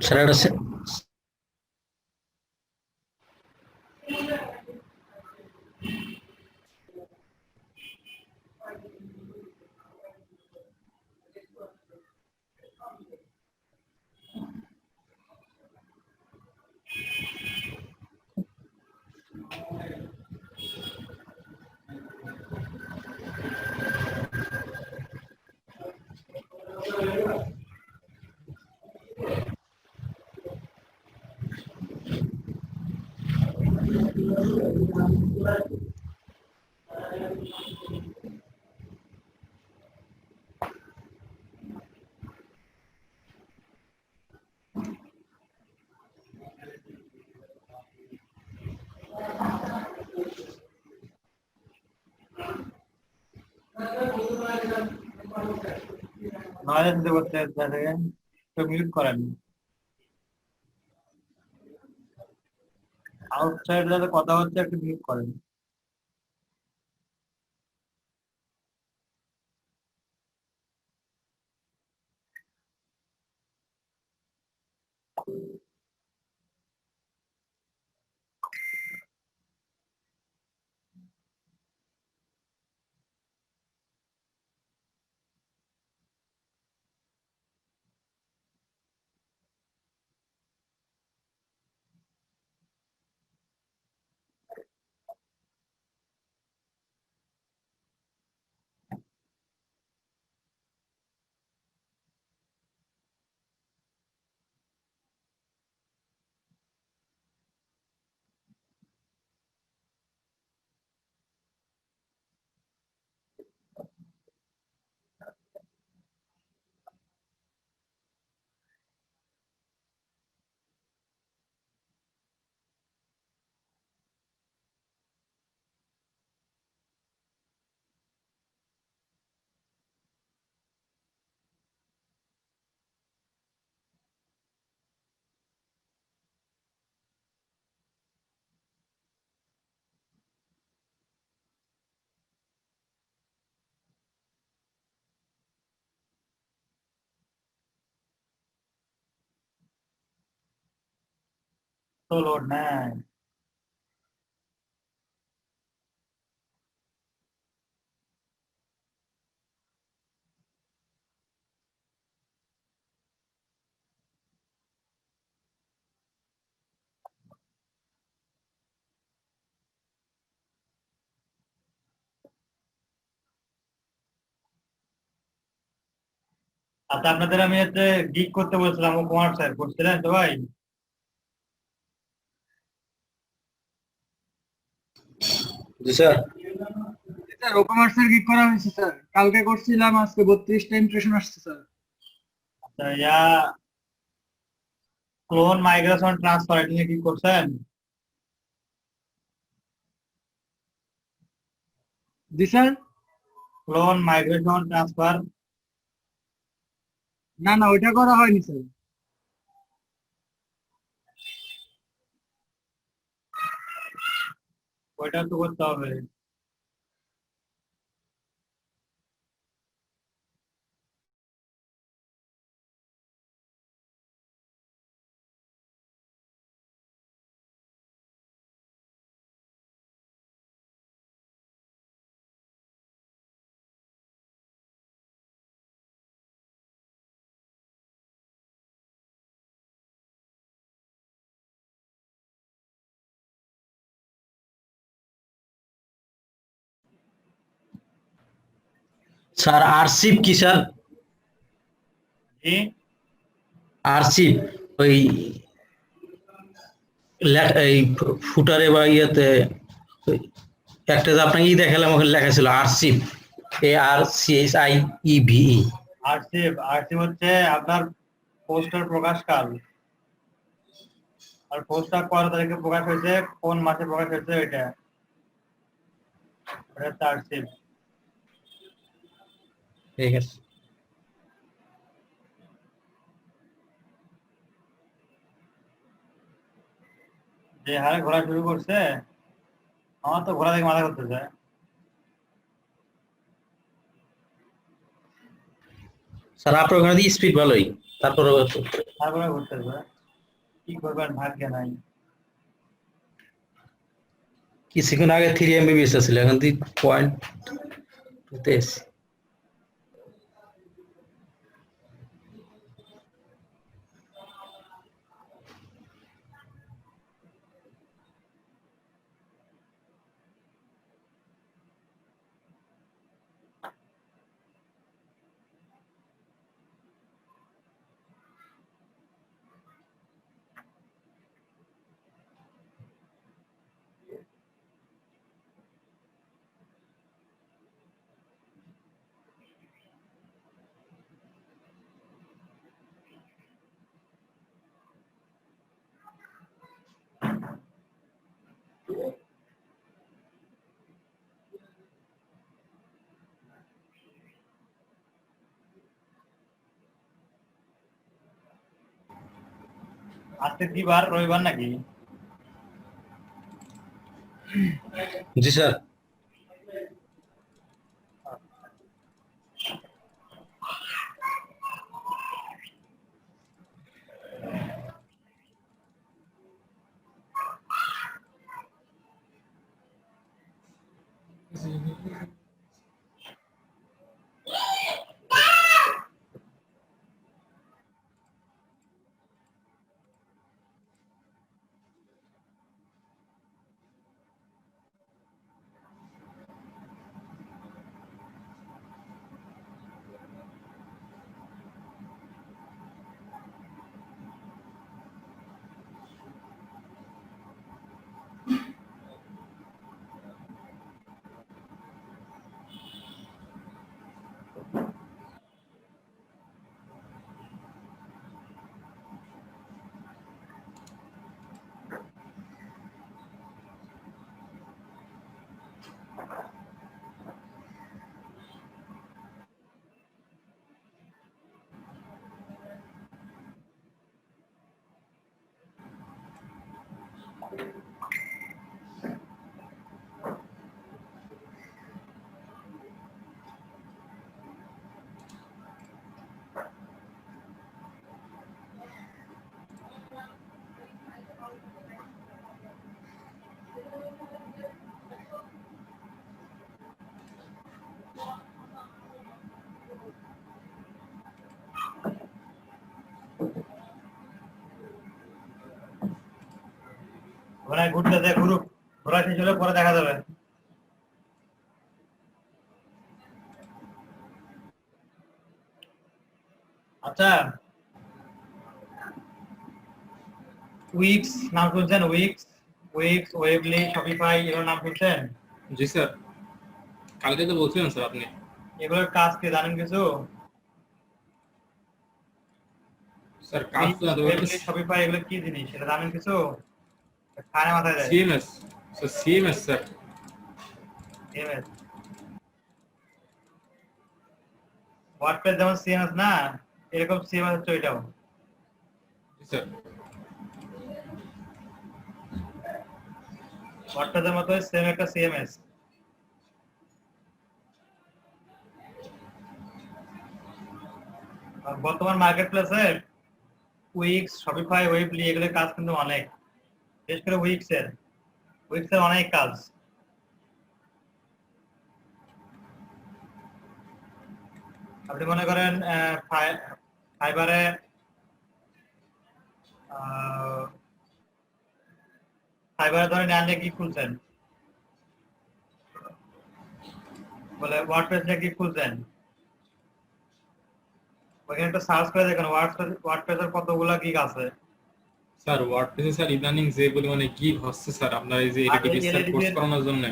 Sir এটা noise দিতে করতে থাকে তো মিউট করেন আউটসাইড যাতে কথা হচ্ছে একটু মিউট করেন তো লোড নেয় আচ্ছা আপনাদের আমি হচ্ছে গিগ করতে বলছিলাম ও কুমার স্যার করছিলেন তো ভাই জি স্যার স্যার ওকমার্সের গিগ করা হয়েছে স্যার, কালকে করছিলাম, আজকে 32টা ইমপ্রেশন আসছে স্যার। আচ্ছা ইয়া ক্লোন মাইগ্রেশন ট্রান্সফার এটা নিয়ে কি করছেন জি স্যার। ক্লোন মাইগ্রেশন ট্রান্সফার না না, ওইটা করা হয়নি স্যার। ওইটা তো করতে হবে স্যার আরসিপ কি স্যার জি আরসিপ ওই এই ফুটারে বা ইয়েতে ওই একটা যে আপনাকে দেখালাম ওখানে লেখা ছিল আরসিপ ARCHIEVE আরসিভ হচ্ছে আপনার পোস্টার প্রকাশকাল আর পোস্টার কত তারিখে প্রকাশ হয়েছে কোন মাসে প্রকাশ হয়েছে ওইটা ওটা হচ্ছে আরসিভ ঠিক আছে যে হারে ঘোরা শুরু করছে, আমার তো ঘোরা দেখে মাথা করতেছে। স্যার আপনার ওখানে স্পিড ভালোই, তারপরে তারপরে ঘুরতেছে, কি করবেন, ভাগ্য নাই। কিছুক্ষণ আগে 3 MBPS ছিল, এখন 2.2 এসে। আজকে কি বার, রবিবার নাকি? জি স্যার। ওখানে ঘুরতেছে, ঘুরুক, ঘোরা শেষ হলে পরে দেখা যাবে। আচ্ছা, উইক্স নাম শুনছেন? উইক্স, উইক্স, ওয়েবলি, শপিফাই, এগুলোর নাম শুনছেন? জি স্যার, কালকে তো বলছিলেন স্যার আপনি। এগুলোর কাজ কি জানেন কিছু? স্যার কাজ তো ওয়েবলি, শপিফাই এগুলো কি জিনিস সেটা জানেন কিছু? খায় না মাথায় দেয়। CMS sir, CMS sir. CMS, WordPress যেমন সিএমএস না, এরকম সিএমএস হচ্ছে ওইটাও। জি স্যার। ওয়ার্ডপ্রেসের মতো সেম একটা সিএমএস। বর্তমান মার্কেট প্লেসে উইক্স, শপিফাই, ওয়েবলি এগুলোর কাজ কিন্তু অনেক, বিশেষ করে উইক্সের অনেক কাজ। আপনি মনে করেন ফাইবারে ধরেন আনলে কি খুলছেন, বলে ওয়ার্ডপ্রেস নিয়ে কি খুলছেন, ওইখানে একটা সার্চ করে দেখেন ওয়ার্ডপ্রেসের কতগুলা গিগ আছে। স্যার ওয়ার্ডপ্রেসে স্যার ইদানিং যে পরিমাণে কি হচ্ছে স্যার, আপনার এই যে এলইডি স্যার কোর্স করানোর জন্য,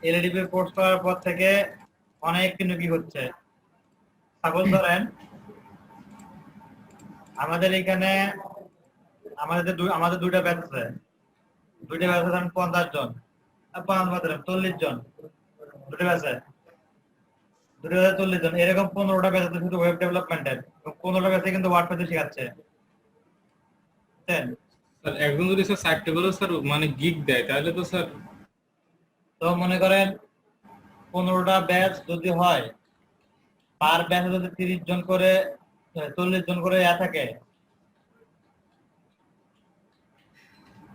এলইডি কোর্স করার পর থেকে অনেক কিন্তু কি হচ্ছে। সাপোজ ধরেন আমাদের এখানে আমাদের দুইটা ব্যাচ আছে, ধরেন 50 জন, 40 জন, দুটো ব্যাচে 40 জন, এরকম 15টা ব্যাচ আছে শুধু ওয়েব ডেভেলপমেন্টের, 15টা ব্যাচে কিন্তু ওয়ার্ডপ্রেস শেখাচ্ছে। বুঝছেন? স্যার একজন যদি স্যার 4টা করে স্যার মানে গিগ দেয় তাহলে তো স্যার তো মনে করেন 15টা ব্যাচ যদি হয়, পার ব্যাচে যদি 30 জন করে 40 জন করে থাকে,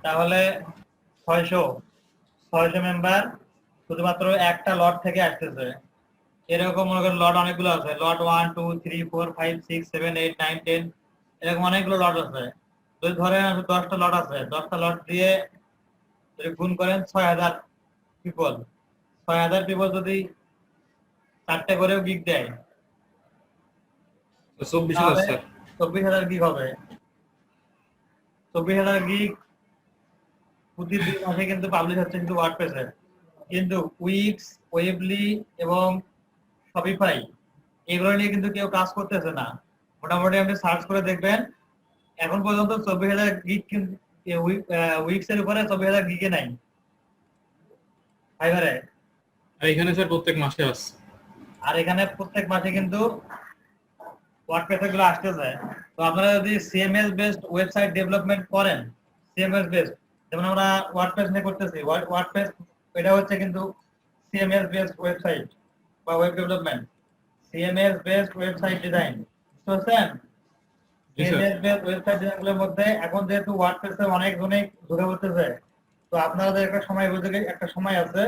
তাহলে 600 মেম্বার শুধুমাত্র একটা লট থেকে আসতেছে। এরকম মনে করেন লট অনেকগুলো আছে, লট 1 2 3 4 5 6 7 8 9 10, এরকম অনেকগুলো লট আছে। যদি ধরেন 10টা লট আছে, 10টা লট দিয়ে যদি গুণ করেন 6000 পিপল, 6000 পিপল যদি 4টে করেও গিগ দেয় 24,000 তাহলে স্যার। 24,000 গিগ হবে। 24,000 গিগ প্রতি 2 মাসে কিন্তু পাবলিশ হচ্ছে কিন্তু ওয়ার্ডপ্রেসে। কিন্তু উইক্স, ওয়েবলি এবং শপিফাই এগুলো নিয়ে কিন্তু কেউ কাজ করতেছে না। মোটামুটি আপনি সার্চ করে দেখবেন এখন পর্যন্ত 24,000 গিগ কিন্তু উইক্স এর উপরে 24,000 গিগে নাই ফাইবারে। আর এখানে স্যার প্রত্যেক মাসে আসছে। আর এখানে প্রত্যেক মাসে কিন্তু ওয়ার্ডপ্রেসে গুলো আসতেছে। তো আপনারা যদি সিএমএস বেসড ওয়েবসাইট ডেভেলপমেন্ট করেন, সিএমএস বেসড, যেমন আমরা ওয়ার্ডপ্রেস নিয়ে করতেছি, ওয়ার্ডপ্রেস এটা হচ্ছে কিন্তু সিএমএস বেসড ওয়েবসাইট বা web development, CMS based website design, বুঝছেন? জি স্যার। সিএমএস বেসড ওয়েবসাইট ডিজাইনগুলোর মধ্যে এখন যেহেতু ওয়ার্ডপ্রেসে অনেক ঢুকে পড়তেছে, তো আপনাদের একটা সময় বুঝে একটা সময় আছে,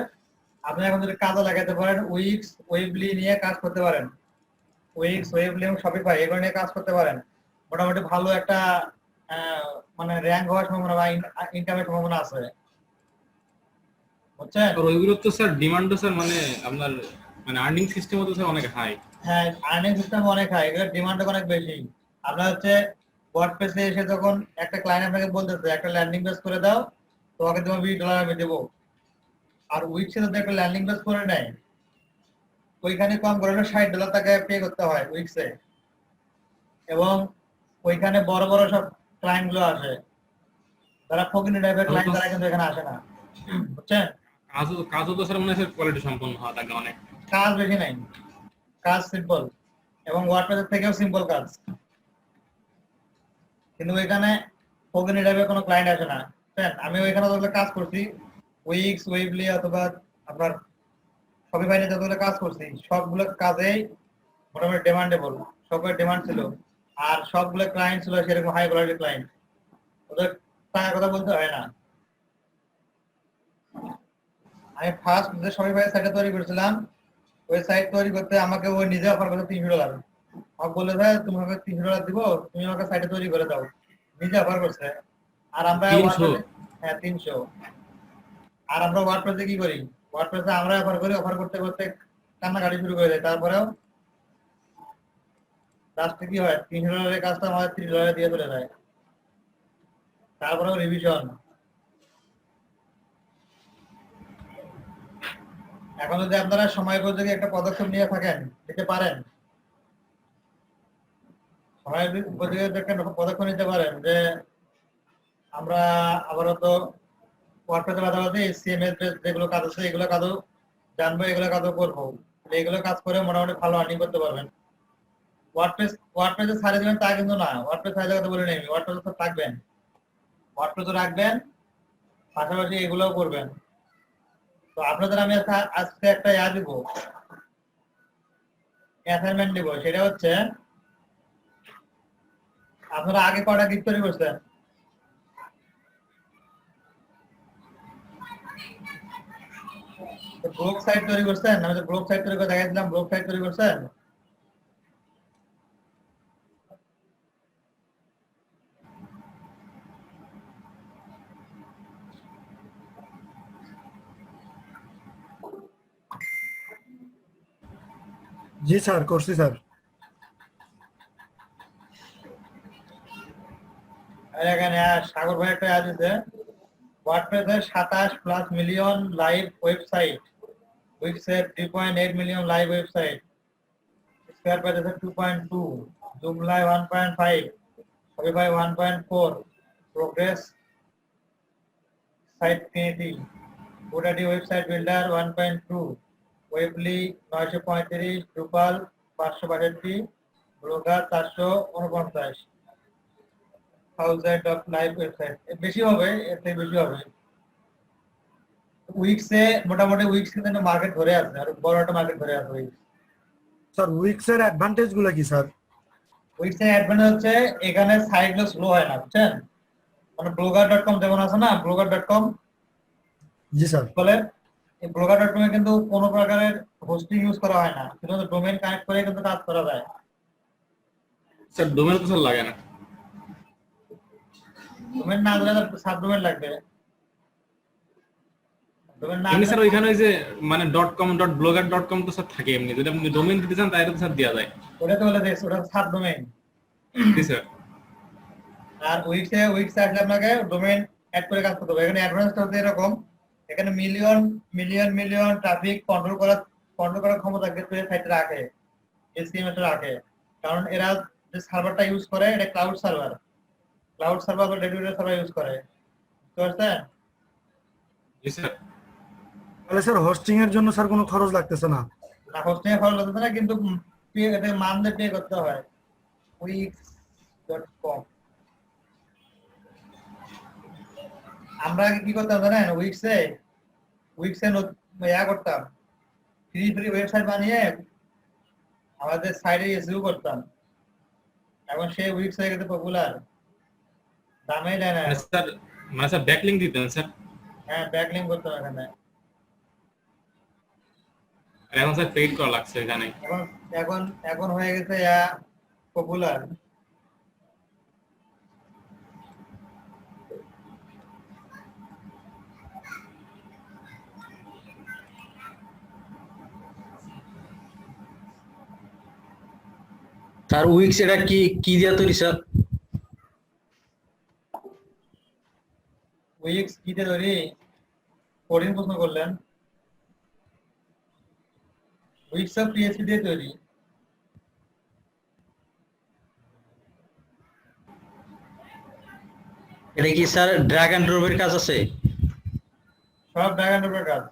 আপনি এখন যদি কাজে লাগাতে পারেন, উইক্স, ওয়েবলি নিয়ে কাজ করতে পারেন, উইক্স, ওয়েবলি এবং শপিফাই এগুলো নিয়ে কাজ করতে পারেন, মোটামুটি ভালো একটা মানে র্যাঙ্ক হওয়ার সম্ভাবনা বা ইনকামের সম্ভাবনা আছে, বুঝছেন? আর ওইগুলো তো স্যার ডিমান্ডও স্যার মানে আপনার মানে আর্নিং সিস্টেমও তো স্যার অনেক হাই। হ্যাঁ, আর্নিং সিস্টেম অনেক হাই, এগুলোর ডিমান্ড অনেক বেশি। আপনার হচ্ছে ওয়ার্ডপ্রেসে এসে যখন একটা ক্লায়েন্ট আপনাকে বলতেছে একটা ল্যান্ডিং পেজ করে দাও, তোমাকে তোমার $20 আমি দেবো, আর উইক্সে যদি একটা ল্যান্ডিং পেজ করে নেয়, ওইখানে কম করে $60 তাকে পে করতে হয় উইক্সে, এবং ওইখানে বড় বড় সব ক্লায়েন্ট গুলো আসে, তারা ফকিনি টাইপের ক্লায়েন্ট, তারা কিন্তু এখানে আসে না, বুঝছেন? কাজও তো স্যার মনে হয় স্যার কোয়ালিটি সম্পন্ন হওয়া লাগে অনেক। কাজ বেশি নাই, কাজ সিম্পল, এবং ওয়ার্ডপ্রেসের থেকেও সিম্পল কাজ, কিন্তু ওইখানে ফকিনি টাইপের কোনো ক্লায়েন্ট আসে না, বুঝছেন? আমি ওইখানে যতগুলো কাজ করছি, উইক্স, ওয়েবলি অথবা আপনার শপিফাই নিয়ে যতগুলো কাজ করছি, সবগুলো কাজেই মোটামুটি ডিমান্ডেবল, সবগুলো ডিমান্ড ছিল, আর সবগুলো ক্লায়েন্ট ছিল সেরকম হাই কোয়ালিটি ক্লায়েন্ট, ওদের টাকার কথা বলতে হয় না। আমি ফার্স্ট যে শপিফাই সাইটটা তৈরি করেছিলাম, ওই সাইট তৈরি করতে আমাকে ওই নিজে অফার করতে $300, আমাকে বললে ভাই তুমি আমাকে $300 দিব, তুমি আমাকে সাইটে তৈরি করে দাও, নিজে অফার করছে। আর আমরা 300? হ্যাঁ 300। আর আমরা ওয়ার্ডপ্রেসে কি করি, ওয়ার্ডপ্রেসে আমরা অফার করি, অফার করতে করতে কান্নাকাটি শুরু করে দেয়, তারপরেও লাস্টে কি হয়, $300 কাজটা আমাদের $3 দিয়ে চলে যায়, তারপরেও রিভিশন। এখন যদি আপনারা সময় উপযোগী একটা পদক্ষেপ নিয়ে থাকেন, নিতে পারেন, সময় উপযোগী একটা পদক্ষেপ নিতে পারেন, যে আমরা আপাতত ওয়ার্ডপ্রেসে পাশাপাশি সিএমএস যেগুলো কাজ আছে এগুলো কাজও জানবো, এগুলো কাজও করবো, এগুলো কাজ করে মোটামুটি ভালো আর্নিং করতে পারবেন। ওয়ার্ডপ্রেসে ছাড়ে দেবেন তা কিন্তু না, ওয়ার্ডপ্রেস ছাড়ে কথা বলে নেই, ওয়ার্ডপ্রেস তো থাকবেন, ওয়ার্ডপ্রেসও রাখবেন, পাশাপাশি এগুলোও করবেন। তো আপনাদের আমি আজকে একটা দিব, অ্যাসাইনমেন্ট দিব, সেটা হচ্ছে আপনারা আগে কয়টা গিগ তৈরি করছেন? ব্লগ সাইট তৈরি করছেন? আমি তো ব্লগ সাইট তৈরি করে দেখাইছিলাম, ব্লগ সাইট তৈরি করছেন? জি স্যার, করছি স্যার। আর এখানে সাগর ভাই একটা আছে, ওয়ার্ডপ্রেসের 27+ মিলিয়ন লাইভ ওয়েবসাইট, উইক্সের 3.8 million live website, Squarespace আছে 2.2, জুমলাই 1.5, Shopify 1.4, Progress Sitefinity, GoDaddy website builder 1.2, Weebly 935, Drupal 562, Blogger 449। Thousand of live website বেশি হবে, এর থেকে বেশি হবে। উইক্সে মোটামুটি উইক্স কিন্তু মার্কেট ধরে আছে, আর বড় একটা মার্কেট ধরে আছে উইক্স। স্যার উইক্সের অ্যাডভান্টেজ গুলো কি স্যার? উইক্সের অ্যাডভান্টেজ হচ্ছে এখানে সাইটগুলো স্লো হয় না, বুঝছেন? মানে ব্লগার.কম যেমন আছে না, ব্লগার.কম জি স্যার। বলে, এই ব্লগার.কম এ কিন্তু কোনো প্রকারের হোস্টিং ইউজ করা হয় না, শুধুমাত্র ডোমেইন কানেক্ট করে কিন্তু কাজ করা যায়। স্যার ডোমেন তো স্যার লাগে না। ডোমেইন না দিলে সাব ডোমেইন লাগবে। ডোমেইন না এমনি দিলে- স্যার ওইখানে ওই যে মানে .com.blogger.com তো স্যার থাকে এমনি, যদি আপনি ডোমেন দিতে চান তাহলে তো স্যার দেওয়া যায়। ওটা তো বলে দেখছি, ওটা সাব ডোমেইন। জি স্যার। আর উইক্সে আসলে আপনাকে ডোমেইন অ্যাড করে কাজ করতে হবে। এখানে অ্যাডভান্সটা হচ্ছে এরকম, এখানে million million million traffic control করার ক্ষমতা কিন্তু এই সাইটে রাখে, এসিএমএস রাখে। কারণ এরা যে সার্ভারটা ইউজ করে এটা ক্লাউড সার্ভার বা ডেডিকেটেড সার্ভার ইউজ করে, বুঝতে পারছেন? জি স্যার। তাহলে স্যার হোস্টিং এর জন্য স্যার কোনো খরচ লাগতেছে না? না, হোস্টিং এর খরচ লাগছে না, কিন্তু এতে মানদে পে করতে হয়। wix.com আমরা আগে কি করতাম জানেন? উইক্সে ইয়া করতাম, ফ্রি ওয়েবসাইট বানিয়ে আমাদের সাইডে এসইও করতাম। এখন সেই উইক্স হয়ে গেছে পপুলার, দামে দেয় না। মানে স্যার ব্যাকলিং দিতেন স্যার, হ্যাঁ, ব্যাকলিং করতাম এখানে। আর এখন স্যার পেইড করা লাগছে এখানে। এখন এখন এখন হয়ে গেছে ইয়া পপুলার। স্যার উইক্স এটা কি কি দিয়ে তৈরি স্যার? উইক্স কিতে ধরি কঠিন প্রশ্ন করলেন। উইক্স সব পিএইচপি দিয়ে তৈরি। এটা কি স্যার ড্র্যাগ এন্ড ড্রপের কাজ আছে? সব ড্র্যাগ এন্ড ড্রপের কাজ।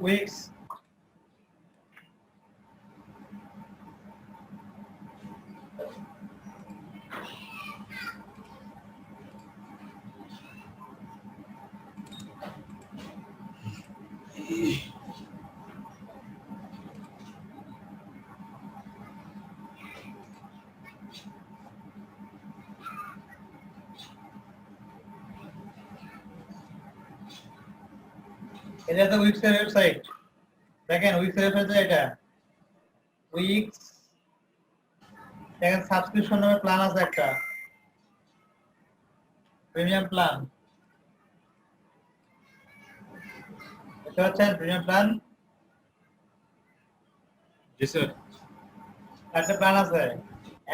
উইক্স এটা তো উইক্সের ওয়েবসাইট। দেখেন উইক্সের ওয়েবসাইট এটা উইক্স। দেখেন সাবস্ক্রিপশন নামে প্ল্যান আছে একটা, প্রিমিয়াম প্ল্যান। এটা হচ্ছে প্রিমিয়াম প্ল্যান। জি স্যার। একটা প্ল্যান আছে,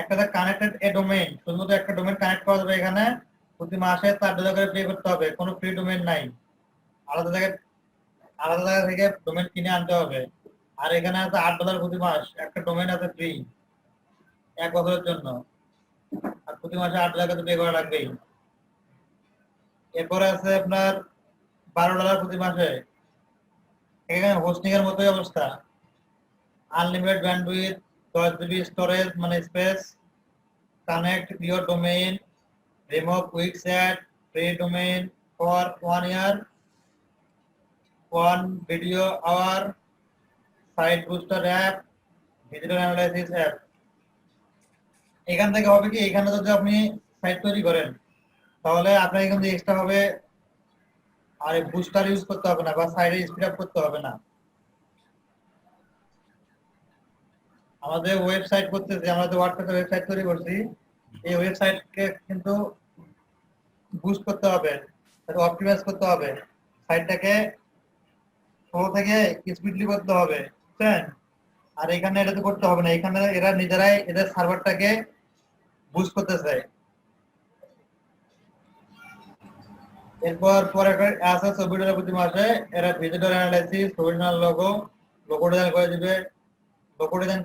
একটাতে কানেক্টেড এ ডোমেইন, শুধুমাত্র একটা ডোমেইন কানেক্ট করা যাবে। এখানে প্রতি মাসে $4 করে পে করতে হবে, কোনো ফ্রি ডোমেইন নাই। আলাদা জায়গা থেকে ডোমেইন কিনে আনতে হবে। আর এখানে আছে $8 প্রতি মাস, একটা ডোমেইন আছে ফ্রি 1 বছরের জন্য, আর প্রতি মাসে $8 করে পে করা লাগবেই। এরপরে আছে আপনার $12 প্রতি মাসে, এখানে হোস্টিং এর মতোই অবস্থা, আনলিমিটেড ব্যান্ডউইথ, 10 GB স্টোরেজ মানে space, connect your domain, remove Wix ad, free domain for 1 year, 1 video hour, site booster app, visitor analysis app. এখান থেকে হবে কি, এখানে যদি আপনি সাইট তৈরি করেন তাহলে আপনার এখান থেকে এক্সট্রা হবে, আর বুস্টার ইউজ করতে হবে না বা সাইটে স্পিড আপ করতে হবে না। আমাদের ওয়েবসাইট করতেছি, আমরা যে ওয়ার্ডপ্রেস ওয়েবসাইট তৈরি করছি, এই ওয়েবসাইটকে কিন্তু বুস্ট করতে হবে, তাকে অপটিমাইজ করতে হবে, সাইটটাকে স্লো থেকে স্পিডলি করতে হবে, বুঝছেন? আর এখানে এটা তো করতে হবে না, এখানে এরা নিজেরাই এদের সার্ভারটাকে বুস্ট করতেছে। এরপর পরে আছে $24 প্রতি মাসে, এরা visitor analysis, professional logo, logo design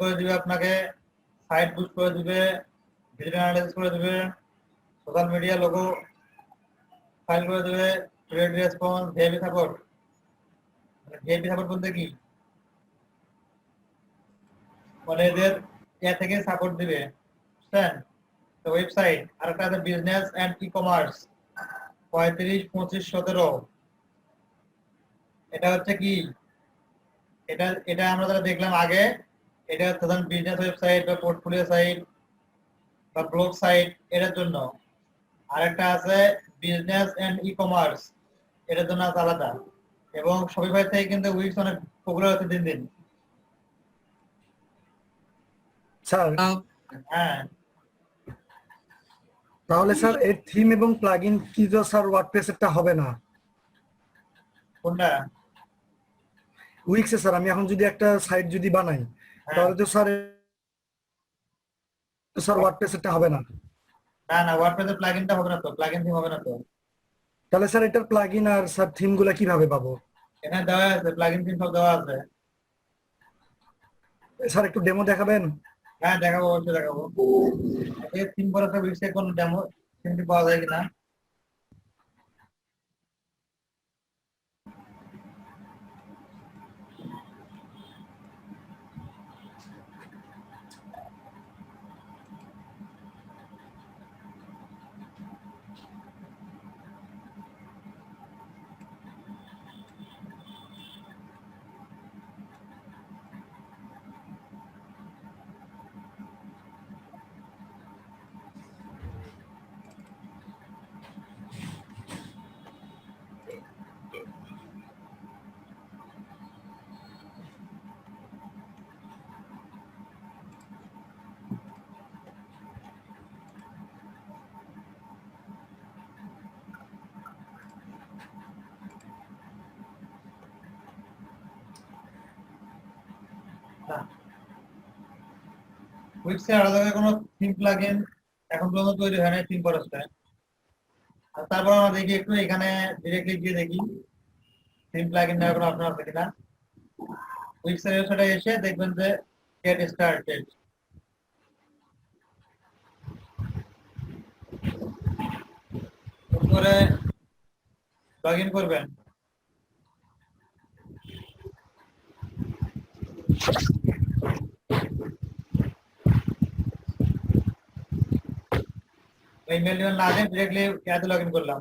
করে দিবে, আপনাকে সাইট বুস্ট করে দিবে, ভিডিও অ্যানালাইসিস করে দিবে, সোশ্যাল মিডিয়া লোগো ফাইল করে দিবে, trade response, VIP support. VIP support বলতে কি, মানে এদের এ থেকে সাপোর্ট দিবে, বুঝছেন? তো ওয়েবসাইট আর একটা আছে বিজনেস এন্ড ই কমার্স 35, 25, 17। এটা হচ্ছে কি, এটা আমরা যারা দেখলাম আগে, এটা হচ্ছে ধরুন বিজনেস ওয়েবসাইট বা পোর্টফোলিও সাইট বা ব্লগ সাইট, এটার জন্য। আরেকটা আছে বিজনেস এন্ড ই কমার্স, এটার জন্য আছে আলাদা। এবং শপিফাই থেকে কিন্তু উইক্স অনেক পপুলার হচ্ছে দিন দিন। স্যার হ্যাঁ, তাহলে স্যার এর থিম এবং প্লাগইন কি তো স্যার ওয়ার্ডপ্রেসেরটা হবে না? কোনটা? উইক্সে স্যার আমি এখন যদি একটা সাইট যদি বানাই হ্যাঁ। তাহলে তো স্যার ওয়ার্ডপ্রেসেরটা হবে না। না ওয়ার্ডপ্রেসের প্লাগইনটা হবে না তো, প্লাগইন থিম হবে না তো। তাহলে স্যার এটার প্লাগইন আর স্যার থিম গুলা কিভাবে পাবো? এখানে দেওয়া আছে, প্লাগইন থিম সব দেওয়া আছে। স্যার একটু ডেমো দেখাবেন? হ্যাঁ দেখাবো, অবশ্যই দেখাবো। এই থিম করা তো উইক্সে কোন ডেমো থিমটি পাওয়া যায় কিনা। উইক্সে আলাদা করে কোনো থিম প্লাগইন এখন পর্যন্ত তৈরি হয় না থিম করাসটা। আর তারপর আমরা দেখি একটু এখানে ডিরেক্টলি গিয়ে দেখি থিম প্লাগইন নেওয়ার কোনো অপশন আছে কিনা। উইক্সের ওয়েবসাইটে এসে দেখবেন যে গেট স্টার্টেড। তারপরে লগ ইন করবেন। ইমেল না দিয়ে ডিরেক্টলি ইয়াতে লগ ইন করলাম।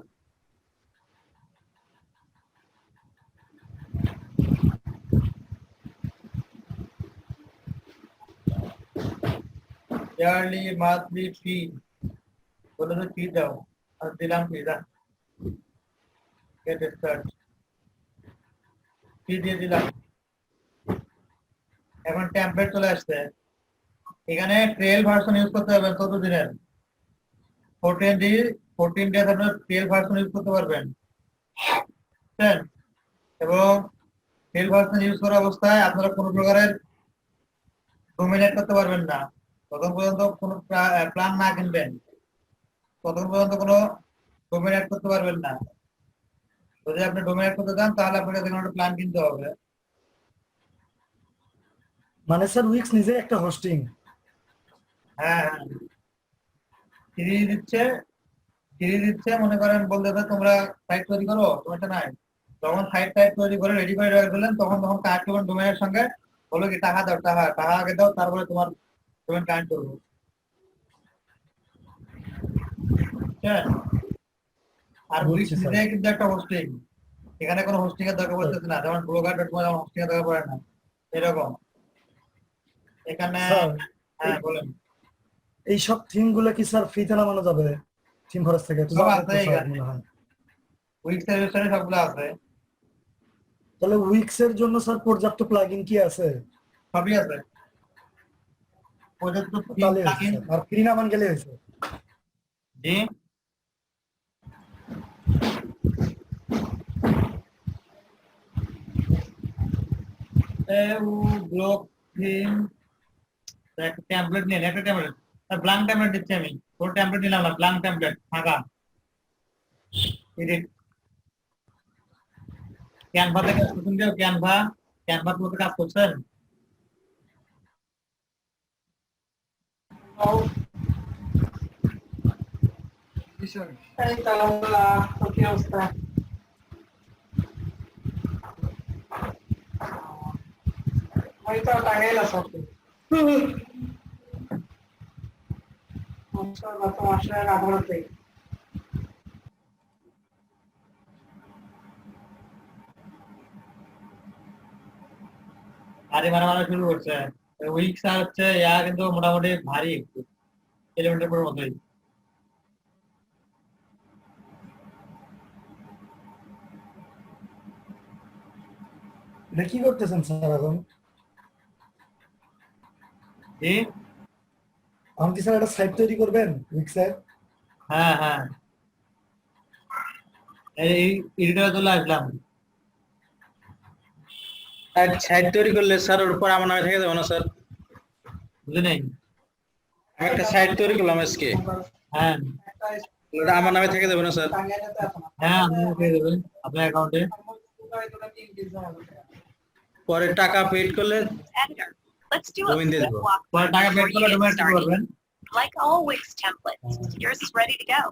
ইয়ারলি মান্থলি ফি বলে তো ফি দাও, আর দিলাম ফি দা গেট স্টার্ট, ফি দিয়ে দিলাম। এখন টেমপ্লেট চলে আসছে। এখানে ট্রেল ভার্সন ইউজ করতে হবে 14 দিনের। 14 ডেজ আপনার ট্রেল ভার্সন ইউজ করতে পারবেন। এবং ট্রেল ভার্সন ইউজ করা অবস্থায় আপনারা কোনো প্রকারের ডোমেইন অ্যাড করতে পারবেন না ততক্ষণ পর্যন্ত কোনো প্ল্যান না কিনবেন, ততক্ষণ পর্যন্ত কোনো ডোমেইন অ্যাড করতে পারবেন না। যদি আপনি ডোমেইন অ্যাড করতে চান তাহলে আপনাকে কোনো একটা প্ল্যান কিনতে হবে। মানে স্যার উইক্স নিজে একটা হোস্টিং? হ্যাঁ ফ্রি দিচ্ছে মনে করেন বলতে তোমরা সাইট তৈরি করো, তোমারটা নাই। যখন সাইট তৈরি করে রেডি করে রেখে দিলেন তখন কানেক্ট করবেন ডোমেইনের সঙ্গে, বলো কি টাকা দাও, টাকা আগে দাও, তারপরে তোমার ডোমেইন কানেক্ট করবো। আর উইক্স নিজে কিন্তু একটা হোস্টিং, এখানে কোনো হোস্টিং এর দরকার পড়তেছে না, যেমন blogger.com যেমন হোস্টিং এর দরকার পড়ে না এরকম। এখানে হ্যাঁ বলেন, এইসব থিম গুলো কি স্যার ফ্রিতে নামানো যাবে থিম ফরেস্ট থেকে? তো সব যাবে আছে তো স্যার এখানে। মনে হয়। উইক্স এর ওয়েবসাইটে সবগুলো আছে। তাহলে উইক্স এর জন্য স্যার পর্যাপ্ত প্লাগইন কি আছে? সবই আছে পর্যাপ্ত তাহলে প্লাগইন। আর ফ্রি নামান গেলে হয়েছে। জি ব্লক থিম একটা টেমপ্লেট নিয়ে একটা টেমপ্লেট, ব্ল্যাঙ্ক টেমপ্লেট দিচ্ছি আমি। পুরো টেমপ্লেট নিলাম না, ব্ল্যাঙ্ক টেমপ্লেট ফাঁকা। এডিট ক্যানভা থেকে শুরু দিও, ক্যানভা ক্যানভাস মধ্যে কাজ করছেন? জি স্যার। এই তো আলহামদুলিল্লাহ, তো কি অবস্থা? ওই তো টাঙ্গাইল আছো আপনি? আচ্ছা, গত মাসের 18-তেই। ভারী মারা শুরু করছে। উইক্স আর হচ্ছে ইয়া কিন্তু মোটামুটি ভারী একটু, এলিমেন্টের পুরো মতোই। এটা কি করতেছেন স্যার এখন? জি, আপনি কি স্যার একটা সাইট তৈরি করবেন উইক্সের? হ্যাঁ হ্যাঁ, এই এডিটরে চলে আসলাম। সাইট তৈরি করলে স্যার ওর উপর আমার নামে থেকে যাবে না স্যার? বুঝে নেই? আমি একটা সাইট তৈরি করলাম আজকে, হ্যাঁ একটা ওটা আমার নামে থেকে যাবে না স্যার? টাঙ্গাইলে তো এখন হ্যাঁ, আপনি পেয়ে যাবেন আপনার অ্যাকাউন্টে। পরে টাকা পেড করলে Editor. Let's do a Domain দিয়ে quick দেবো। walk পরে টাকা পেড before করলে you ডোমেইন get কি started. করবেন? Like all Wix templates, yours is ready to go.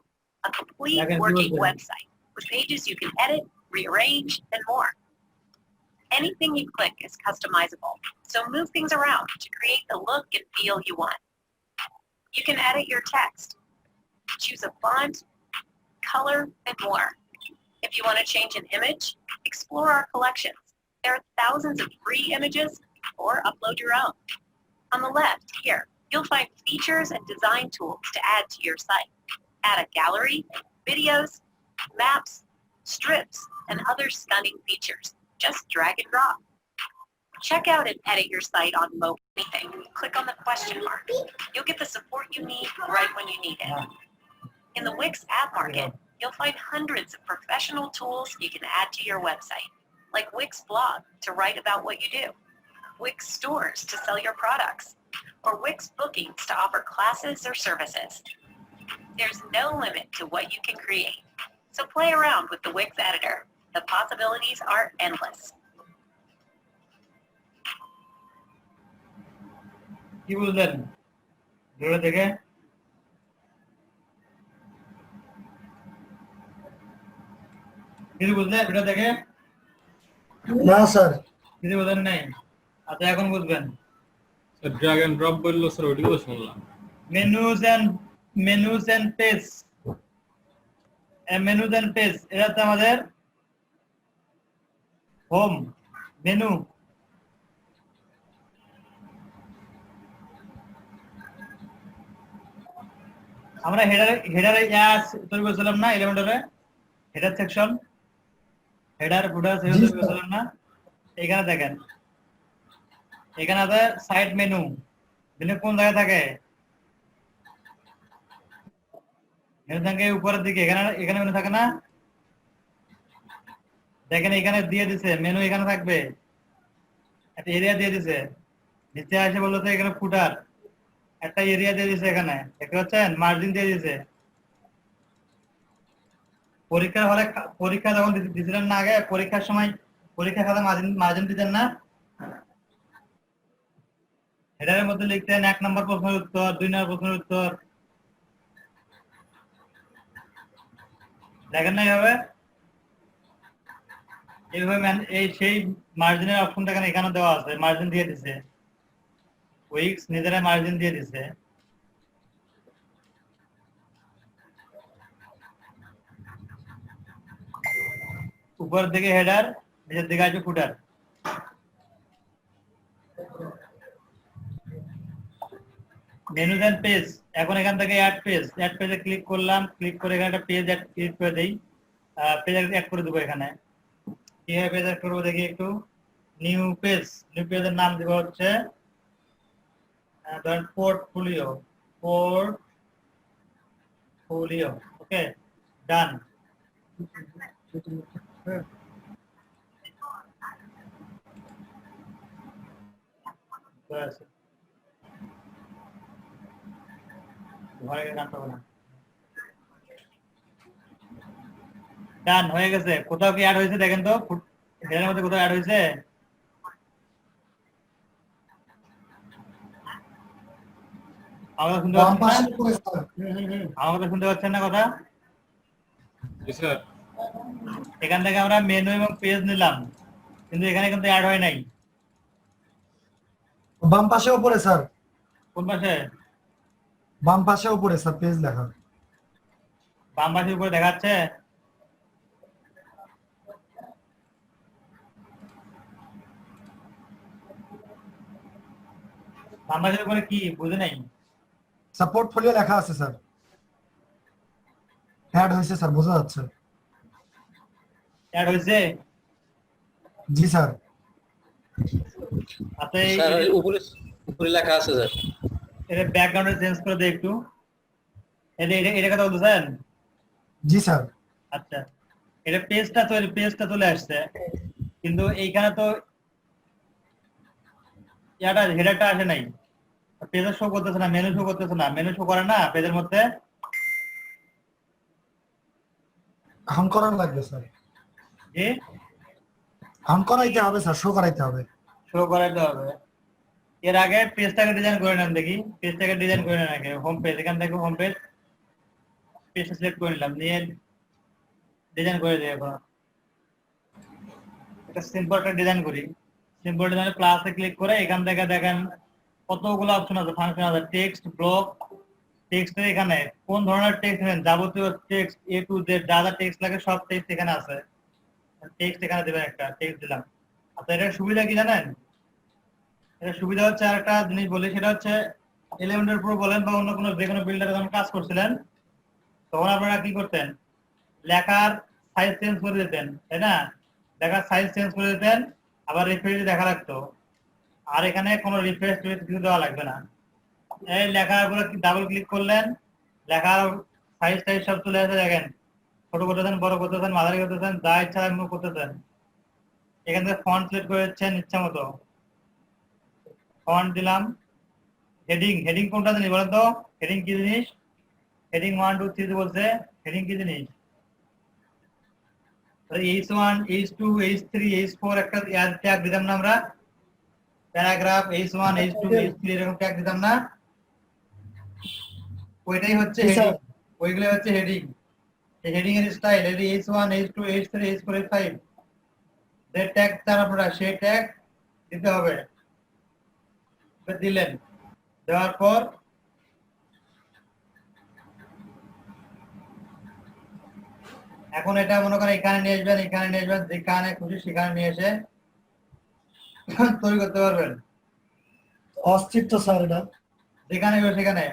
A complete Second working tool. website with pages you can edit, rearrange, and more. Anything you click is customizable, so move things around to create the look and feel you want. You can edit your text, choose a font, color, and more. If you want to change an image, explore our collections. There are thousands of free images, or upload your own. On the left, here, you'll find features and design tools to add to your site. Add a gallery, videos, maps, strips, and other stunning features. Just drag and drop. Check out and edit your site on mobile. Anything. Click on the question mark. You'll get the support you need right when you need it. In the Wix App Market, you'll find hundreds of professional tools you can add to your website, like Wix Blog to write about what you do, Wix Stores to sell your products, or Wix Bookings to offer classes or services. There's no limit to what you can create, so play around with the Wix editor. The possibilities are endless. কি বুঝলেন video দেখে? কিছু বুঝলেন video দেখে? না sir. কিছু বুঝলেন নাই? আচ্ছা, এখন বুঝবেন। স্যার ড্র্যাগ এন্ড ড্রপ বললো স্যার, ওইটুকু শুনলাম। Menus and page, menus and page, এটা হচ্ছে আমাদের হোম মেনু। আমরা হেডারে তৈরি করেছিলাম না এলিমেন্টরে, header section, header footer section তৈরি করেছিলাম না? এখানে দেখেন, এখানে আছে সাইড মেনু। মেনু কোন জায়গায় থাকে? মেনু থাকে উপরের দিকে, এখানে এখানে মেনু থাকে না? দেখেন এখানে দিয়ে দিছে মেনু, এখানে থাকবে একটা এরিয়া দিয়ে দিছে। নিচে আসে বললো তো এখানে ফুটার একটা এরিয়া দিয়ে দিছে, এখানে দেখতে পাচ্ছেন মার্জিন দিয়ে দিছে। পরীক্ষার হলে পরীক্ষা যখন দিছিলেন না আগে, পরীক্ষার সময় পরীক্ষার খাতা মার্জিন দিতেন না? হেডারের মধ্যে লিখতেন 1 নম্বর প্রশ্নের উত্তর, 2 নম্বর প্রশ্নের উত্তর। দেখেন না এইভাবে? এইভাবে এই সেই মার্জিনের অপশনটা এখানে দেওয়া আছে, মার্জিন দিয়ে দিছে। উইক্স নিজেরা মার্জিন দিয়ে দিছে। উপরের দিকে হেডার, নিচের দিকে আছে ফুটার। মেনু দেন পেজ, এখন এখান থেকে অ্যাড পেজে ক্লিক করলাম, ক্লিক করে এখানে একটা পেজ অ্যাড ক্লিক করে দেই, পেজ অ্যাড করে দেবো। এখানে কিভাবে পেজ অ্যাড করবো দেখি একটু। নিউ পেজের নাম দেবো হচ্ছে ধরেন পোর্টফোলিও, ওকে, ডান। ডান হয়ে গেছে। কোথাও কি অ্যাড হয়েছে দেখেন তো, হেডারের মধ্যে কোথাও অ্যাড হয়েছে? আমাকে শুনতে বাম পাচ্ছেন পাশের উপরে স্যার। না? আমাকে শুনতে পাচ্ছেন না কথা? জি স্যার। এখান থেকে আমরা মেনু এবং পেজ নিলাম, কিন্তু এখানে কিন্তু অ্যাড হয় নাই। বাম পাশে উপরে স্যার, কোন পাশে? বাম পাশে উপরে স্যার পেজ লেখা। বাম পাশের উপরে দেখাচ্ছে? বাম পাশের উপরে কি বুঝে নাই? স্যার পোর্টফোলিও লেখা আছে স্যার, অ্যাড হয়েছে স্যার, বোঝা যাচ্ছে। অ্যাড হয়েছে? জি স্যার। আচ্ছা স্যার উপরে উপরে লেখা আছে স্যার। এটা ব্যাকগ্রাউন্ডে চেঞ্জ করে দেই একটু। এটা কথা বলতেছেন? জি স্যার। আচ্ছা, এটা পেজটা চলে আসছে, কিন্তু এইখানে তো হেডারটা আসে নাই, পেজে শো করতেছে না, মেনু শো করতেছে না। মেনু শো করে না পেজের মধ্যে? হাম করার লাগবে স্যার, জি, হাম করাইতে হবে স্যার, শো করাইতে হবে। শো করাইতে হবে। এর আগে পেজটাকে ডিজাইন করে নেন, দেখি পেজটাকে ডিজাইন করে নেন আগে। হোম পেজ, এখান থেকে হোম পেজটা সিলেক্ট করে নিলাম, নিয়ে ডিজাইন করে দিই। এখন একটা সিম্পল একটা ডিজাইন করি। সিম্পল ডিজাইনে প্লাসে ক্লিক করে এখান থেকে দেখেন কতগুলো অপশন আছে, ফাংশন আছে। টেক্সট, ব্লক, টেক্সটের এখানে কোন ধরনের টেক্সট নেবেন, যাবতীয় টেক্সট এ টু জেড যা যা টেক্সট লাগে সব টেক্সট এখানে আছে। টেক্সট এখানে দেবেন, একটা টেক্সট দিলাম। আচ্ছা, এটার সুবিধা কি জানেন? এটার সুবিধা হচ্ছে, আর একটা জিনিস বলি, সেটা হচ্ছে এলিমেন্টের প্রো বলেন বা অন্য কোনো যে কোনো বিল্ডারে যখন কাজ করছিলেন, তখন আপনারা কি করতেন? লেখার সাইজ চেঞ্জ করে দিতেন, তাই না? লেখার সাইজ চেঞ্জ করে দিতেন, আবার রিফ্রেশ দেখা লাগতো। আর এখানে কোনো রিফ্রেশ কিছু দেওয়া লাগবে না। এই লেখার উপরে ডাবল ক্লিক করলেন, লেখার সাইজ টাইজ সব চলে আসে। দেখেন, ছোট করতেছেন, বড় করতেছেন, মাঝারি করতেছেন, যা ইচ্ছা মুভ করতেছেন। এখান থেকে ফন্ট সিলেক্ট করে দিচ্ছেন ইচ্ছা মতো, ফন্ট দিলাম। হেডিং কোনটা জানি বলেন তো? হেডিং কি জিনিস? হেডিং 1 2 3 বলছে, হেডিং কি জিনিস? H1 H2 H3 H4 একটা ট্যাগ দিতাম না আমরা? প্যারাগ্রাফ H1 H2 H3 এরকম ট্যাগ দিতাম না? ওইটাই হচ্ছে জি, স্যার। হেডিং, ওইগুলো হচ্ছে হেডিং। এই হেডিং এর স্টাইল, এই H1 H2 H3 H4 H5 যে ট্যাগ তার আপনারা সেই ট্যাগ দিতে হবে। দিলেন, দেওয়ার পর এখন এটা মনে করেন এখানে নিয়ে আসবেন, এখানে নিয়ে আসবেন, যেখানে খুশি সেখানে নিয়ে এসে তৈরি করতে পারবেন। অস্থির তো স্যার এটা। যেখানে সেখানে।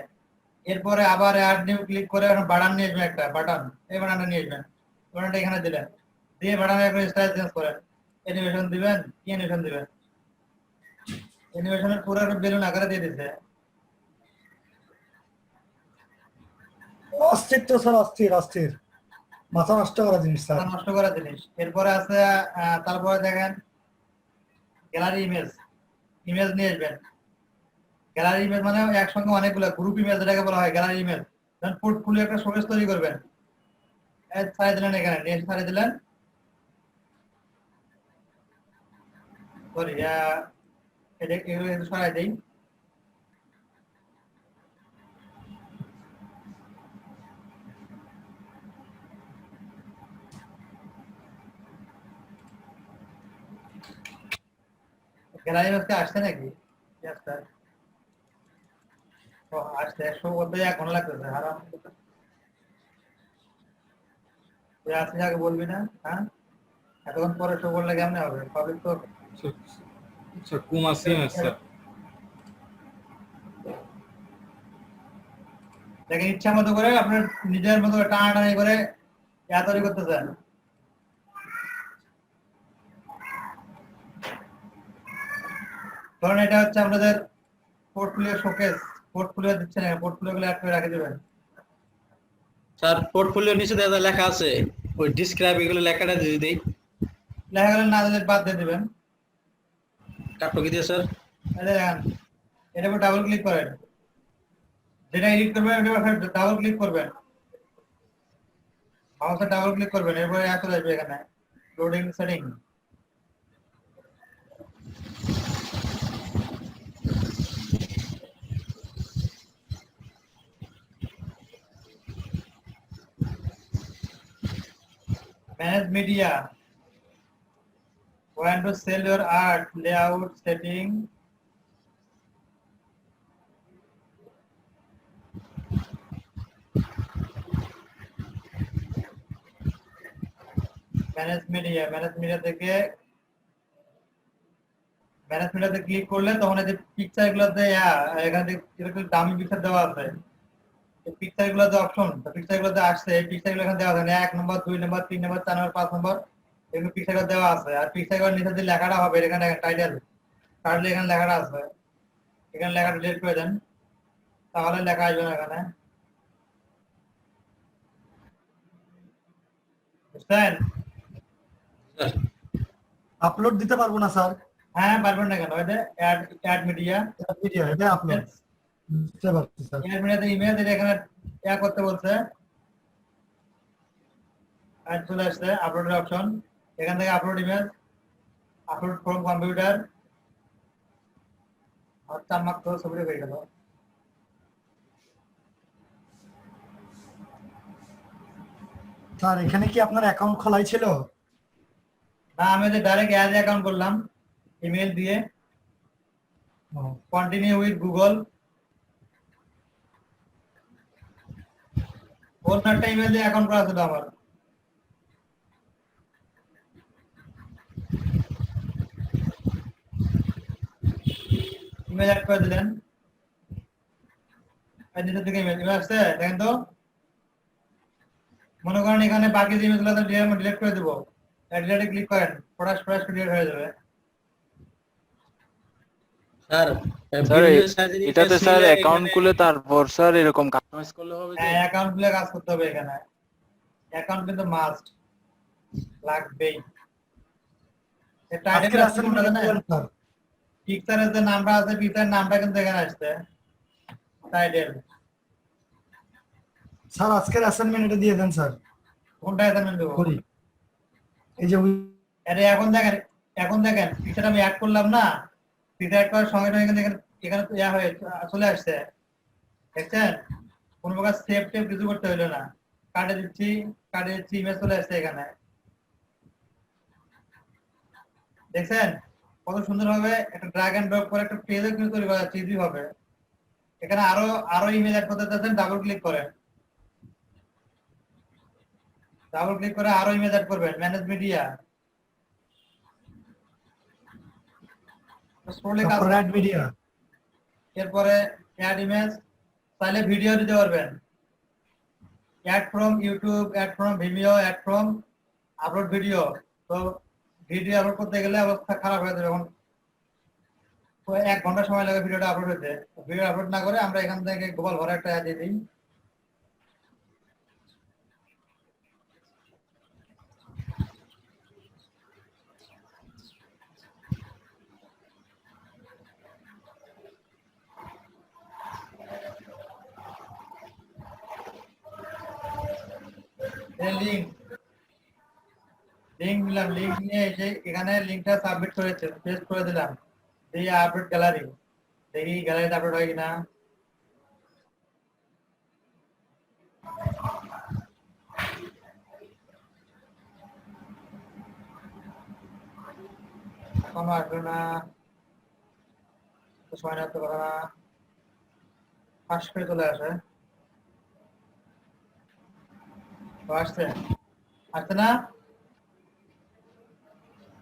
এরপরে আবার অ্যাড নিউ ক্লিক করে বাটন নিয়ে আসবেন, একটা বাটন, এই বাটনটা নিয়ে আসবেন। বাটনটা এখানে দিলেন, দিয়ে বাটনে একবার স্টাইল চেঞ্জ করেন। অ্যানিমেশন দিবেন, কি অ্যানিমেশন দিবেন? অ্যানিমেশনের পুরো বেলুন আকারে দিয়ে দিতে। অস্থির তো স্যার, অস্থির অস্থির, মাথা নষ্ট করা জিনিস স্যার। নষ্ট করা জিনিস। এরপরে আছে তারপরে দেখেন গ্যালারি ইমেজ, ইমেজ নিয়ে আসবেন। গ্যালারি ইমেজ মানে একসঙ্গে অনেকগুলো গ্রুপ ইমেজ, যেটাকে বলা হয় গ্যালারি ইমেজ। পোর্টফোলিও একটা শোকেস তৈরি করবেন, ছাড়িয়ে দিলেন, এখানে নিয়ে ছাড়িয়ে দিলেন। সরি, এগুলো সরাই দিই। গ্যালারি ইমেজকে আসছে নাকি? আসছে, শো করতে 1 ঘন্টা লাগতেছে। আরাম আসছে, আগে বলবি না? হ্যাঁ, এতক্ষণ পরে শো করলে কেমনে হবে? পাবলিক তো স্যার কুম আসিম স্যার। দেখেন ইচ্ছা মতো করে আপনার নিজের মতো টানাটানি করে তৈরি করতে চান। ধরুন এটা হচ্ছে আপনাদের পোর্টফোলিও শোকেস, পোর্টফোলিও দিচ্ছেন, পোর্টফোলিও গুলো অ্যাড করে রেখে দেবেন। স্যার পোর্টফোলিওর নিচে দেখা লেখা আছে, ওই ডিসক্রাইব এগুলো লেখাটা দিয়ে দিই। লেখাগুলো না দিলে বাদ দিয়ে দেবেন। কাটলো কি দিয়ে স্যার? এই দেখেন, এটার উপর ডাবল ক্লিক করেন, যেটা এডিট করবেন ওটার উপর ডাবল ক্লিক করবেন, মাউসে ডাবল ক্লিক করবেন, এরপরে চলে আসবে এখানে loading setting. manage media. When to sell your art, layout, setting. Manage media থেকে ম্যানেজ মিডিয়াতে ক্লিক করলে তখন এই যে পিকচার গুলোতে এখানে এরকম দামি পিকচার দেওয়া আছে, এই পিকচার গুলোতে অপশন, পিকচার গুলোতে আসছে, এই পিকচার গুলো এখানে দেওয়া আছে 1 নম্বর 2 নম্বর 3 নম্বর 4 নম্বর 5 নম্বর এগুলো পিকচার গুলো দেওয়া আছে। আর পিকচার গুলোর নিচে যে লেখাটা হবে এখানে টাইটেল কাটলে এখানে লেখাটা আছে, এখানে লেখাটা ডিলিট করে দেন তাহলে লেখা আসবে না এখানে, বুঝছেন? আপলোড দিতে পারবো না স্যার? হ্যাঁ পারবেন না কেন, ওই যে অ্যাড মিডিয়া, ভিডিও এটা আপলোড বুঝতে পারছি স্যার। অ্যাড মিডিয়াতে ইমেজ এখানে করতে বলছে, আর চলে আসছে আপলোডের অপশন, এখান থেকে upload image, upload from computer, আর চামক তো ছবিটা হয়ে গেল। স্যার এখানে কি আপনার অ্যাকাউন্ট খোলাই ছিল? না, আমি যে ডাইরেক্ট অ্যাড অ্যাকাউন্ট করলাম ইমেল দিয়ে, কন্টিনিউ উইথ গুগল, অন্য একটা ইমেল দিয়ে অ্যাকাউন্ট করা ছিল আমার। ইমেল অ্যাড করে দিলেন, নিচের দিকে ইমেল আসছে দেখেন তো, মনে করেন এখানে বাকি যে ইমেলগুলো ডিলিট করে দেবো, ডিলিটে ক্লিক করেন, ফটাস ফটাস ডিলিট হয়ে যাবে। স্যার এটাতে স্যার অ্যাকাউন্ট খুলে তারপর স্যার এরকম কাস্টমাইজ করলে হবে কি? হ্যাঁ অ্যাকাউন্ট খুলে কাজ করতে হবে, এখানে অ্যাকাউন্ট কিন্তু মাস্ট লাগবেই। এটা আজকের অ্যাসাইনমেন্টে বলেন স্যার। পিকচারের যে নামটা আছে, পিকচারের নামটা কিন্তু এখানে আসছে টাইটেল। স্যার আজকের অ্যাসাইনমেন্ট এটা দিয়ে দেন স্যার। কোনটা অ্যাসাইনমেন্ট দেবো? করি এই যে আরে এখন দেখেন পিকচার আমি অ্যাড করলাম না, পিকচার অ্যাড করার সঙ্গে সঙ্গে এখানে তো হয়ে চলে আসছে, দেখছেন? কোন প্রকার সেভ টেপ কিছু করতে হইলো না, কাটে দিচ্ছি ইমেজ চলে আসছে এখানে, দেখছেন কত সুন্দর ভাবে একটা ড্র্যাগ এন্ড ড্রপ করে একটা পেজও কিন্তু তৈরি করা যাচ্ছে ইজি ভাবে। এখানে আরো ইমেজ অ্যাড করতে চাচ্ছেন, ডাবল ক্লিক করেন, আরো ইমেজ অ্যাড করবেন, ম্যানেজ মিডিয়া, অ্যাড মিডিয়া, এরপরে অ্যাড ইমেজ, তাহলে ভিডিও দিতে পারবেন, add from YouTube, add from Vimeo, add from upload video. তো ভিডিও আপলোড করতে গেলে অবস্থা খারাপ হয়ে যাবে, এখন 1 ঘন্টা সময় লাগে ভিডিওটা আপলোড হতে। ভিডিও আপলোড না করে আমরা এখান থেকে গোপাল ভরে একটা অ্যাড দিয়ে দিই, লিংক নিলাম, লিংক নিয়ে এসে এখানে লিংকটা সাবমিট করেছে, পেস্ট করে দিলাম, দিয়ে আপলোড গ্যালারি, দেখি গ্যালারিতে আপলোড হয় কিনা। কোনো আসবে না, সময় লাগতে পারে না, ফাঁস করে চলে আসে, আসছে না,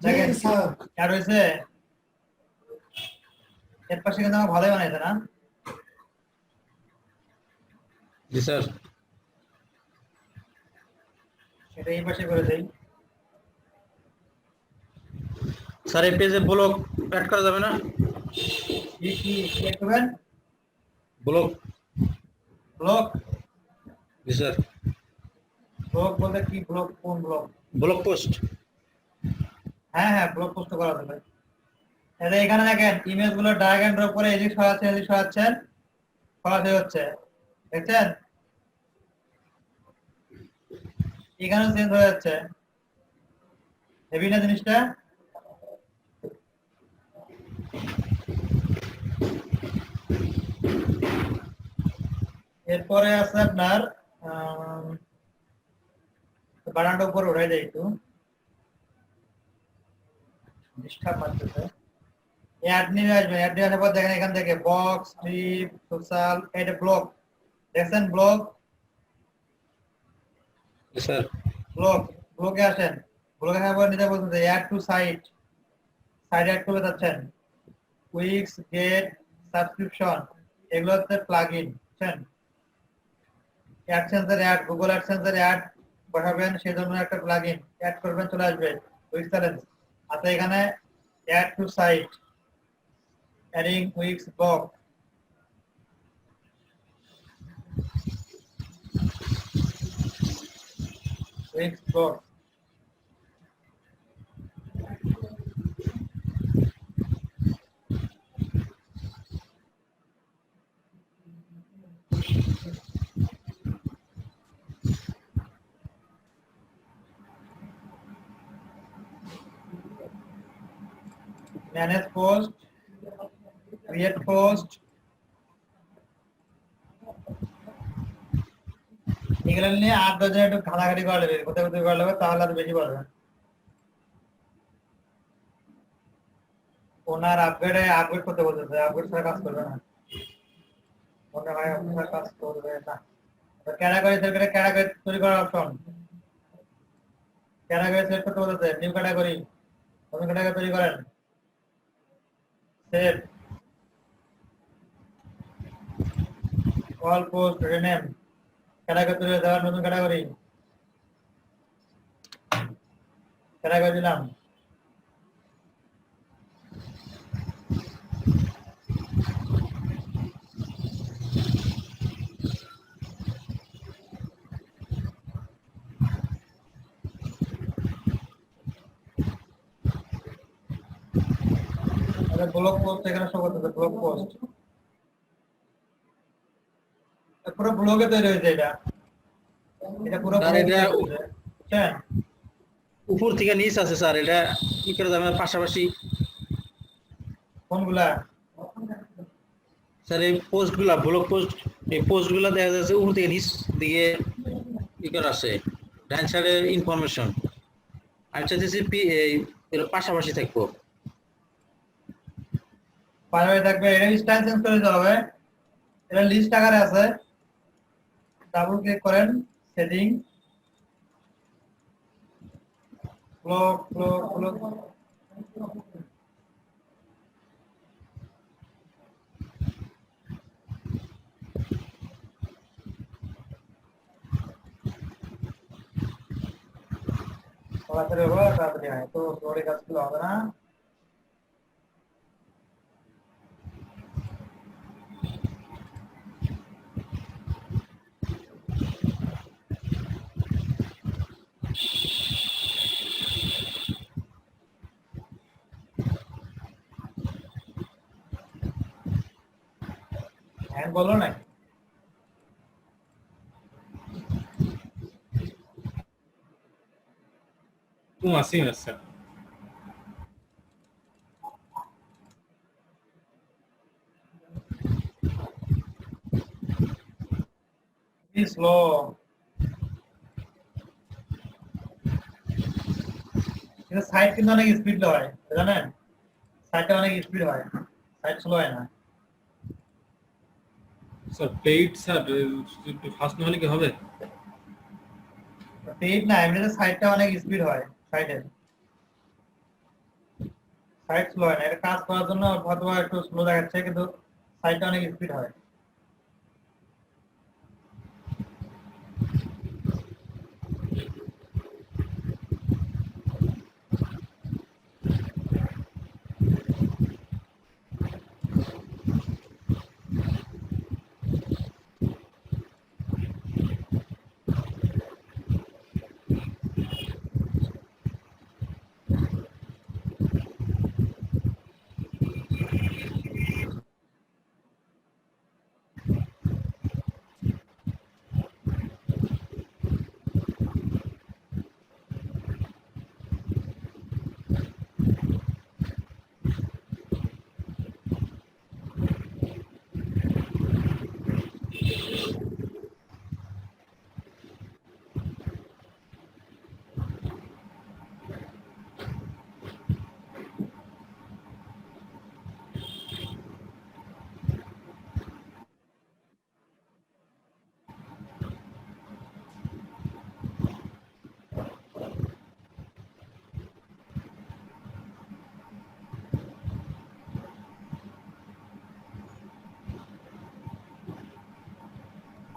দেখেন অ্যাড হয়েছে, এর পাশে কিন্তু আমার ভালোই বানাইছে না? জি স্যার। এটা এই পাশে করে দেই। স্যার এই পেজে ব্লগ অ্যাড করা যাবে না? কি করবেন? ব্লগ। জি স্যার। ব্লগ বলতে কি ব্লগ? কোন ব্লগ? Blog post. হ্যাঁ ব্লগ পোস্ট করা যাবে। এখানে দেখেন ইমেজ গুলো ড্র্যাগ এন্ড ড্রপ করে এদিক সরাচ্ছেন সরাতে হচ্ছে, দেখছেন? এখানেও চেঞ্জ হয়ে যাচ্ছে, হেভি না জিনিসটা? এরপরে আছে আপনার বাটনটা উপরে উঠাই দেয় একটু ডিস্টার্ব মারতেছে অ্যাড নিয়ে আসবেন অ্যাড নিয়ে আসার পর দেখেন এখান থেকে বক্স স্ট্রিপ সোশ্যাল এটা ব্লক দেখছেন ব্লক স্যার ব্লকে আসেন ব্লকে আসার পর নিতে বলতেছে অ্যাড টু সাইট অ্যাড করতে যাচ্ছেন উইক্স গেট সাবস্ক্রিপশন এগুলো হচ্ছে প্লাগইন বুঝছেন অ্যাডসেন্সের অ্যাড গুগল অ্যাডসেন্সের অ্যাড বসাবেন সেজন্য একটা প্লাগইন অ্যাড করবেন চলে আসবে উইক্স চ্যালেঞ্জ আচ্ছা এখানে add to site adding Wix blog Wix blog manage post, create post, এগুলো নিয়ে 8-10 জন একটু ঘাটাঘাটি করা লাগবে কোথায় কোথায় করা লাগবে তাহলে আরো বেশি পারবেন ওনার আপগ্রেড করতে বলতেছে আপগ্রেড ছাড়া কাজ করবে না মনে হয় আপনার কাজ করবে না ক্যাটাগরি তৈরি করার অপশন ক্যাটাগরি সিলেক্ট করতে বলতেছে নিউ ক্যাটাগরি নতুন ক্যাটাগরি তৈরি করেন save all post rename category তৈরি দেওয়ার নতুন ক্যাটাগরি দিলাম ব্লগ পোস্ট এখানে শো করতেছে ব্লগ পোস্ট পুরো ব্লগে তৈরি হয়েছে এটা পুরো স্যার, এটা হ্যাঁ উপর থেকে নিচ আছে স্যার এটা কি করে যাবে পাশাপাশি কোনগুলা স্যার এই পোস্টগুলা ব্লগ পোস্ট এই পোস্টগুলা দেখা যাচ্ছে উপর থেকে নিচ দিকে কি করে আছে ডান সাইডের ইনফরমেশন আমি চাইতেছি এর পাশাপাশি থাকবো পাশাপাশি থাকবে এটা স্টাইল চেঞ্জ করে দিতে হবে এটা লিস্ট আকারে আছে ডাবল ক্লিক করেন সেটিং ব্লগ তাড়াতাড়ি হয় তো সরি কাজগুলো হবে না হ্যাঁ বলো না Como assim, Marcelo? স্লো এটা সাইট কিন্তু অনেক স্পিড হয় জানেন সাইটটা অনেক স্পিড হয় সাইট স্লো হয় না স্যার প্লেট স্যার একটু ফাস্ট না হলে কি হবে পেইড না এমনিতে সাইটটা অনেক স্পিড হয় সাইটের সাইট স্লো হয় না এটা কাজ করার জন্য হয়তো একটু স্লো দেখাচ্ছে কিন্তু সাইটটা অনেক স্পিড হয়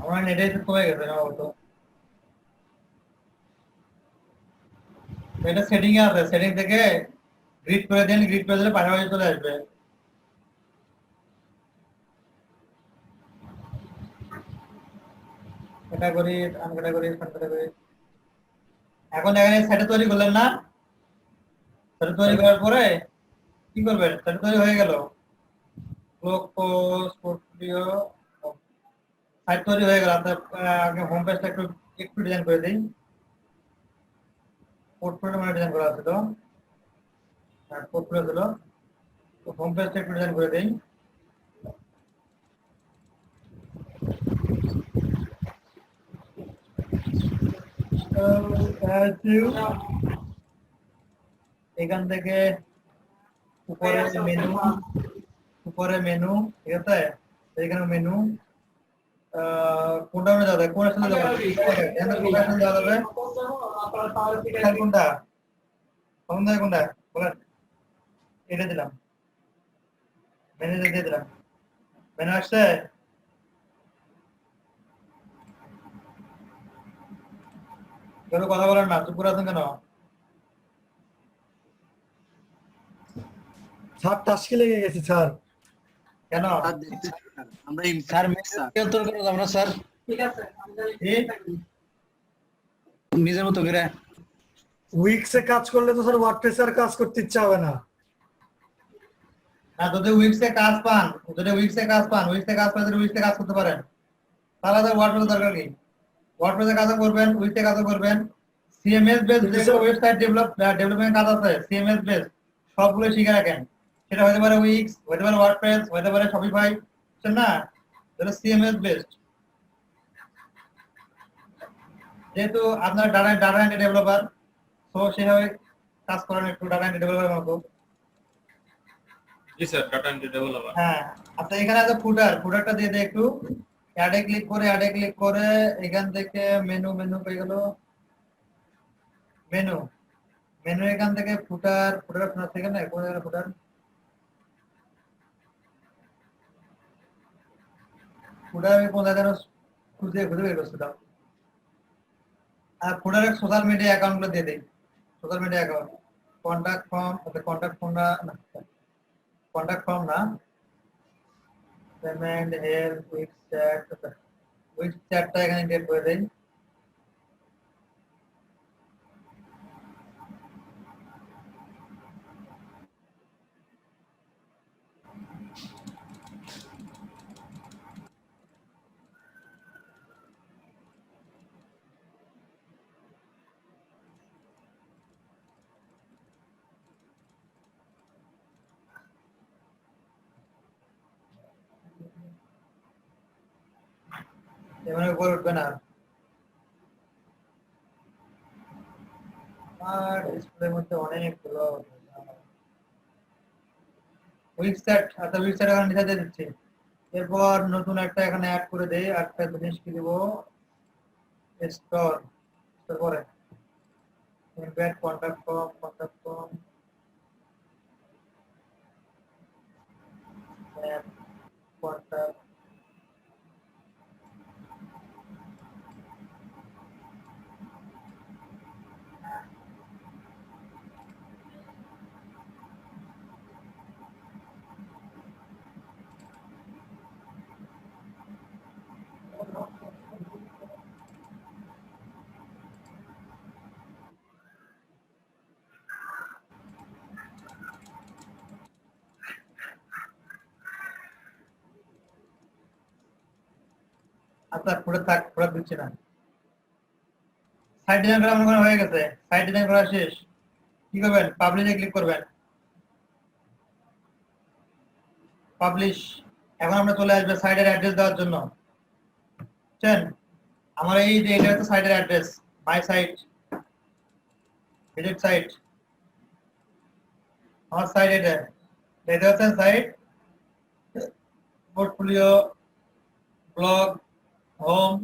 আমার নেটে কমে গেছে না তো এটা সেটিং এ আছে, সেটিং থেকে গ্রিড করে দেন, গ্রিড করে দিলে পাশাপাশি চলে আসবে। এটা করি, এটা করি, এটা করি। এখন এখানে সেটা তৈরি করলেন না, সেটা তৈরি করার পরে কি করবেন, সেটা তৈরি হয়ে গেল, পোর্টফোলিও সাইট তৈরি হয়ে গেল। আপনার আগে হোম পেজটা একটু একটু ডিজাইন করে দিই। পোর্টফোলিও মানে ডিজাইন করা আছে তো, পোর্টফোলিও ছিল, তো হোম পেজটা একটু ডিজাইন করে দিই। এখান থেকে উপরে মেনু, উপরে মেনু, ঠিক আছে, এখানে মেনু কোনটা যাওয়া যাবে, কোন আসলে যাবে, এখানে প্রোডাকশন যাওয়া যাবে, কোনটা কোনটা কোনটা বলেন, এটা দিলাম, মেনু দিয়ে দিলাম, মেনু আসছে। কেন কথা বলেন না, চুপ করে আছেন কেন? স্যার টাস্কে লেগে গেছি স্যার। কেন? স্যার মেসেজ নিয়ন্ত্রণ করা যাবে না স্যার, ঠিক আছে নিজের মতো করে। উইক্সে কাজ করলে তো স্যার ওয়ার্ডপ্রেসে আর কাজ করতে ইচ্ছা হবে না। না, যদি উইক্সে কাজ পান, যদি উইক্সে কাজ পান, উইক্সে কাজ পান, যদি উইক্সে কাজ করতে পারেন, তাহলে তো ওয়ার্ডপ্রেসের দরকার কি? ওয়ার্ডপ্রেসে কাজও করবেন, উইক্সে কাজও করবেন। সিএমএস বেস যে ওয়েবসাইট ডেভেলপমেন্ট কাজ আছে, সিএমএস বেস সবগুলো শিখে রাখেন। সেটা হতে পারে উইক্স, হতে পারে ওয়ার্ডপ্রেস, হতে পারে শপিফাই, বুঝছেন না? এটা সিএমএস বেসড। যেহেতু আপনার ডাটা এন্ট্রি ডেভেলপার, তো সেভাবে কাজ করেন একটু ডাটা এন্ট্রি ডেভেলপারের মতো। জি স্যার, ডাটা এন্ট্রি ডেভেলপার। হ্যাঁ, আচ্ছা এখানে আছে ফুটারটা দিয়ে দেয় একটু, অ্যাডে ক্লিক করে এখান থেকে মেনু পেয়ে গেল, মেনু মেনু এখান থেকে ফুটার থেকে না কোন জায়গায় ফুটার আমি কোন জায়গায় খুঁজে বের করছি দাও। আর ফুটারের সোশ্যাল মিডিয়া অ্যাকাউন্ট গুলো দিয়ে দেই, social media account, contact form না, কন্টাক্ট ফর্ম না, পেমেন্ট হেল্প উইক্স চ্যাটটা এখানে ইনক্লুড করে দেই। এখানে উপরে উঠবে না আর ডিসপ্লের মধ্যে অনেকগুলো উইকস্যাট, আচ্ছা উইকস্যাট এখানে নিচে দিয়ে দিচ্ছি। এরপর নতুন একটা এখানে অ্যাড করে দেই, একটা জিনিস কি দিব, স্টোর, তারপরে এমবেড কন্টাক্ট ফর্ম, কন্টাক্ট আচ্ছা পুরো দিচ্ছি না। সাইট ডিজাইন করা মনে করেন হয়ে গেছে, সাইট ডিজাইন করা শেষ, কি করবেন, পাবলিশে ক্লিক করবেন, পাবলিশ। এখন আমরা চলে আসবে সাইটের অ্যাড্রেস দেওয়ার জন্য, বুঝছেন? আমার এই যে এটা হচ্ছে সাইটের অ্যাড্রেস, মাই সাইট, ভিজিট সাইট, আমার সাইট এটা হচ্ছে সাইট, পোর্টফোলিও, ব্লগ, হোম,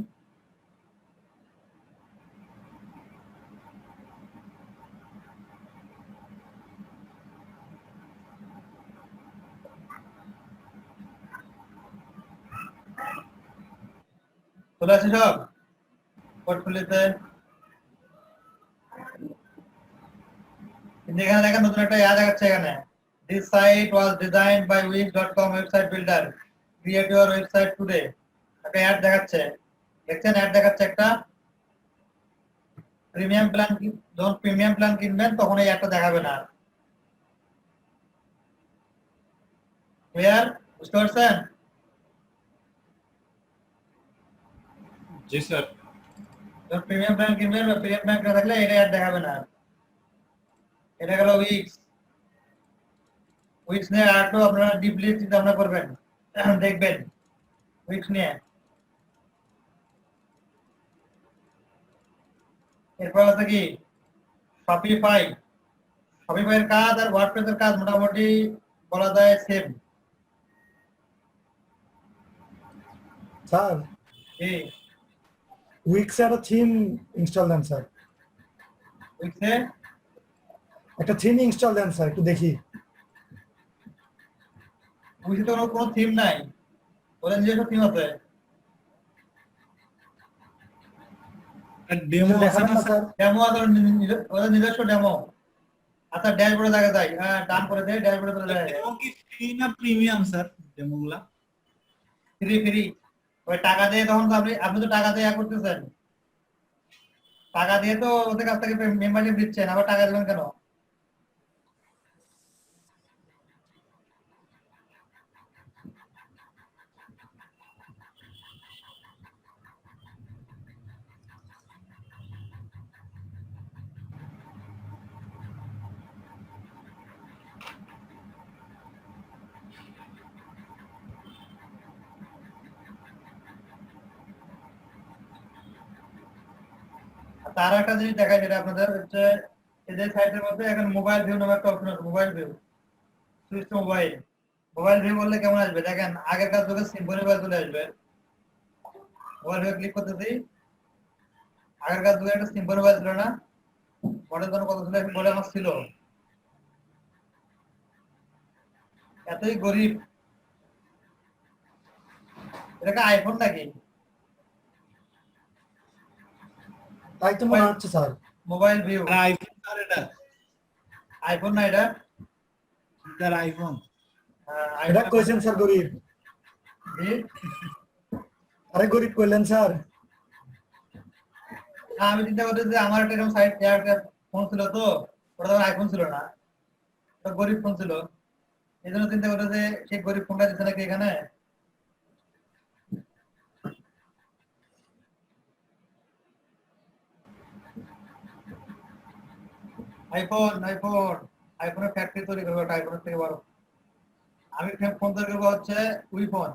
চলে আসে সব পোর্টফোলিওতে। কিন্তু এখানে দেখেন নতুন একটা ইয়া দেখাচ্ছে এখানে, this site was designed by wix.com website builder, create your website today, একটা অ্যাড দেখাচ্ছে, দেখছেন অ্যাড দেখাচ্ছে একটা প্রিমিয়াম প্ল্যান। যখন প্রিমিয়াম প্ল্যান কিনবেন তখন এই অ্যাডটা দেখাবে না। ক্লিয়ার? বুঝতে পারছেন? জি স্যার। যখন প্রিমিয়াম প্ল্যান কিনবেন বা প্রিমিয়াম প্ল্যান না থাকলে এটা অ্যাড দেখাবে না। এটা গেল উইক্স। উইক্স নিয়ে আরেকটু আপনারা ডিপলি চিন্তা ভাবনা করবেন, দেখবেন উইক্স নিয়ে। এরপর আছে কি শপিফাই। শপিফাইয়ের কাজ আর ওয়ার্ডপ্রেসের কাজ মোটামুটি বলা যায় সেম। স্যার কি উইক্সে একটা থিম ইনস্টল দেন স্যার, উইক্সে একটা থিম ইনস্টল দেন স্যার, একটু দেখি। উইক্সে তো কোনো থিম নাই, ওদের নিজস্ব থিম আছে। ডেমো দেখাবেন না স্যার? ডেমো আছে, ওদের নিজস্ব ডেমো। আচ্ছা ড্যাশবোর্ডে দেখা যায়, হ্যাঁ ডান করে দেয়, ড্যাশবোর্ডে চলে যায়। ডেমো কি ফ্রি না প্রিমিয়াম স্যার ডেমোগুলা? Free free. ওই টাকা দিয়ে তখন তো আপনি তো টাকা দিয়ে করতেছেন, টাকা দিয়ে তো ওদের কাছ থেকে মেম্বারশিপ দিচ্ছেন, আবার টাকা দেবেন কেন? তার একটা জিনিস দেখায় যেটা আপনাদের হচ্ছে এদের সাইটের মধ্যে এখন মোবাইল ভিউ নামে একটা অপশন আছে, mobile view, switch to mobile. Mobile view বললে কেমন আসবে দেখেন, আগেরকার যুগে সিম্পল মোবাইল চলে আসবে। মোবাইল ভিউ ক্লিক করতেছি, আগেরকার যুগে একটা সিম্পল মোবাইল ছিল না, মডেল কোন কত ছিল বলে আমার ছিল, এতই গরিব। এটা কি আইফোন নাকি? তাই তো মনে হচ্ছে sir. Mobile view iPhone sir, এটা আইফোন না এটা? Sir iPhone. হ্যাঁ, এটা iPhone। কইছেন স্যার গরিব? জি? আরে গরিব কইলেন স্যার? না, আমি চিন্তা করতে যে আমার একটা এরকম সাইট ফোন ছিল তো, ওটা তখন আইফোন ছিল না, ওটা গরিব ফোন ছিল, এই জন্য চিন্তা করতে যে সেই গরিব ফোনটা দিচ্ছে নাকি এখানে। আইফোন আইফোন আইফোনের ফ্যাক্টরি তৈরি করবো, একটা আইফোনের থেকে বড়। আমি ফোন তৈরি করবো হচ্ছে উইফোন,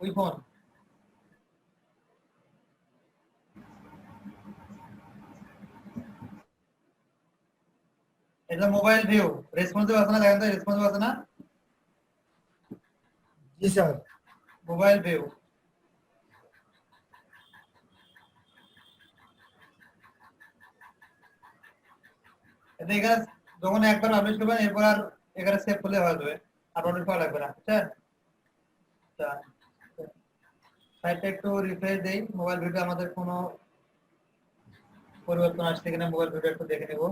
উইফোন। এটা মোবাইল ভিউ রেসপন্সিভ আছে না, দেখেন তো রেসপন্সিভ আছে না? জি স্যার। মোবাইল ভিউ এতে এখানে যখন একবার আপডেট করবেন এরপর আর এখানে সেভ করলে হয়ে যাবে, আর আপডেট করা লাগবে না, বুঝছেন? সাইটটা একটু রিফ্রেশ দেই, মোবাইল ভিডিও আমাদের কোনো পরিবর্তন আসছে কিনা মোবাইল ভিডিও একটু দেখে নেব।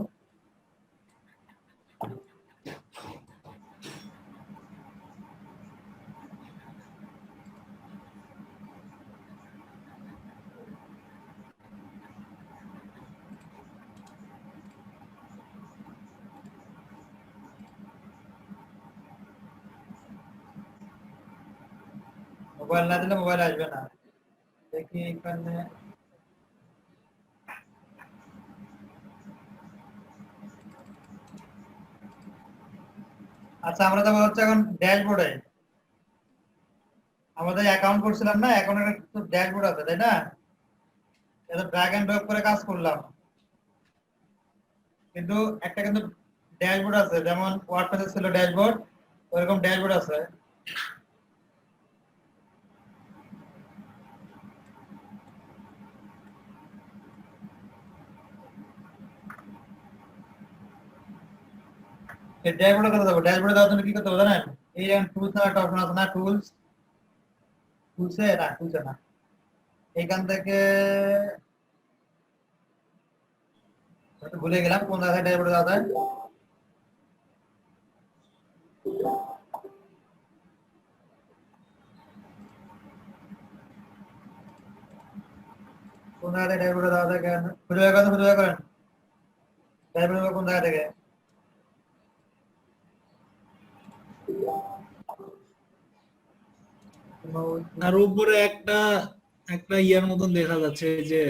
মোবাইল না দিলে মোবাইল আসবে না, দেখি এখানে আচ্ছা আমরা যাবো হচ্ছে এখন ড্যাশবোর্ডে। আমাদের অ্যাকাউন্ট করছিলাম না, অ্যাকাউন্টের একটা ড্যাশবোর্ড আছে তাই না? এটা ড্র্যাগ এন্ড ড্রপ করে কাজ করলাম, কিন্তু একটা কিন্তু ড্যাশবোর্ড আছে, যেমন ওয়ার্ডপ্রেসে ছিল ড্যাশবোর্ড, ওরকম ড্যাশবোর্ড আছে। এই ড্যাশবোর্ডে করতে হবে, ড্যাশবোর্ডে দেওয়ার জন্য কি করতে হবে জানেন? এই যেমন টুলস না একটা অপশন আছে না, টুলস, টুলসে না, টুলসে না, এখান থেকে ভুলে গেলাম কোন জায়গায় ড্যাশবোর্ডে যাওয়া যায়। কোন জায়গায় ড্যাশবোর্ডে যাওয়া যায় কেন খুঁজে বের করেন ড্যাশবোর্ডে কোন জায়গা থেকে আর উপরে একটা একটা ইয়ার মতন দেখা যাচ্ছে যে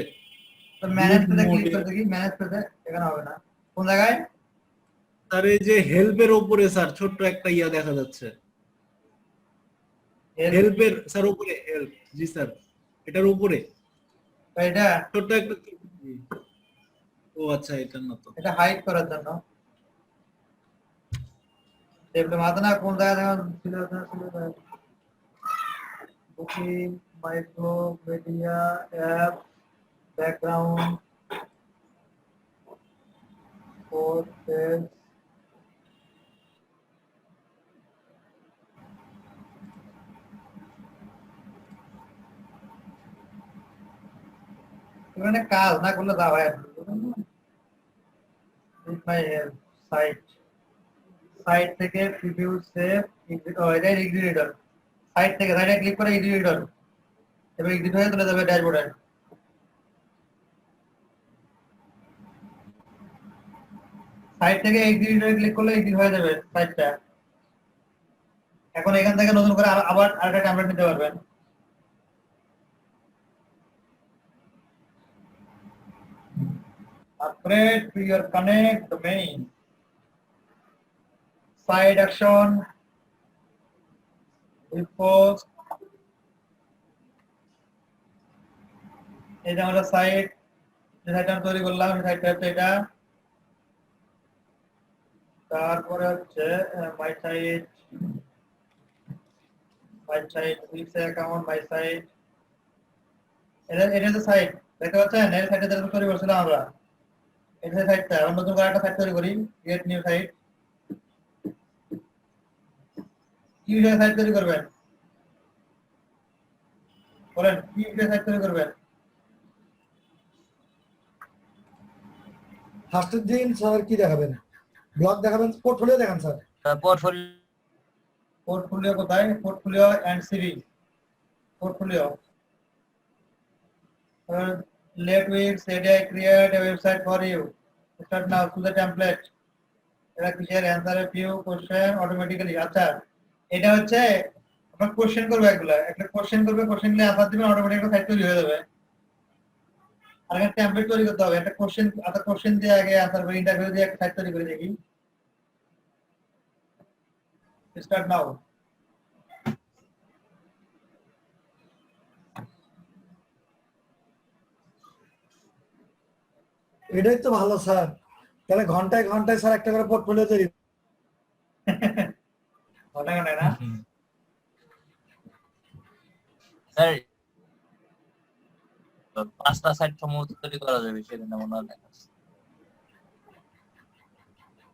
ম্যানেজ পেজে ক্লিক করে দেখি ম্যানেজ পেজে এখানে হবে না কোন জায়গায় স্যার এই যে হেল্পের উপরে স্যার ছোট্ট একটা ইয়া দেখা যাচ্ছে হেল্পের স্যার উপরে হেল্প জি স্যার এটার উপরে এটা ছোট্ট একটা ও আচ্ছা এটা না তো এটা হাইড করার জন্য টেবিলে মাথা না কোন জায়গায় ছিল booking micro media app background page এখানে কাজ না করলে দাও হয় সাইট থেকে প্রিভিউ সেভ এটা এক্সিকিউটর সাইট থেকে সাইটে ক্লিক করে এক্সিকিউটর এবার এক্সিকিউট হয়ে চলে যাবে ড্যাশবোর্ডে সাইট থেকে এক্সিকিউটরে ক্লিক করলে এক্সিকিউট হয়ে যাবে সাইটটা এখন এখান থেকে নতুন করে আবার আরেকটা টেমপ্লেট নিতে পারবেন upgrade to your connect domain side action repost এটা আমরা সাইট যে সাইটটা তৈরি করলাম এই সাইটটা হচ্ছে এটা তারপরে হচ্ছে my site with account my site এটা তো সাইট দেখতে পাচ্ছেন এই সাইটে যেটা তৈরি করছিলাম আমরা এটা সাইটটা আমরা নতুন করে একটা সাইট তৈরি করি ক্রিয়েট নিউ সাইট কি বিষয়ে সাইট তৈরি করবেন বলেন কি বিষয়ে সাইট তৈরি করবেন ফার্স্টের দিন স্যার কি দেখাবেন ব্লগ দেখাবেন পোর্টফোলিও দেখান স্যার পোর্টফোলিও কোথায় portfolio and CV portfolio let me say I create a website for you start now to the template এটা কিসের answer a few question automatically আচ্ছা এটা হচ্ছে আপনার কোশ্চেন করবে এগুলা একটা কোশ্চেন করবে কোশ্চেনগুলো অ্যানসার দিবেন অটোমেটিক একটা সাইট তৈরি হয়ে যাবে আর একটা টেমপ্লেট তৈরি করতে হবে একটা কোশ্চেন দিয়ে আগে অ্যানসার করে ইন্টারভিউ দিয়ে একটা সাইট তৈরি করে দেখি স্টার্ট নাও এটাই তো ভালো স্যার তাহলে ঘন্টায় ঘন্টায় স্যার একটা করে পোর্টফোলিও তৈরি ঘন্টায় ঘন্টায় না স্যার 5টা সাইট সম্ভবত তৈরি করা যাবে সেখানে মনে হয়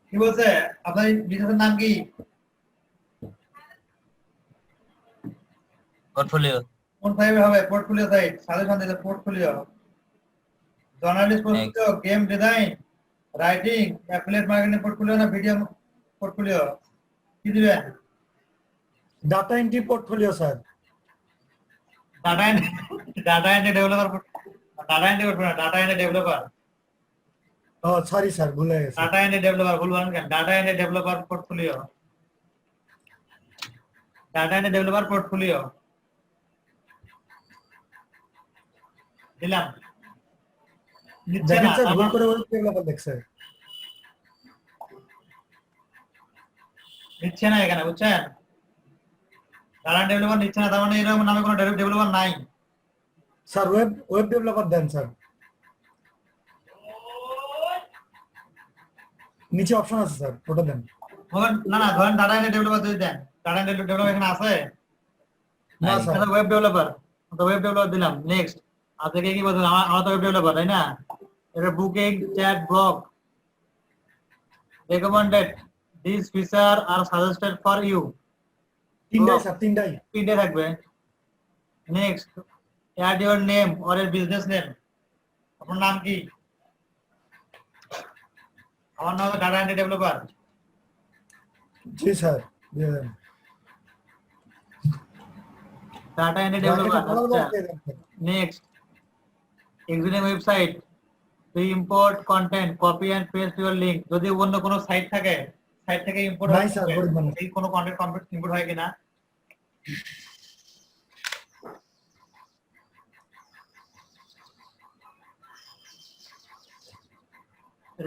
কি বলছে আপনার বিজনেসের নাম কি পোর্টফোলিও কোন সাইটে হবে পোর্টফোলিও সাইট সাজেশন দিলে portfolio journalist portfolio game design writing affiliate marketing portfolio না ভিডিও পোর্টফোলিও কি দিবেন data entry portfolio sir data entry developer ও সরি স্যার ভুলে গেছি ডাটা এন্ট্রি ডেভেলপার ভুল বলেন কেন ডাটা এন্ট্রি ডেভেলপার পোর্টফোলিও দিলাম নিচ্ছে দেখেন না স্যার ভুল করে ওয়েব ডেভেলপার দেখছে নিচ্ছে না এখানে বুঝছেন ডাটা ডেভেলপার নিচ্ছে না তার মানে এরকম নামে কোনো ডেভেলপার নাই স্যার ওয়েব ডেভেলপার দেন স্যার নিচে অপশন আছে স্যার ওটা দেন ধরেন ডাটা এন্ট্রি ডেভেলপার যদি দেন ডাটা এন্ট্রি ডেভেলপার এখানে আছে না স্যার ওয়েব ডেভেলপার দিলাম নেক্সট আপনি কি বলছেন আমার তো ওয়েব ডেভেলপার তাই না এটা booking chat blog recommended this feature আর সাজেস্টেড ফর ইউ তিনটাই স্যার তিনটাই থাকবে next add your name or your business name. আপনার নাম কি? আমার নাম ডাটা এন্ট্রি ডেভেলপার। জি স্যার দিয়ে দেন। ডাটা এন্ট্রি ব্র্যাকেটে ডেভেলপার। কলার আচ্ছা, বক্স দিয়ে দেন sir. Next, existing website to import content, copy and paste your link. যদি অন্য কোনো সাইট থাকে, সাইট থেকে ইম্পোর্ট নাই স্যার, গরিব মানুষ। এই কোনো কন্টেন্ট ইম্পোর্ট হয় কিনা।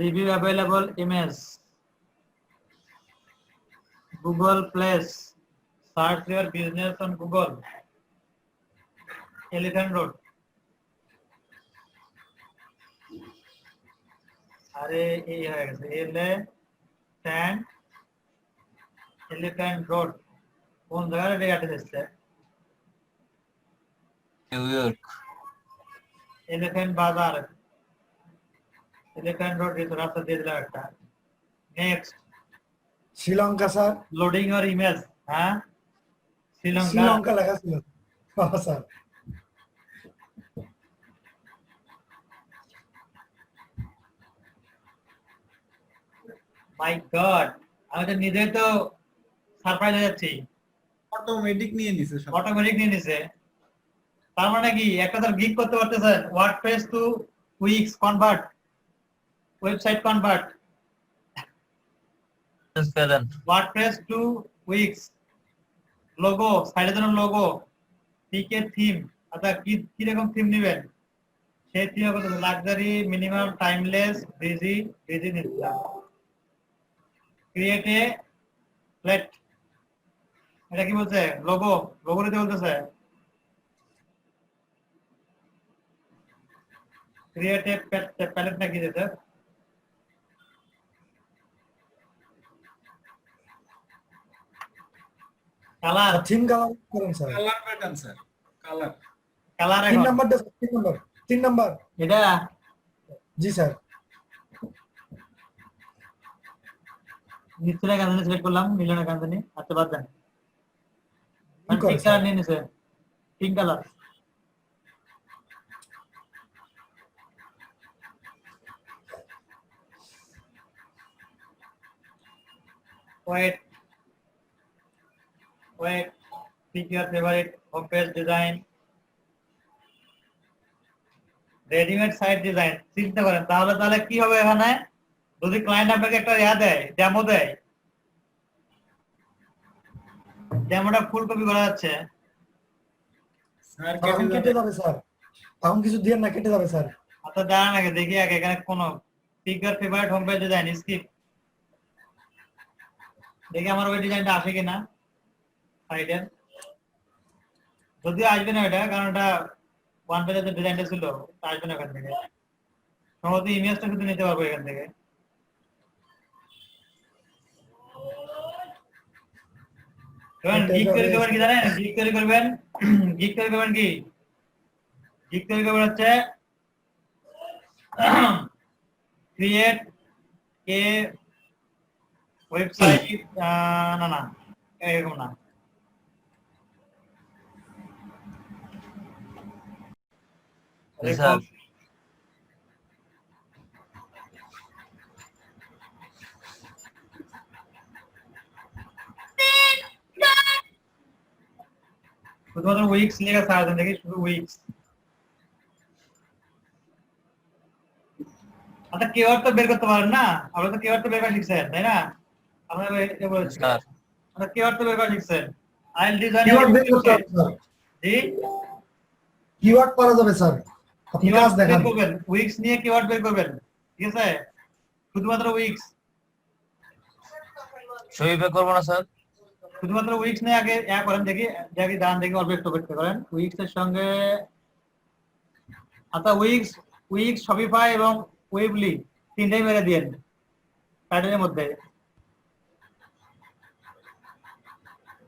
Review available image, Google place, search your business on Google, elephant road. আরে এই হয়ে গেছে, এলিফ্যান্ট রোড কোন জায়গায় রেট এসেছে? New York. এলিফ্যান্ট বাজার, এলিফ্যান্ট রোড রাস্তা দিয়ে দিলাম একটা। Next, Sri Lanka sir. Loading your image. হ্যাঁ, শ্রীলঙ্কা। শ্রীলঙ্কা লেখা ছিল স্যার। মাই গড, আমি তো নিজেই তো সারপ্রাইজ হয়ে যাচ্ছি। অটোমেটিক নিয়ে নিছে সব। অটোমেটিক নিয়ে নিছে। তার মানে কি একটা তার গিগ করতে পারতেছেন, WordPress to Wix convert, website convert, WordPress to Wix, logo, সাইডের জন্য লোগো, পিকে থিম। আচ্ছা কি রকম থিম নেবেন সেই থিম হবে লাক্সারি, মিনিমাম, টাইমলেস, বিজি নিলাম। ক্রিয়েট এ প্লেট, এটা কি বলছে? লোগো নিতে বলতেছে। ক্রিয়েট এ প্যালেট নাকি দিতে? কালার, থিম কালার করেন sir. Colour pattern sir, colour. Colour 3 number দেন, 3 নাম্বার। এটা জি স্যার। নিচে কান্দানি সিলেক্ট করলাম, মিলনের কান্দানি। আচ্ছা বাদ দেন। কি করে পিঙ্ক স্যার? কালার নিয়ে নিছে, pink colour. wait pick your favorite home page design, readymade site design. চিন্তা করেন তাহলে কি হবে এখানে, যদি ক্লায়েন্ট আপনাকে একটা দেয়, ডেমো দেয়, ডেমোটা ফুল কপি করা যাচ্ছে। স্যার তখন কেটে যাবে স্যার, তখন কিছু দিয়ে না কেটে যাবে স্যার। আচ্ছা দাঁড়ান আগে দেখি আগে এখানে কোন pick your favourite home page design skip, দেখি আমার ওই ডিজাইনটা আসে কিনা সাইডের। যদিও আসবে না এটা, কারণ এটা ওয়ান পেজের যে ডিজাইনটা ছিল আসবে না এখান থেকে। সম্ভবত ইমেজটা শুধু নিতে পারবো এখান থেকে। গিগ তৈরি করবেন কি জানেন? গিগ তৈরি করবেন কি? গিগ তৈরি করবেন হচ্ছে ক্রিয়েট এ ওয়েবসাইট, না এরকম না, স্যার শুধুমাত্র উইকস লেখা সার্চ দেন, দেখি শুধু উইকস। আচ্ছা কিওয়ার্ড তো বের করতে পারেন না, আপনারা তো কিওয়ার্ড তো বের করা শিখছেন তাই না? আপনারা এটা বলেছেন স্যার আচ্ছা কিওয়ার্ড তো বের করা শিখছেন। আইল ডিজাইন কিওয়ার্ড বের করতে হবে স্যার। জি কিওয়ার্ড করা যাবে স্যার, আপনি কাজ কিওয়ার্ড বের দেখান। করবেন, উইকস নিয়ে কিওয়ার্ড বের করবেন, ঠিক আছে? শুধুমাত্র উইকস, সই করবো না স্যার। শুধুমাত্র উইকস নিয়ে আগে করেন, দেখি দান দেখি অল্প একটু করতে করেন উইকস এর সঙ্গে। আচ্ছা উইকস শপিফাই এবং ওয়েবলি তিনটাই মেরে দিয়েন প্যাটার্নের মধ্যে,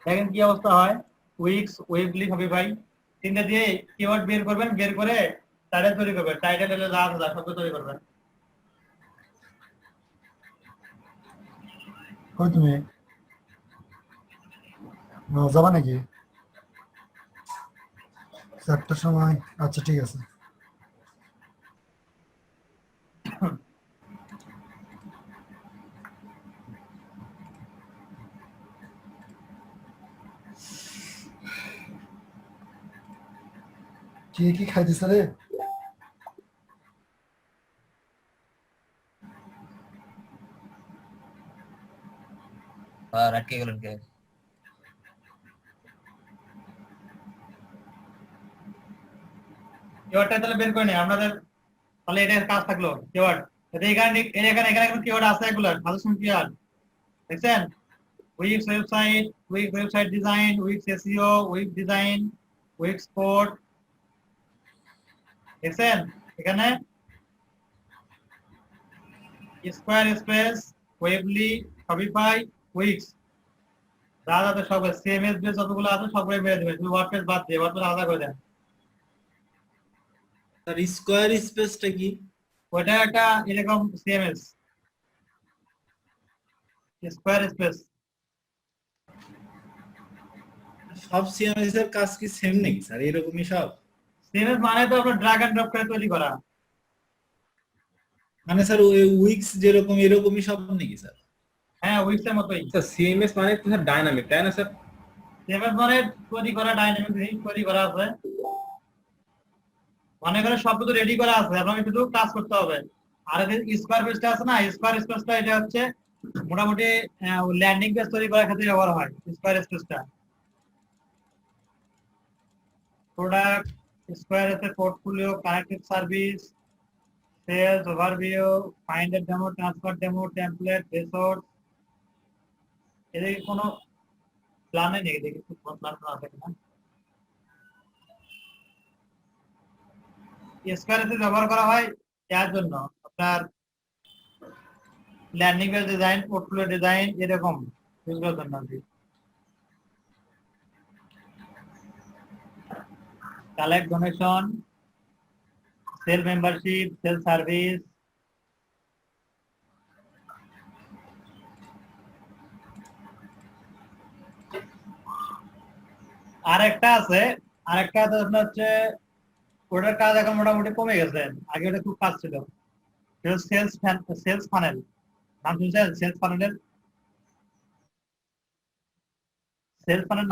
দেখেন কি অবস্থা হয়। উইকস, ওয়েবলি, শপিফাই তিনটা দিয়ে কিওয়ার্ড বের করবেন, বের করে টাইটেল তৈরি করবেন, টাইটেল এলে যা আছে সব তৈরি করবেন। কই তুমি যাবা নাকি? 4টার সময়, আচ্ছা ঠিক আছে। কি কি খাইতেছে রে? আর আটকে গেলেন কে? কিওয়ার্ডটা তাহলে বের করে নিই আপনাদের, তাহলে এটা কাজ থাকলো কিওয়ার্ড। এখানে এখানে এখানে কোনো কিওয়ার্ড আছে এগুলো সাজেশন কিওয়ার্ড দেখছেন? Weeks website design, weeks SEO, weeks design, weeks code দেখছেন? এখানে square space, Weebly, Shopify, weeks যা যা সব সিএমএস বেস যতগুলো আছে সবগুলো মেরে দেবেন, শুধু ওয়ার্ডপ্রেস বাদ দিয়ে ওয়ার্ডপ্রেস আলাদা করে দেন। আর স্কোয়ার স্পেসটা কি? ওইটা একটা এরকম সিএমএস স্কোয়ার স্পেস। সব সিএমএস এর কাজ কি সেম নাকি স্যার? এরকমই সব? সিএমএস মানে তো আপনার ড্রাগ এন্ড ড্রপ করে তৈরি করা। মানে স্যার ওই উইক্স যেরকম এরকমই সব নাকি স্যার? হ্যাঁ উইক্স এর মতোই। স্যার সিএমএস মানে তো স্যার ডাইনামিক, তাই না স্যার? সিএমএস মানে তৈরি করা, ডাইনামিক তৈরি করা আছে, মনে করে সব কিছু রেডি করা আছে, আপনাকে শুধু কাজ করতে হবে। আর এই স্কোয়ার পেজটা আছে না, স্কোয়ার স্পেসটা এটা হচ্ছে মোটামুটি ল্যান্ডিং পেজ তৈরি করার ক্ষেত্রে ব্যবহার হয় স্কোয়ার স্পেসটা। প্রোডাক্ট স্কোয়ার আছে, portfolio, connected service, sales overview, finder demo, transfer demo, template, resource. এদিকে কোনো প্ল্যান নেই নাকি? দেখি কোন প্ল্যান আছে কিনা। স্কোয়ার এসে ব্যবহার করা হয় এর জন্য আপনার landing page design, portfolio design এরকম এগুলোর জন্য। Collect donation, sell membership, sell service, আরেকটা আছে আপনার হচ্ছে ওটার কাজ এখন মোটামুটি কমে গেছে, আগে ওটা খুব কাজ ছিল। সেলস ফানেল নাম শুনছেন? সেলস ফানেল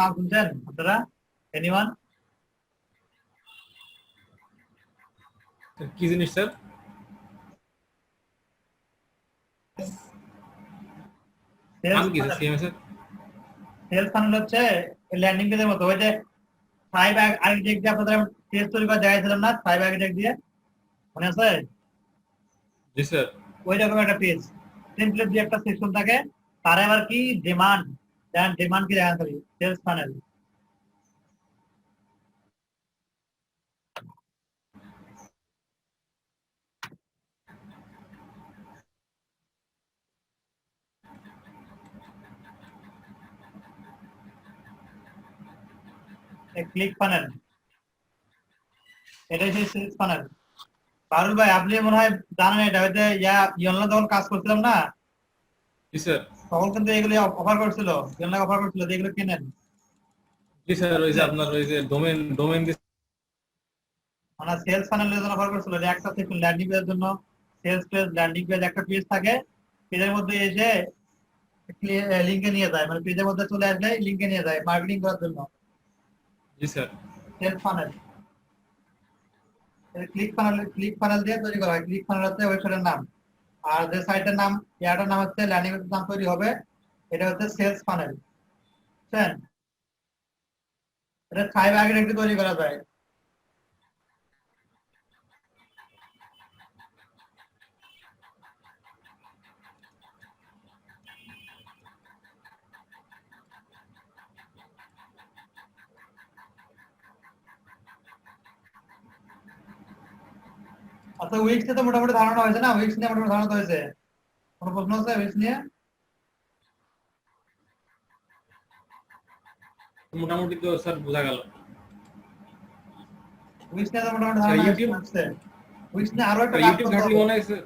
নাম শুনছেন আপনারা? এনিওয়ান? কি জিনিস স্যার? নাম কি স্যার সিএমএস এর? সেলস ফানেল হচ্ছে ল্যান্ডিং পেজের মতো, ওই যে ফাইভ আর্কিটেক্ট দিয়ে আপনাদের পেজ তৈরি করে দেখাইছিলাম না, ফাইভ আর্কিটেক্ট দিয়ে, মনে আছে? জি স্যার। ওই রকম একটা পেজ টেমপ্লেট দিয়ে একটা সেকশন থাকে, তার আবার কি ডিমান্ড কি দেখান করি সেলস ফানেল। ক্লিক ফানেল, এটাই সেই সেলস ফানেল। পারুল ভাই আপনি মনে হয় জানেন এটা, হয়তো ইয়নলা যখন কাজ করছিলাম না জি স্যার। তখন কিন্তু এগুলি অফার করছিল, ইয়নলা অফার করছিল যে এগুলো কিনেন। জি স্যার, ওই যে আপনার ওই যে ডোমেন মানে সেলস ফানেলের জন্য অফার করছিল যে একটা সেকশন ল্যান্ডিং পেজের জন্য, সেলস পেজ, ল্যান্ডিং পেজ একটা পেজ থাকে, পেজের মধ্যে এসে লিংকে নিয়ে যায়, মানে পেজের মধ্যে চলে আসলে লিংকে নিয়ে যায় মার্কেটিং করার জন্য। জি sir. Sales funnel click funnel দিয়ে তৈরি করা হয়। ক্লিক ফানেল হচ্ছে ওয়েবসাইটের নাম, আর যে সাইটের নাম ইয়াটার নাম হচ্ছে ল্যান্ডিং পেজের নাম তৈরি হবে, এটা হচ্ছে সেলস ফানেল। বুঝছেন? এটা ফাইভ আগে একটু তৈরি করা যায়। আচ্ছা উইক্স তো মোটামুটি ধারণা হয়েছে না? উইক্স নিয়ে মোটামুটি ধারণা হয়েছে? কোনো প্রশ্ন আছে উইক্স নিয়ে? মোটামুটি তো স্যার বোঝা গেল। উইক্স নিয়ে তো মোটামুটি ধারণা হয়েছে। উইক্স নিয়ে আরো একটা কাজ ইউটিউব করতে ঘাটলি হবে। মনে হয় স্যার।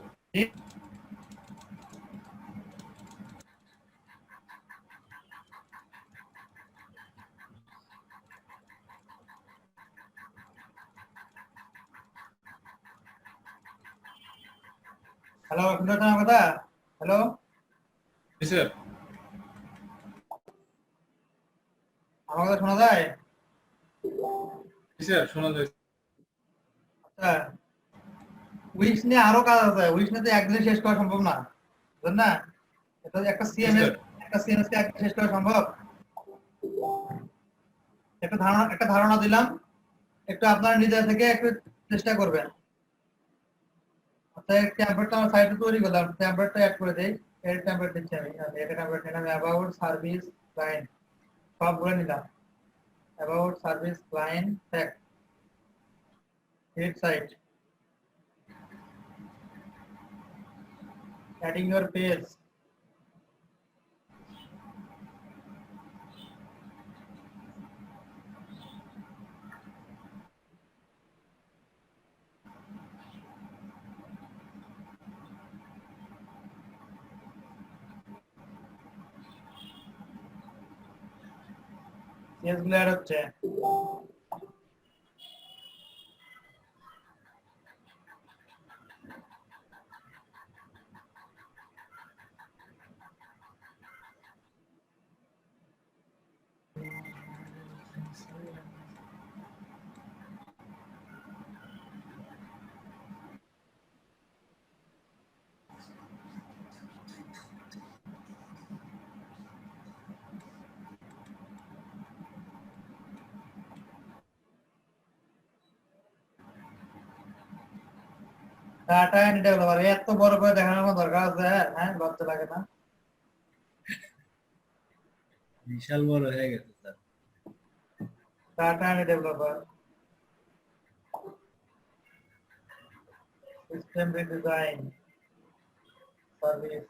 হ্যালো, শুনতে পাচ্ছেন আমার কথা? হ্যালো, জি স্যার। আমার কথা শোনা যায়? জি স্যার, শোনা যায়। আচ্ছা, উইক্স নিয়ে আরো কাজ আছে। উইক্স নিয়ে তো একদিনে শেষ করা সম্ভব না, বুঝলেন না? এটা একটা জি সিএমএস, স্যার। একটা সিএমএস কে একদিনে শেষ করা সম্ভব? একটা ধারণা দিলাম, একটু আপনারা নিজে থেকে একটু চেষ্টা করবেন। আচ্ছা, টেমপ্লেটটা আমার সাইটে তৈরি করলাম, টেমপ্লেটটা অ্যাড করে দেই। এর টেমপ্লেট দিচ্ছি আমি। আচ্ছা, এটা টেমপ্লেট নিলাম, অ্যাবাউট সার্ভিস ক্লায়েন্ট সবগুলো নিলাম। About service client tag, head site, adding your page, পেজগুলো অ্যাড হচ্ছে। ডাটা এন্ড ডেভেলপার এত বড় করে দেখানোর কোনো দরকার আছে? হ্যাঁ, লজ্জা লাগে না? বিশাল বড় হয়ে গেছে স্যার। Data and developer, system redesign, service.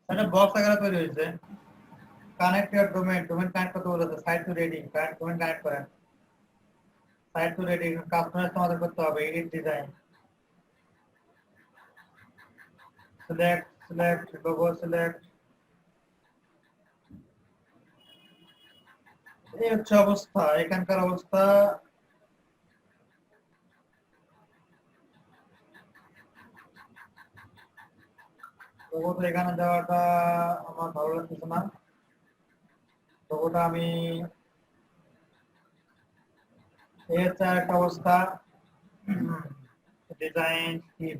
একটা বক্স আকারে তৈরি হয়েছে। Connect your domain, domain connect করতে বলেছে। Site to ready, connect domain connect করেন। সাইট টু রেডি, কাস্টমাইজ তোমাদের করতে হবে। Edit design, select logo, select. এই হচ্ছে অবস্থা, এখানকার অবস্থা। লোগো তো এখানে দেওয়াটা আমার ভালো লাগতেছে না। লোগোটা আমি, এই হচ্ছে একটা অবস্থা। Design theme,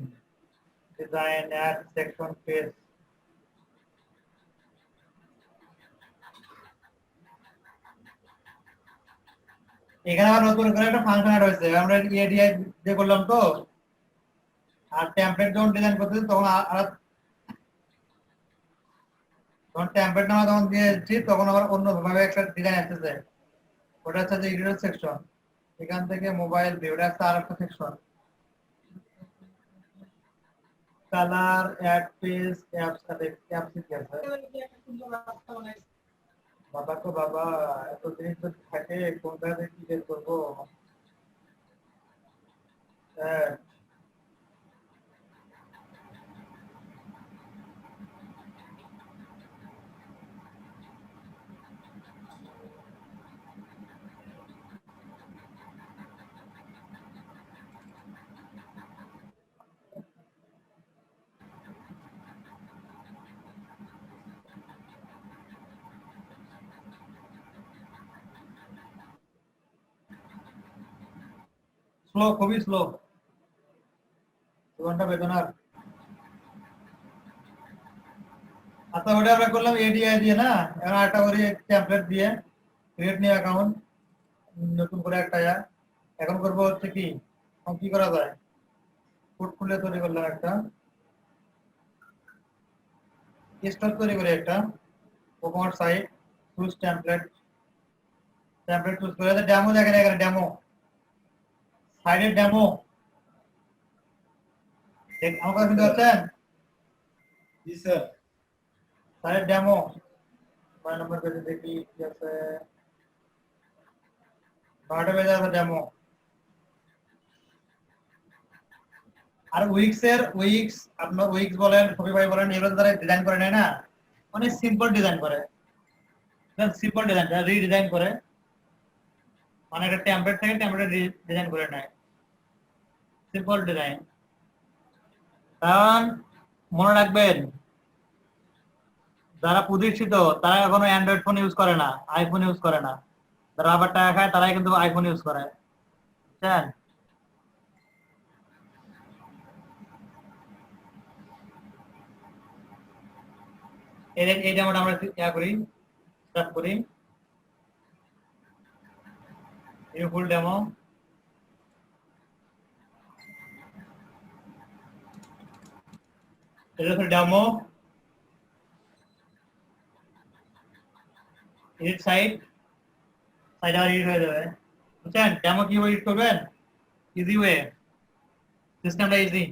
design add section page. এখানে আবার নতুন করে একটা ফাংশন অ্যাড হয়েছে। আমরা এডিআই দিয়ে করলাম তো, আর টেমপ্লেট যখন ডিজাইন করতেছি তখন যখন টেমপ্লেট নামা যখন দিয়েছি তখন আবার অন্য ভাবে একটা ডিজাইন আসতেছে। ওটা হচ্ছে যে এডিটর সেকশন। এখান থেকে মোবাইল ভিউ, ওটা হচ্ছে আর একটা section. Colour, add page, apps, apps কি আছে? বাবা তো বাবা, এত জিনিস তো থাকে, কোনটা দিয়ে কি বের করবো? হ্যাঁ, স্লো, খুবই স্লো, জীবনটা বেদনার। আচ্ছা, ওটা আমরা করলাম এডিআই দিয়ে না। এখন একটা করে টেমপ্লেট দিয়ে ক্রিয়েট নিউ অ্যাকাউন্ট, নতুন করে একটা এখন করবো হচ্ছে কি, এখন কি করা যায়? কোড খুলে তৈরি করলাম একটা, স্টক তৈরি করে একটা open site, choose template, template choose করে ডেমো দেখেন, এখানে ডেমো, সাইডের ডেমো। আমার কথা শুনতে পাচ্ছেন? জি স্যার। সাইডের ডেমো, ছয় নম্বর পেজে দেখি কি আছে, 12টা পেজে আছে ডেমো। আর উইক্স আপনার উইক্স বলেন, শপিফাই বলেন, এগুলো দ্বারা ডিজাইন করে নেয় না, অনেক সিম্পল ডিজাইন করে, সিম্পল ডিজাইন রিডিজাইন করে, মানে একটা টেমপ্লেট থেকে টেমপ্লেট ডিজাইন করে নেয়, সিম্পল ডিজাইন। কারণ মনে রাখবেন, যারা প্রতিষ্ঠিত তারা এখনো অ্যান্ড্রয়েড ফোন ইউজ করে না, আইফোন ইউজ করে না। যারা আবার টাকা খায় তারাই কিন্তু আইফোন ইউজ করে, বুঝছেন? এই ডেমোটা আমরা করি, স্টার্ট করি। এই ফুল ডেমো। এটা হচ্ছে ডেমো। এডিট সাইট আর এডিট হয়ে যাবে, বুঝছেন? ডেমো কিভাবে এডিট করবেন? ইজি ওয়ে, সিস্টেমটা ইজি।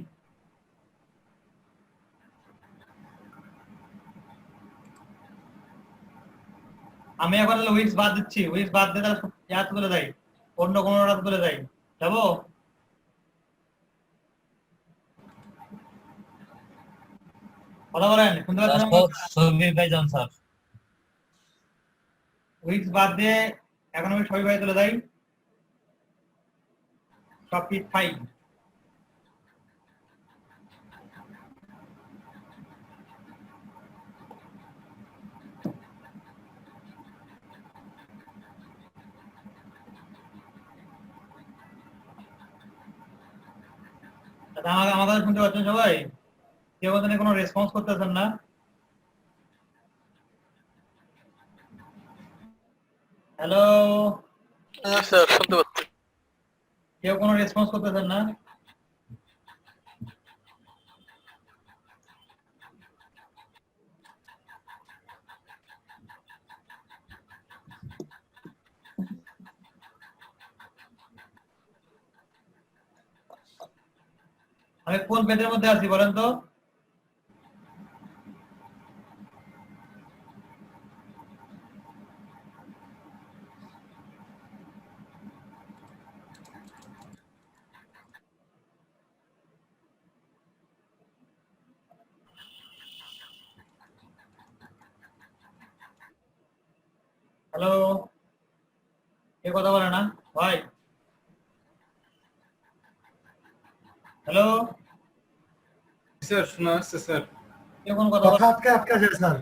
আমি এখন উইক্স বাদ দিচ্ছি, উইক্স বাদ দিয়ে তাহলে ইয়াতে তুলে যাই, অন্য কোনোটা তুলে যাই, যাবো? কথা বলেন, শুনতে পাচ্ছেন? শপিফাই যান স্যার। উইক্স বাদ দিয়ে এখন আমি শপিফাই তুলে যাই, শপিফাই। আমাদের শুনতে পাচ্ছেন সবাই? কেউ কোনো রেসপন্স করতেছেন না? হ্যালো স্যার শুনতে পাচ্ছি। কেউ কোনো রেসপন্স করতেছেন না? আমি কোন পেজের মধ্যে আছি বলেন তো? হ্যালো, কে কথা বলে না ভাই? হ্যালো স্যার শোনা যাচ্ছে স্যার। কে কোন কথা কথা বলে? আটকাচ্ছে স্যার,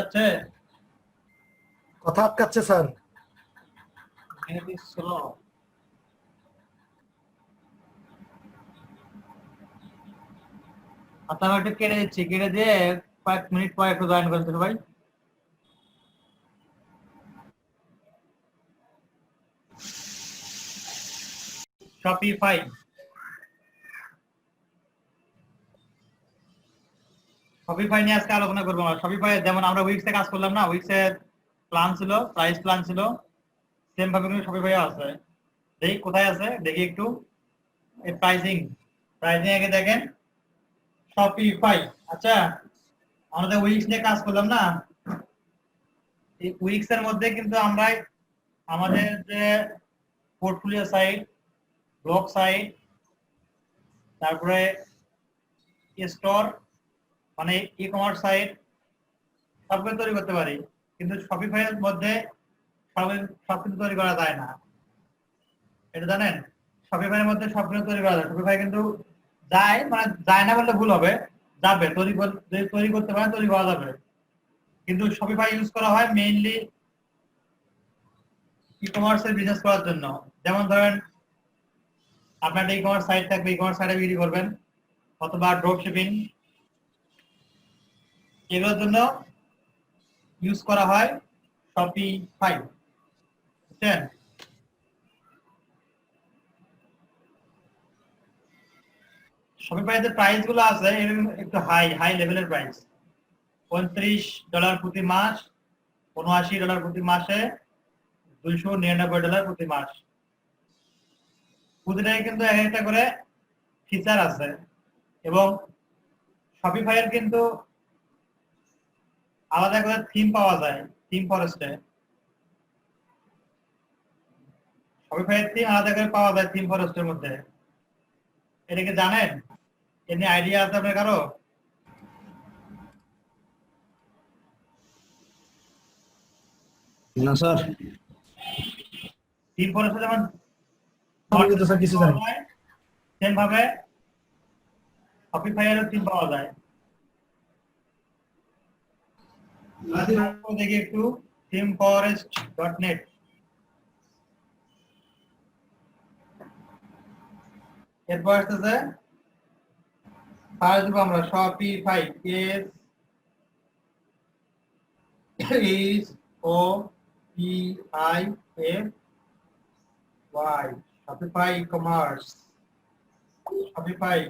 আচ্ছা, কথা আটকাচ্ছে স্যার। স্লো। আচ্ছা আমি একটু কেটে দিচ্ছি, কেটে দিয়ে কয়েক মিনিট পর একটু জয়েন করতে ভাই। শপিফাই, শপিফাই নিয়ে আজকে আলোচনা করবো আমরা। শপিফাই যেমন আমরা উইক্সে কাজ করলাম না, উইক্সের প্ল্যান ছিল, প্রাইস প্ল্যান ছিল, সেম ভাবে কিন্তু শপিফাই আছে। দেখি কোথায় আছে, দেখি একটু এই প্রাইসিং। প্রাইসিং আগে দেখেন শপিফাই। আচ্ছা আমাদের উইক্স নিয়ে কাজ করলাম না, এই উইক্স এর মধ্যে কিন্তু আমরা আমাদের যে পোর্টফোলিও সাইট, ব্লগ সাইট, তারপরে স্টোর মানে ই কমার্স সাইট সবগুলো তৈরি করতে পারি, কিন্তু শপিফাই এর মধ্যে সবকিছু তৈরি করা যায় না, এটা জানেন? শপিফাই এর মধ্যে সবকিছু তৈরি করা যায়, শপিফাই কিন্তু যায়, মানে যায় না বললে ভুল হবে, যাবে, তৈরি করতে পারে, তৈরি করা যাবে, কিন্তু শপিফাই ইউজ করা হয় মেইনলি ই কমার্স এর বিজনেস করার জন্য। যেমন ধরেন আপনার ই কমার্স সাইট থাকবে, ই কমার্স সাইটে বিক্রি করবেন, অথবা ড্রপ শিপিং, এগুলোর জন্য ইউজ করা হয় শপিফাই, বুঝছেন? শপিফাইতে প্রাইস গুলো আছে একটু হাই লেভেলের প্রাইস, $35 প্রতি মাস, $79 প্রতি মাসে, $299 প্রতি মাস। প্রতিটাই কিন্তু এক একটা করে ফিচার আছে, এবং শপিফাইয়ের কিন্তু আলাদা করে থিম পাওয়া যায় থিম ফরেস্টে। শপিফাই থিম আলাদা করে পাওয়া যায় থিম ফরেস্টের মধ্যে। এটা কি জানেন? এমনি আইডিয়া আছে আপনার কারো? না স্যার, থিম ফরেস্টে যেমন আমি কিন্তু স্যার কিছু জানি না। সেম ভাবে শপিফাই এরও থিম পাওয়া যায়। দেখি একটু themeforest.net। এরপর আসতেছে সার্চ দিব আমরা Shopify, SOPIFY, Shopify e-commerce, Shopify.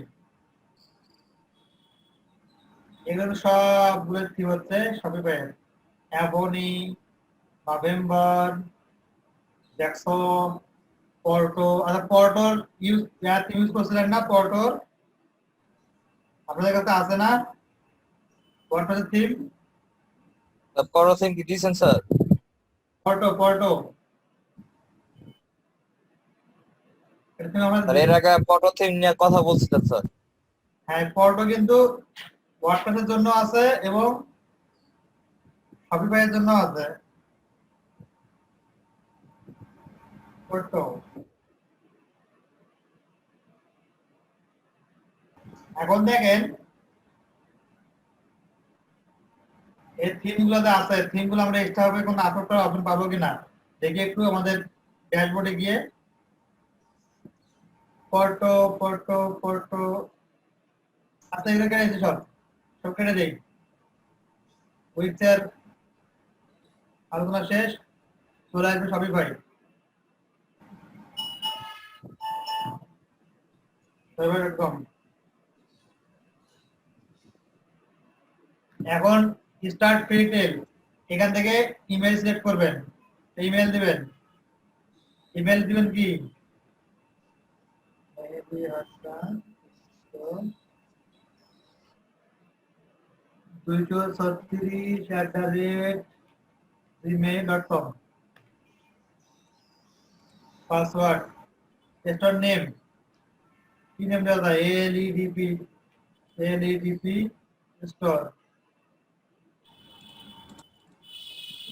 এগুলো সবগুলো থিম হচ্ছে শপিফাই। অ্যাভনি, নভেম্বর, জ্যাকসো, পর্টো। আচ্ছা পর্টোর ইউজ করছিলেন না? পর্টোর আপনাদের কাছে আছে না পর্টোর থিম? পরো থিম কি দিয়েছেন স্যার? পর্টো এটা থিম আমরা স্যার এর আগে পরো থিম নিয়ে কথা বলছিলেন স্যার। হ্যাঁ, পর্টো কিন্তু ওয়ার্ডপ্রেসের জন্য আছে এবং শপিফাই এর জন্য আছে পর্টো। এখন দেখেন এই থিম গুলোতে আছে, থিম গুলো আমরা এক্সট্রা ভাবে কোনো আপলোড করার অপশন পাবো কিনা দেখি একটু আমাদের ড্যাশবোর্ডে গিয়ে। পর্টো আচ্ছা এগুলো কেটে দিই, সব কেটে দিই। উইথের আলোচনা শেষ, চলে আসবে শপিফাই। shopify.com। এখন স্টার্ট ফ্রি ট্রায়াল, এখান থেকে ইমেল সিলেক্ট করবেন, ইমেল দিবেন কি 236@gmail.com। পাসওয়ার্ড, স্টোর নেম কি নেম দেওয়া যায়? LEDP store.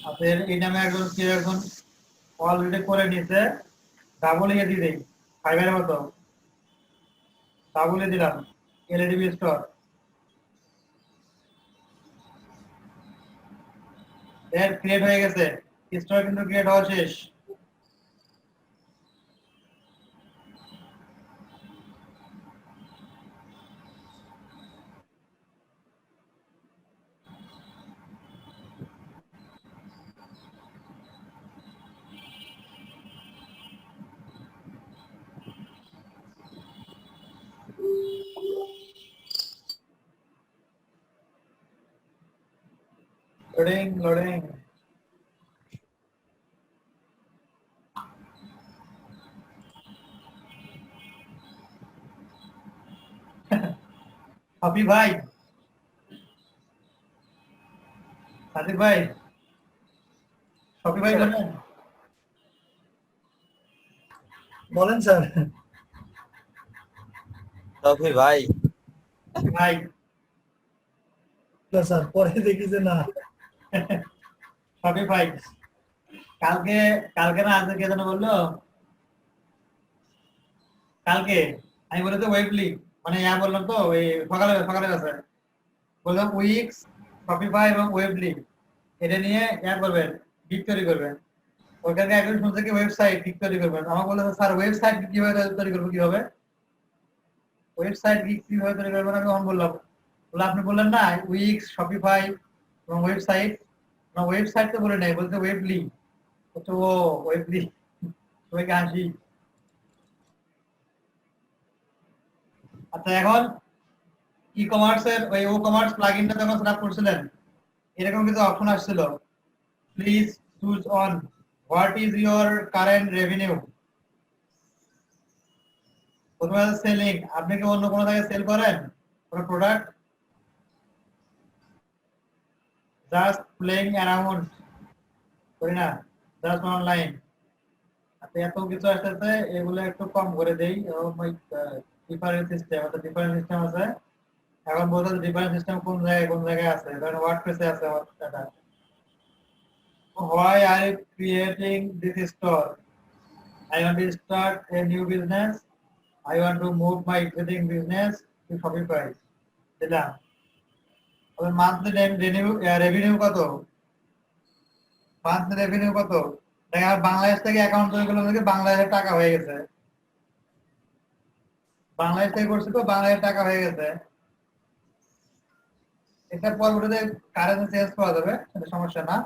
আপনার এই নামে একজন কেউ এখন অলরেডি করে নিয়েছে, ডাবল দিয়ে দেই ফাইবারের মতো, ডাবলে দিলাম LEDP স্টোর। এর ক্রিয়েট হয়ে গেছে, স্টোর কিন্তু ক্রিয়েট হওয়া শেষ। লোডিং। সাদিক ভাই শপিফাই জানেন? বলেন স্যার। ভাই না স্যার, পরে দেখি যে না। শপিফাই কালকে না আজকে কে যেন বললো, কালকে আমি বলে তো ওয়েবলি মানে বললাম তো ওই সকালে আছে বললাম উইক্স, শপিফাই এবং ওয়েবলি এটা নিয়ে করবেন, গিগ তৈরি করবেন। ওখানে একজন শুনছে কি ওয়েবসাইট গিগ তৈরি করবেন। আমাকে বললো স্যার ওয়েবসাইট কিভাবে তৈরি করবো, কিভাবে ওয়েবসাইট গিগ কিভাবে তৈরি করবেন? আমি তখন বললাম আপনি বললেন না উইক্স, শপিফাই এবং ওয়েবসাইট। ওয়েবসাইট তো বলে নাই, বলতে ওয়েবলি। তো ও ওয়েবলি, সবাইকে হাসি। আচ্ছা এখন ই কমার্সের ওই ও কমার্স প্লাগইনটা যখন সেটআপ করছিলেন এরকম কিছু অপশন আসছিল, please choose on what is your current revenue. প্রথমে সেলিং, আপনি কি অন্য কোনো জায়গায় সেল করেন কোনো প্রোডাক্ট? জাস্ট প্লেইং অ্যারাউন্ড করি না, জাস্ট অনলাইন। এত কিছু আসতেছে, এগুলো একটু কম করে দেই। ডিফারেন্ট সিস্টেম, অর্থাৎ ডিফারেন্ট সিস্টেম আছে। এখন বলতে ডিফারেন্ট সিস্টেম কোন জায়গায় আছে, কারণ ওয়ার্ডপ্রেসে আছে এটা। Why are you creating this store? I want to start a new business. I want to move my existing business to Shopify. দিলাম। তবে মান্থলি রেভিনিউ কত? মান্থলি রেভিনিউ কত? দেখেন আমার বাংলাদেশ থেকে অ্যাকাউন্ট তৈরি করলাম, দেখে বাংলাদেশের টাকা হয়ে গেছে। বাংলাদেশ থেকে করছি তো বাংলাদেশের টাকা হয়ে গেছে। এটা পরবর্তীতে কারেন্সি চেঞ্জ করা যাবে, সেটা সমস্যা না।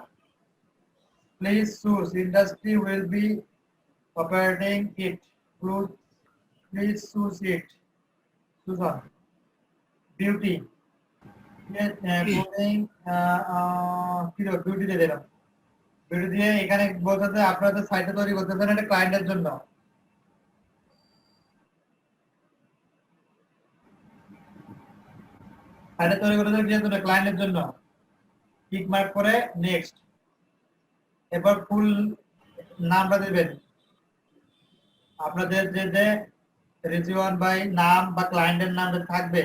Please choose industry will be operating it. Please choose it. Choose one. Beauty. Clothing. Beauty দিয়ে দিলাম। বিউটি দিয়ে এখানে বলতে আপনাদের সাইটে তৈরি করতেছেন এটা ক্লায়েন্টের জন্য। সাইটে তৈরি করতেছেন কি জন্য? ক্লায়েন্টের জন্য। টিক মার্ক করে নেক্সট। এবার ফুল নামটা দিবেন। আপনাদের যে রিজিওন বাই নাম বা ক্লায়েন্টের নাম থাকবে,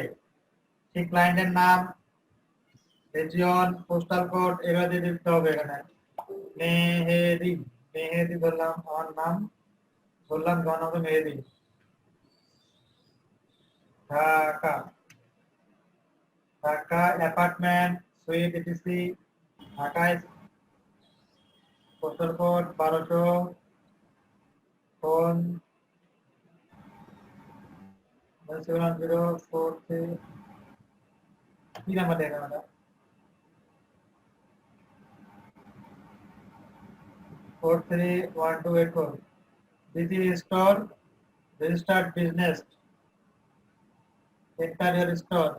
সেই ক্লায়েন্টের নাম, রিজিওন, পোস্টাল কোড এগুলো দিয়ে দিতে হবে এখানে। মেহেদি বললাম, আমার নাম বললাম, তোমার নাম Mehedi. Dhaka apartment, suite, ETC. ঢাকায় পোস্টাল কোড 1200, ফোন 7043, কি নাম্বার দেখেন আমরা? 431284। This is store, registered business. Enter your store.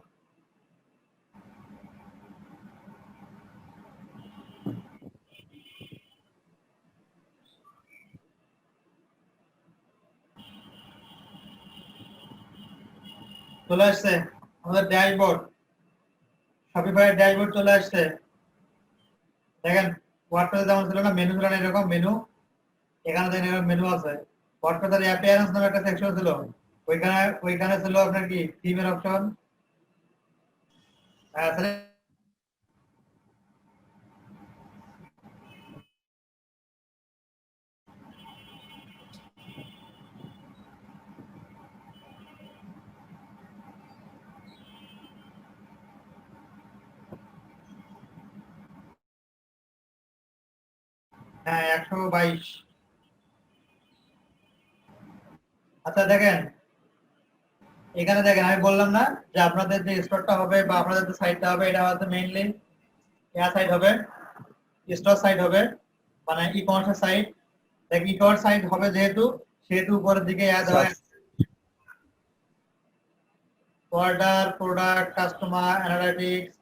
চলে আসছে আমাদের ড্যাশবোর্ড, শপিফাই ড্যাশবোর্ড চলে আসছে। দেখেন ওয়ার্ডপ্রেসে যেমন ছিল না, মেনু ছিল না এরকম মেনু, এখানে দেখেন এরকম মেনু আছে। ওয়ার্ডপ্রেসের অ্যাপিয়ারেন্স নামে একটা সেকশন ছিল, ওইখানে ছিল আপনার কি থিমের অপশন। হ্যাঁ 122। আচ্ছা দেখেন এখানে দেখেন, আমি বললাম না যে আপনাদের যে স্টোরটা হবে বা আপনাদের যে সাইটটা হবে, এটা হচ্ছে মেইনলি এয়ার সাইট হবে, স্টোর সাইট হবে, মানে ই কমার্সের সাইট। দেখ ই কমার্স সাইট হবে সেহেতু উপরের দিকে অ্যাড হয় order, product, customer, analytics,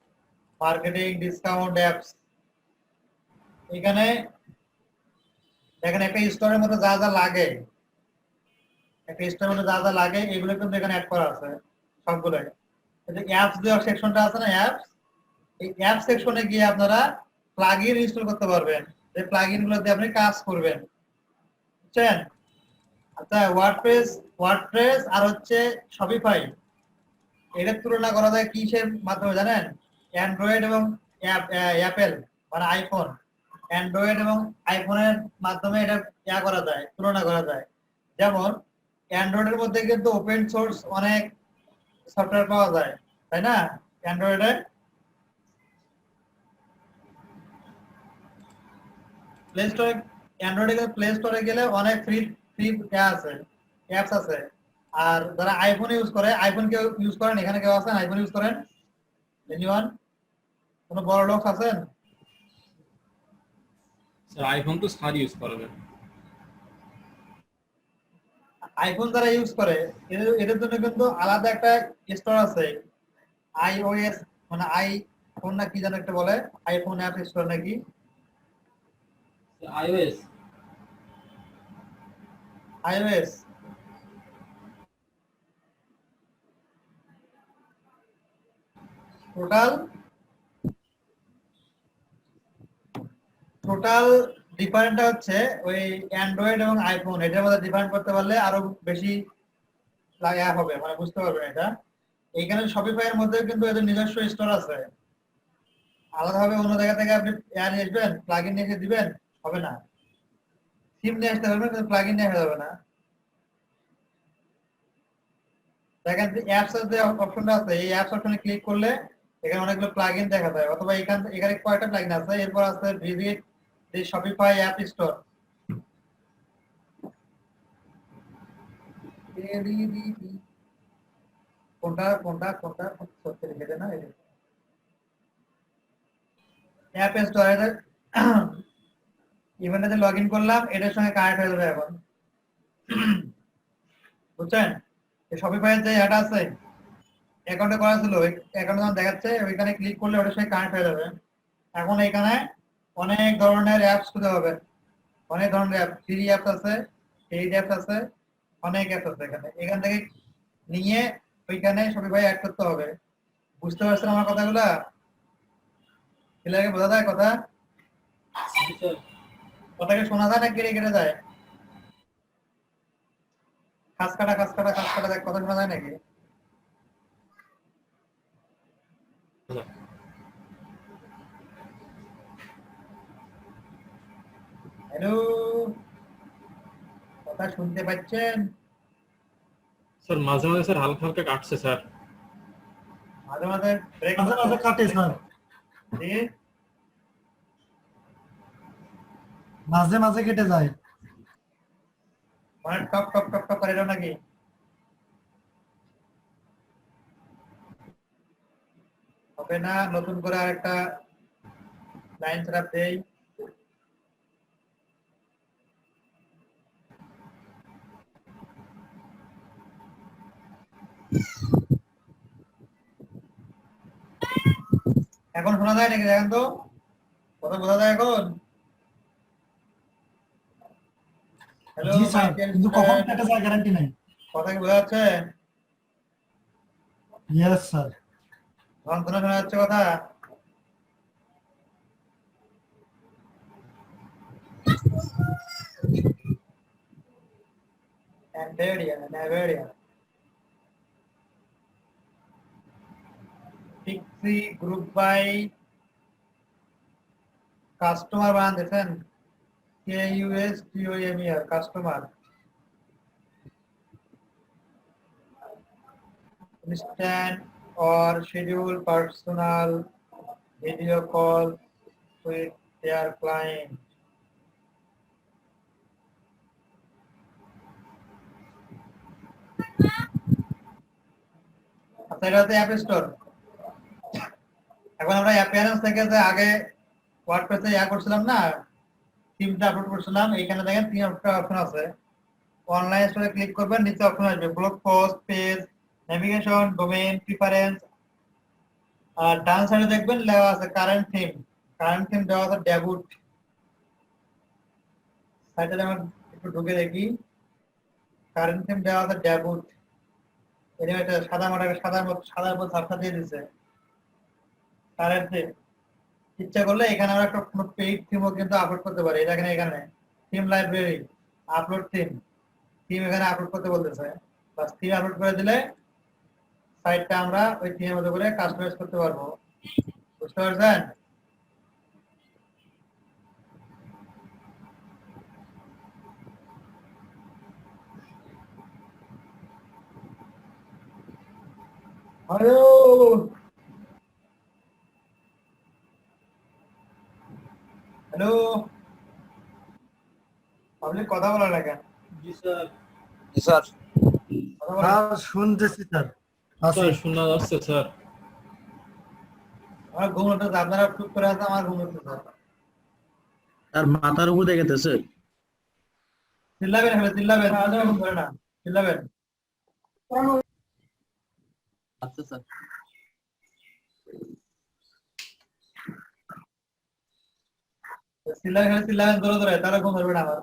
marketing, discount, apps. এখানে দেখেন একটা স্টোরের মধ্যে যা যা লাগে, একটা স্টোরের মধ্যে যা যা লাগে এগুলো কিন্তু এখানে অ্যাড করা আছে সবগুলোই। অ্যাপস দেওয়ার সেকশনটা আছে না, অ্যাপস, এই অ্যাপ সেকশনে গিয়ে আপনারা প্লাগইন ইনস্টল করতে পারবেন, যে প্লাগইন গুলো দিয়ে আপনি কাজ করবেন, বুঝছেন? আচ্ছা ওয়ার্ডপ্রেস আর হচ্ছে শপিফাই, এটার তুলনা করা যায় কিসের মাধ্যমে জানেন? অ্যান্ড্রয়েড এবং অ্যাপেল মানে আইফোন, অ্যান্ড্রয়েড এবং আইফোনের মাধ্যমে এটা করা যায়, তুলনা করা যায়। যেমন অ্যান্ড্রয়েডের মধ্যে কিন্তু ওপেন সোর্স অনেক সফটওয়্যার পাওয়া যায়, তাই না? অ্যান্ড্রয়েডে প্লে স্টোরে, অ্যান্ড্রয়েডে প্লে স্টোরে গেলে অনেক ফ্রি আছে, অ্যাপস আছে। আর যারা আইফোন ইউজ করে, আইফোন কেউ ইউজ করেন এখানে? কেউ আছেন আইফোন ইউজ করেন? এনিওয়ান? কোনো বড় লোক আছেন? স্যার আইফোন তো স্যার ইউজ করবেন। আইফোন যারা ইউজ করে এদের জন্য কিন্তু আলাদা একটা স্টোর আছে, আইওএস মানে আইফোন না কি যেন একটা বলে, আইফোন অ্যাপ স্টোর নাকি, আইওএস। টোটাল টোটাল ডিফারেন্টটা হচ্ছে ওই অ্যান্ড্রয়েড এবং আইফোন এটার মধ্যে ডিফারেন্ট করতে পারলে আরো বেশি অ্যাপ হবে, মানে বুঝতে পারবেন এটা। এইখানে শপিফাই এর মধ্যে কিন্তু এদের নিজস্ব স্টোর আছে, আলাদাভাবে অন্য জায়গা থেকে আপনি নিয়ে আসবেন, প্লাগইন নিয়ে এসে দিবেন, হবে না। সিম নিয়ে আসতে পারবেন কিন্তু প্লাগইন নিয়ে আসা যাবে না। দেখেন যে অ্যাপস এর যে অপশনটা আছে, এই অ্যাপস অপশনে ক্লিক করলে এখানে অনেকগুলো প্লাগইন দেখা যায়, অথবা এখানে কয়টা প্লাগইন আছে, এরপর আছে visit the Shopify app store. কোনটা কোনটা কোনটা সত্যি লিখে দেন না, এই অ্যাপ স্টোর ইভেন্টে লগ ইন করলাম, এটার সঙ্গে কানেক্ট হয়ে যাবে এখন, বুঝছেন? শপিফাই এর যে অ্যাড আছে অ্যাকাউন্টে করা ছিল, অ্যাকাউন্টে যখন দেখাচ্ছে ওইখানে ক্লিক করলে ওটার সঙ্গে কানেক্ট হয়ে যাবে। এখন এখানে অনেক ধরনের অ্যাপস খুঁজে পাবেন, অনেক ধরনের অ্যাপ, ফ্রি অ্যাপস আছে, পেইড অ্যাপস আছে, অনেক অ্যাপস আছে এখান থেকে নিয়ে ওইখানে শপিফাই অ্যাড করতে হবে। বুঝতে পারছেন আমার কথাগুলা? ছেলেকে বোঝা যায় কথা? কথাকে শোনা যায় না কেটে কেটে যায়? খাস কাটা খাস কাটা খাস কাটা দেখ, কথা শোনা যায় নাকি? হ্যালো, কথা শুনতে পাচ্ছেন? স্যার মাঝে মাঝে স্যার হালকা হালকা কাটছে স্যার। মাঝে মাঝে ব্রেক মাঝে মাঝে কাটে স্যার, মাঝে মাঝে কেটে যায়। মানে টপ টপ টপ টপ করে এলো নাকি? হবে না, নতুন করে আরেকটা লাইন সেটআপ দেই। এখন শোনা যায় নাকি দেখেন তো, কথা বোঝা যায় এখন? হ্যালো, জি স্যার, কিন্তু কখন কেটে যায় গ্যারান্টি নাই। কথা কি বোঝা যাচ্ছে? Yes sir. যন্ত্রণা শোনা যাচ্ছে কথা? NVIDIA পিক্সি গ্রুপ বাই কাস্টমার বানান দেখেন, KUSTOMER customer, instant or schedule personal video call with their client. আচ্ছা, এটা হচ্ছে অ্যাপ স্টোর। এখন আমরা অ্যাপিয়ারেন্স থেকে যে আগে ওয়ার্ডপ্রেসে করছিলাম না, থিমটা আপলোড করছিলাম, এইখানে দেখেন তিনটা অপশন আছে। অনলাইন স্টোরে ক্লিক করবেন, নিচে অপশন আসবে blog post, page, navigation, domain, preference, আর ডান সাইডে দেখবেন লেখা আছে কারেন্ট থিম। কারেন্ট থিম দেওয়া আছে ডেবুট। সাইডে আমরা একটু ঢুকে দেখি, কারেন্ট থিম দেওয়া আছে ডেবুট। এটা সাদা মাটাকে সাদার উপর ছাপটা দিয়ে দিচ্ছে কারেন্ট থিম। ইচ্ছা করলে এখানে আমরা একটা কোনো পেইড থিমও কিন্তু আপলোড করতে পারি। এটা এখানে theme library, upload theme, theme এখানে আপলোড করতে বলতেছে। বাস থিম আপলোড করে দিলে সাইটটা আমরা ওই থিমের মতো করে কাস্টমাইজ করতে পারবো। বুঝতে পারছেন? হ্যালো, হ্যালো, পাবলিক কথা বলা না কেন? জি স্যার। জি স্যার। কথা বলা। স্যার শুনতেছি স্যার। আচ্ছা স্যার শোনা যাচ্ছে স্যার। আমার ঘুম হচ্ছে, আপনারা চুপ করে আছে, আমার ঘুম হচ্ছে স্যার। আর মাথার উপর দেখাতেছে। চিল্লাবেন, হলে চিল্লাবেন, ঘুম ধরে না, চিল্লাবেন। আচ্ছা স্যার। চিল্লাবেন ধরে ধরে, তারা ঘুম ধরবে না আমার।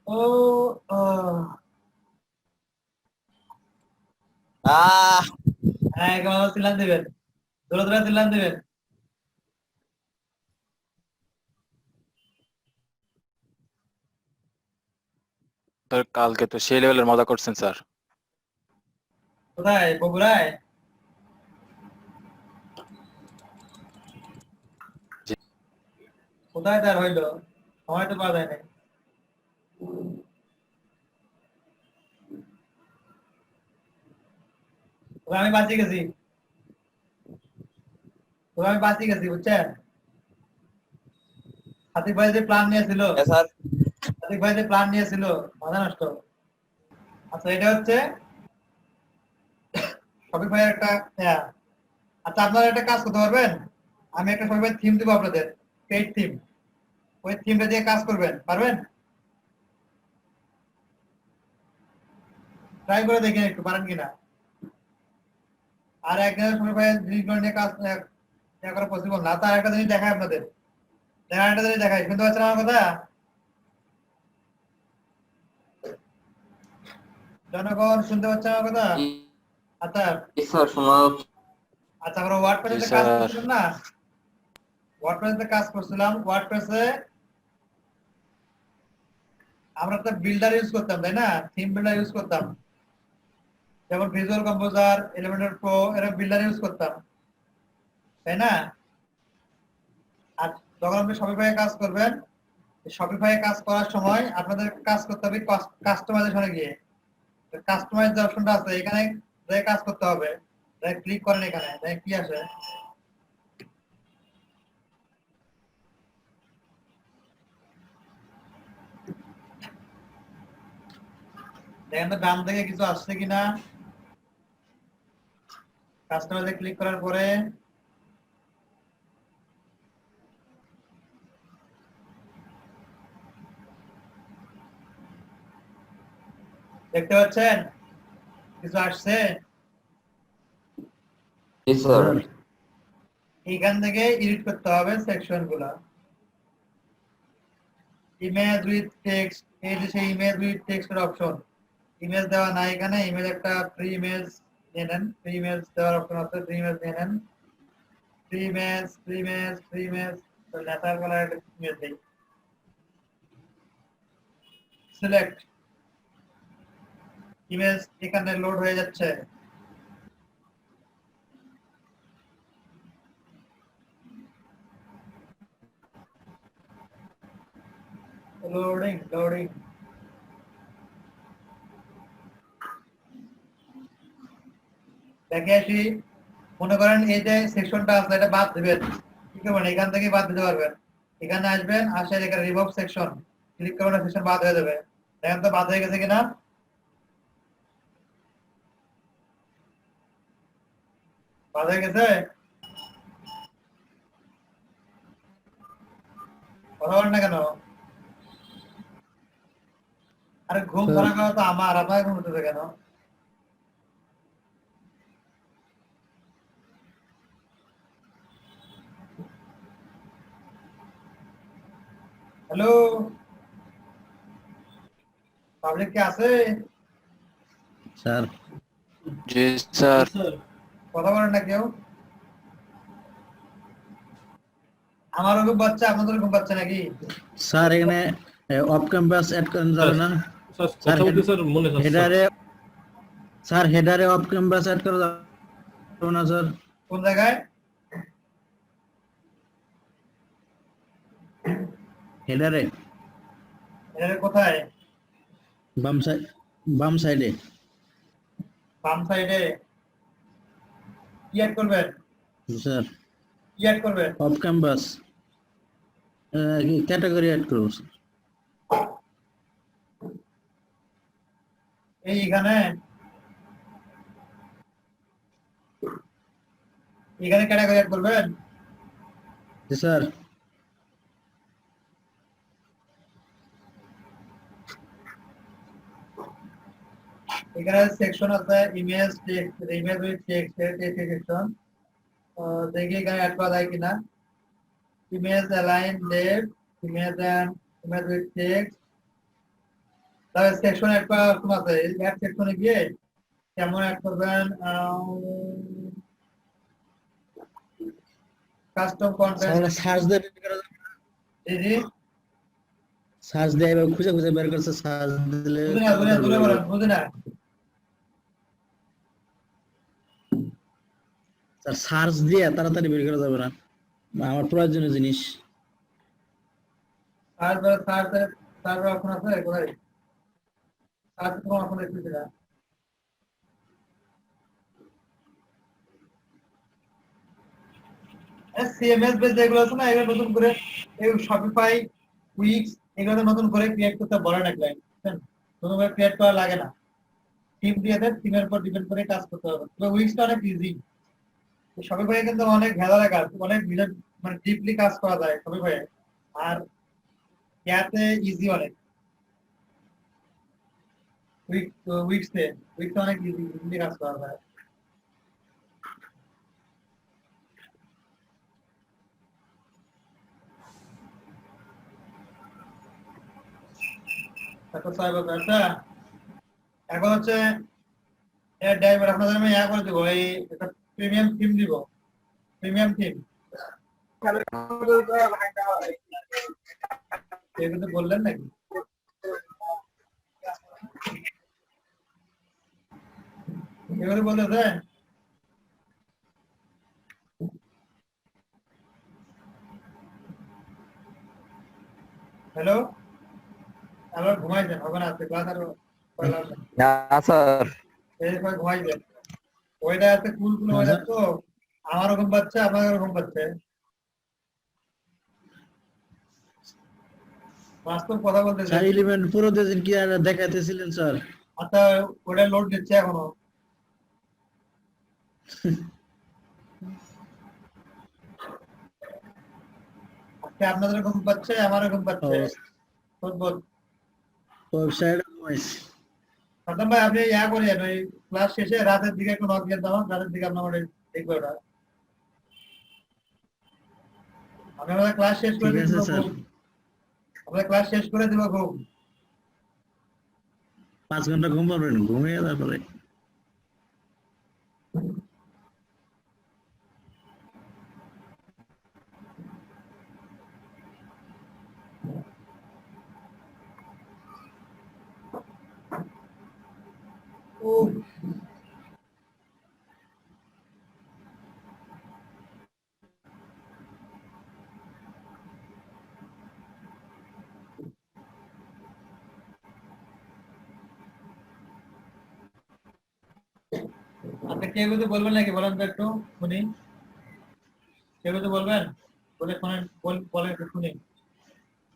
ও হ্যাঁ, চিল্লান দিবেন, ধরে ধরে চিল্লান দিবেন। স্যার কালকে তো সেই লেভেলের মজা করছেন স্যার। কোথায়? বগুড়ায়? জি। কোথায় তার হইলো? সময় তো পাওয়া যায় নাই। আমি বাঁচিয়ে গেছি, আমি বাঁচিয়ে গেছি, বুঝছেন? হাতিক ভাই যে প্ল্যান নিয়েছিল, স্যার হাতিক ভাই যে প্ল্যান নিয়েছিল, মাথা নষ্ট। আচ্ছা, এটা হচ্ছে শফিক ভাইয়ের একটা আচ্ছা, আপনারা একটা কাজ করতে পারবেন? আমি একটা শফিক ভাই থিম দিব আপনাদের, পেইড থিম। ওই থিমটা দিয়ে কাজ করবেন, পারবেন? ট্রাই করে দেখেন একটু, পারেন কিনা। আর একজন শফিক ভাইয়ের জিনিসগুলো নিয়ে কাজ করা পসিবল না। তার একটা জিনিস দেখায় আপনাদের, একটা জিনিস দেখায়, শুনতে পাচ্ছেন আমার কথা? জনগণ শুনতে পাচ্ছেন আমার কথা? আচ্ছা স্যার শোনা আচ্ছা, আমরা ওয়ার্ডপ্রেসে কাজ করছিলাম না, ওয়ার্ডপ্রেসে কাজ করছিলাম। ওয়ার্ডপ্রেসে আমরা একটা বিল্ডার ইউজ করতাম, তাই না? থিম বিল্ডার ইউজ করতাম, যেমন ভিজুয়াল কম্পোজার, এলিমেন্টর প্রো, এরা বিল্ডার ইউজ করতাম, তাই না? আর যখন আপনি শপিফাই কাজ করবেন, শপিফাই কাজ করার সময় আপনাদের কাজ করতে হবে কাস্টমাইজেশনে গিয়ে। কাস্টমাইজ যে অপশনটা আছে, এখানে কাজ করতে হবে। ক্লিক করেন, এখানে কি আসে? দেখেন তো ডান দিকে কিছু আসছে কিনা। কাস্টমাইজে ক্লিক করার পরে দেখতে পাচ্ছেন কিছু আসছে? এখান থেকে এডিট করতে হবে সেকশন গুলা। ইমেজ উইথ টেক্সট, এই যে সেই ইমেজ উইথ টেক্সট এর অপশন। ইমেজ দেওয়া নাই এখানে, ইমেজ একটা ফ্রি ইমেজ নিয়ে নেন, ফ্রি ইমেজ দেওয়ার অপশন আছে, ফ্রি ইমেজ নিয়ে নেন। ফ্রি ইমেজ লেটার কালার একটা ইমেজ দেই, সিলেক্ট ইমেজ, এখানে লোড হয়ে যাচ্ছে। লোডিং দেখে আসি। মনে করেন এই যে সেকশনটা আছে, এটা বাদ দিবেন, কি করবেন? এখান থেকে বাদ দিতে পারবেন। এখানে আসবেন, আসে এখানে রিমুভ সেকশন ক্লিক করবেন, সেকশন বাদ হয়ে যাবে। দেখেন তো বাদ হয়ে গেছে কিনা। বাদ হয়ে গেছে? কথা বলেন না কেন? আরে ঘুম ধরা করা তো আমার, আপনার ঘুম উঠেছে কেন? হ্যালো, পাবলিক কি আছে? স্যার জি স্যার। কথা বলেন না কেউ? আমারও ঘুম পাচ্ছে, আপনাদের ঘুম পাচ্ছে নাকি? স্যার এখানে অফ ক্যাম্পাস অ্যাড করেন যাবে না? স্যার কথা বলতে স্যার মনে হচ্ছে হেডারে অফ ক্যাম্পাস অ্যাড করা যাবে না স্যার? কোন জায়গায়? হেডারে কোথায়? বাম সাইডে। বাম সাইডে কি অ্যাড করবেন? স্যার কি অ্যাড করবেন? অফ ক্যাম্পাস ক্যাটাগরি অ্যাড করব স্যার। এখানে ক্যাটাগরি অ্যাড করবেন? জি স্যার। এখানে সেকশন আছে image text, image with text এর সেকশন। দেখি এখানে অ্যাড করা যায় কিনা। Image align left, image with text. তাহলে সেকশন অ্যাড করার অপশন আছে, অ্যাড সেকশনে গিয়ে কেমন অ্যাড করবেন? কাস্টম কন্টেন্ট সার্চ দিয়ে এডিট করা যাবে না? জি সার্চ দিয়ে এবার খুঁজে খুঁজে বের করছে, সার্চ দিলে তুলে বলেন, বুঝি না। স্যার সার্চ দিয়ে তাড়াতাড়ি বের করা যাবে না, আমার প্রয়োজনীয় জিনিস। সার্চ অপশন আছে কোথায়? সার্চ কোনো অপশন দেখতেছি না। সিএমএস বেস যেগুলো আছে না, এগুলো নতুন করে এই শপিফাই, উইক্স এগুলো নতুন করে ক্রিয়েট করতে বলে না ক্লায়েন্ট, নতুন করে ক্রিয়েট করা লাগে না। টিম দিয়ে দেন, টিমের উপর ডিপেন্ড করে কাজ করতে হবে। তবে উইক্সটা অনেক ইজি, শপিফাই কিন্তু অনেক ভেজালে কাজ, অনেক মানে ডিপলি কাজ করা যায় শপিফাই, আর ইয়াতে ইজি অনেক। উইক্সে অনেক ইজি কাজ করা যায়। এখন হচ্ছে ড্রাইভার আপনাদের আমি ইয়া করে দেবো, এই একটা প্রিমিয়াম থিম দিব, প্রিমিয়াম থিম এগুলো বললেন নাকি? এগুলো বলতে দেন। হ্যালো, আবার ঘুমাই যান, হবে না আজকে ক্লাস আরো না স্যার, ঘুমাই যান। ওইটা আছে কুল কুল হয়ে যাচ্ছে, তো আমারও ঘুম পাচ্ছে, আপনাদেরও ঘুম পাচ্ছে। বাস্তব কথা বলতে স্যার 11 পুরো দিন কি আর দেখাইতেছিলেন স্যার? আচ্ছা, ওটা লোড দিচ্ছে এখনো। আপনাদের ঘুম পাচ্ছে, আমারও ঘুম পাচ্ছে। ওয়েবসাইট সাদ্দাম ভাই, আপনি ইয়া করেন, ওই ক্লাস শেষে রাতের দিকে একটু নক দিয়ে দাও, রাতের দিকে আপনার দেখবো ওটা। আমি আমাদের ক্লাস শেষ করে দিব, আমাদের ক্লাস শেষ করে দিব ঘুম। 5 ঘন্টা ঘুম পাবেন, ঘুমিয়ে তারপরে আপনি কেউ কিছু বলবেন নাকি? বলেন তো একটু শুনি। কেউ কিছু বলবেন? বলে শোনেন, বলে একটু শুনি।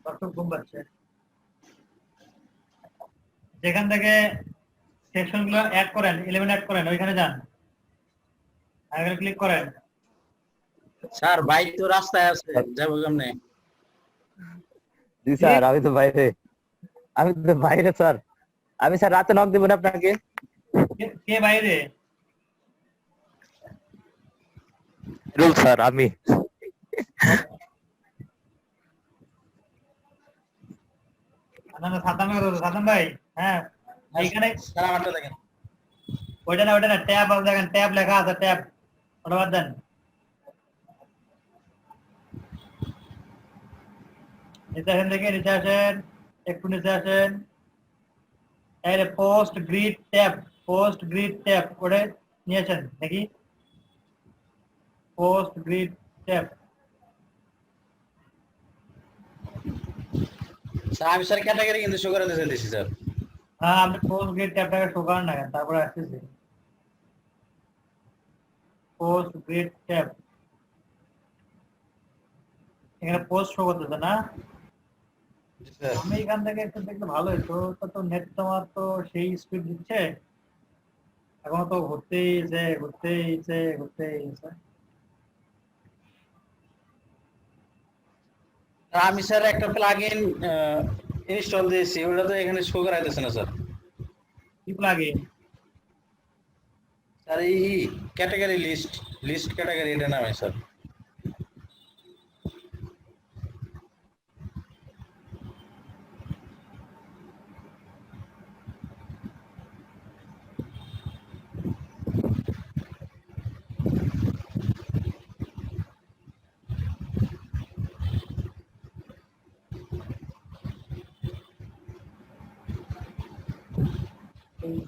বাস্তব ঘুম পাচ্ছে। যেখান থেকে সেকশন গুলো অ্যাড করেন, 11 অ্যাড করেন, ওইখানে যান, আগে ক্লিক করেন। স্যার বাইক তো রাস্তায় আছে, যাবো কেমনে? জি স্যার, আমি তো বাইরে স্যার। আমি স্যার রাতে নক দেবো না আপনাকে। কে বাইরে? রুল স্যার, আমি। সাদ্দাম ভাই, হ্যাঁ এইখানে স্যার আমারটা দেখেন। ওইটা না ট্যাব দেখেন, ট্যাব লেখা আছে, ট্যাব ওটা বাদ দেন। নিচে আসেন, দেখে নিচে আসেন, একটু নিচে আসেন। এই পোস্ট গ্রিড ট্যাব ওটা নিয়েছেন নাকি? Post grid tab. স্যার আমি স্যার ক্যাটাগরি কিন্তু শো করে দিয়েছি স্যার। হ্যাঁ, আপনি পোস্ট গ্রিড ট্যাবটাকে শো করেন না কেন? তারপরে আসতেছি পোস্ট গ্রিড ট্যাব, এখানে পোস্ট শো করতেছে না? আমি এখান থেকে একটু দেখলে ভালো হতো, তো নেট তোমার তো সেই স্পিড দিচ্ছে, এখনো তো ঘুরতেই আছে। আমি স্যার একটা প্লাগইন ইনস্টল দিয়েছি, ওটা তো এখানে শো করাইতেছে না স্যার। কি প্লাগইন? স্যার এই ক্যাটাগরি লিস্ট ক্যাটাগরি, এটা নামে স্যার।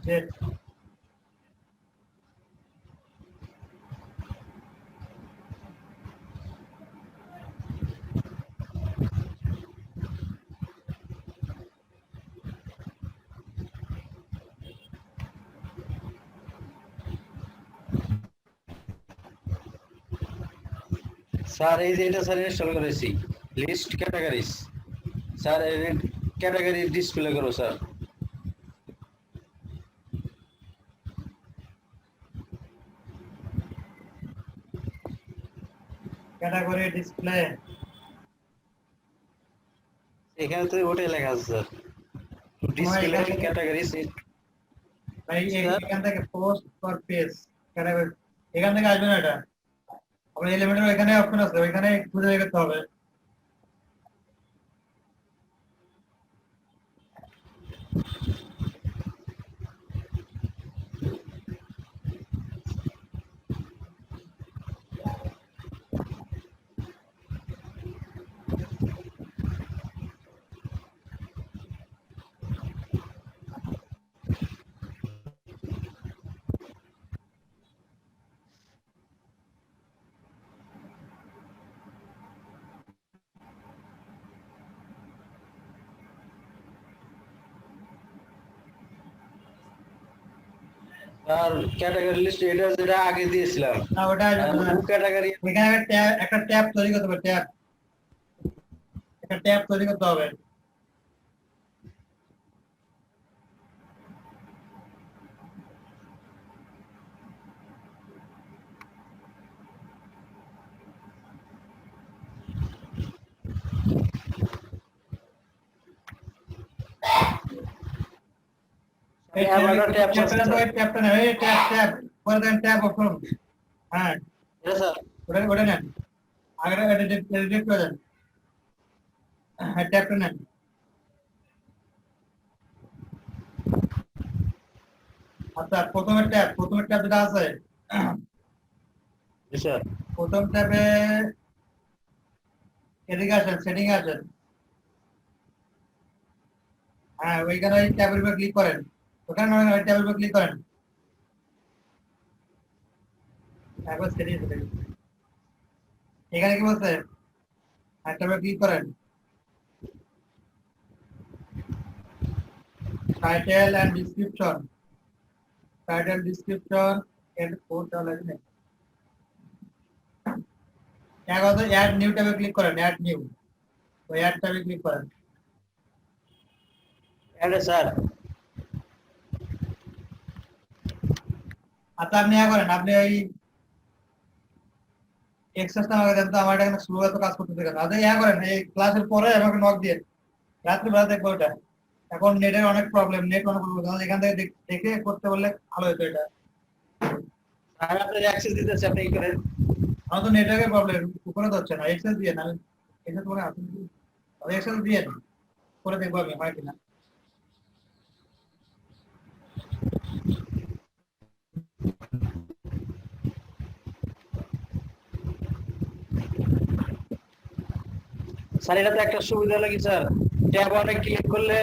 Jet. স্যার এই যে এটা স্যার ইনস্টল করেছি list categories sir category display করো স্যার Category display. এখানে তো ওটাই লেখা আছে স্যার ডিসপ্লে ক্যাটাগরিজ ভাই এখান থেকে পোস্ট ফর পেজ ক্যাটাগরি এখান থেকে আসবে না এটা আমরা এলিমেন্টের এখানে অপশন আছে ওইখানে খুঁজে বের করতে হবে আর ক্যাটাগরি লিস্ট এটা যেটা আগে দিয়েছিলাম না ওটা ক্যাটাগরি এখানে একটা ট্যাব তৈরি করতে হবে ট্যাব একটা ট্যাব তৈরি করতে হবে ট্যাবটা নেই ট্যাব পরে দেন ট্যাব অপশন হ্যাঁ এটা স্যার ওটা নেন আগে এডিট করে দেন হ্যাঁ ট্যাবটা নেন আচ্ছা প্রথমে ট্যাব যেটা আছে স্যার প্রথম ট্যাবে এদিকে আসেন সেটিং আসেন হ্যাঁ ওইখানে ওই ট্যাবের উপর ক্লিক করেন ওখানে ওই ট্যাবের উপর ক্লিক করেন একবার সেটিং এখানে কি বলছে ট্যাবে ক্লিক করেন টাইটেল এন্ড ডেসক্রিপশন এন্ড কোডটা লাগবে একবার অ্যাড নিউ ট্যাবে ক্লিক করেন অ্যাড নিউ ওই অ্যাড ট্যাবে ক্লিক করেন এটা স্যার আচ্ছা আপনি করেন আপনি ওই এক্সারসাইজটা আমাকে দেন তো আমার এটা স্লো এত কাজ করতে কেন আচ্ছা করেন এই ক্লাসের পরে আমাকে নক দিয়ে রাত্রি বেলা দেখবো ওটা এখন নেটের অনেক প্রবলেম নেট অনেক প্রবলেম এখান থেকে দেখে করতে বললে ভালো হতো এটা আর আপনার অ্যাক্সেস দিতেছে আপনি কি করেন আমার তো নেটওয়ার্কের প্রবলেম উপরে তো হচ্ছে না এক্সেস দিয়ে না এক্সেস করে আসুন এক্সেস দিয়ে করে দেখবো আমি হয় কিনা স্যার এটা তো একটা সুবিধা লাগে স্যার ট্যাব ওয়ানে ক্লিক করলে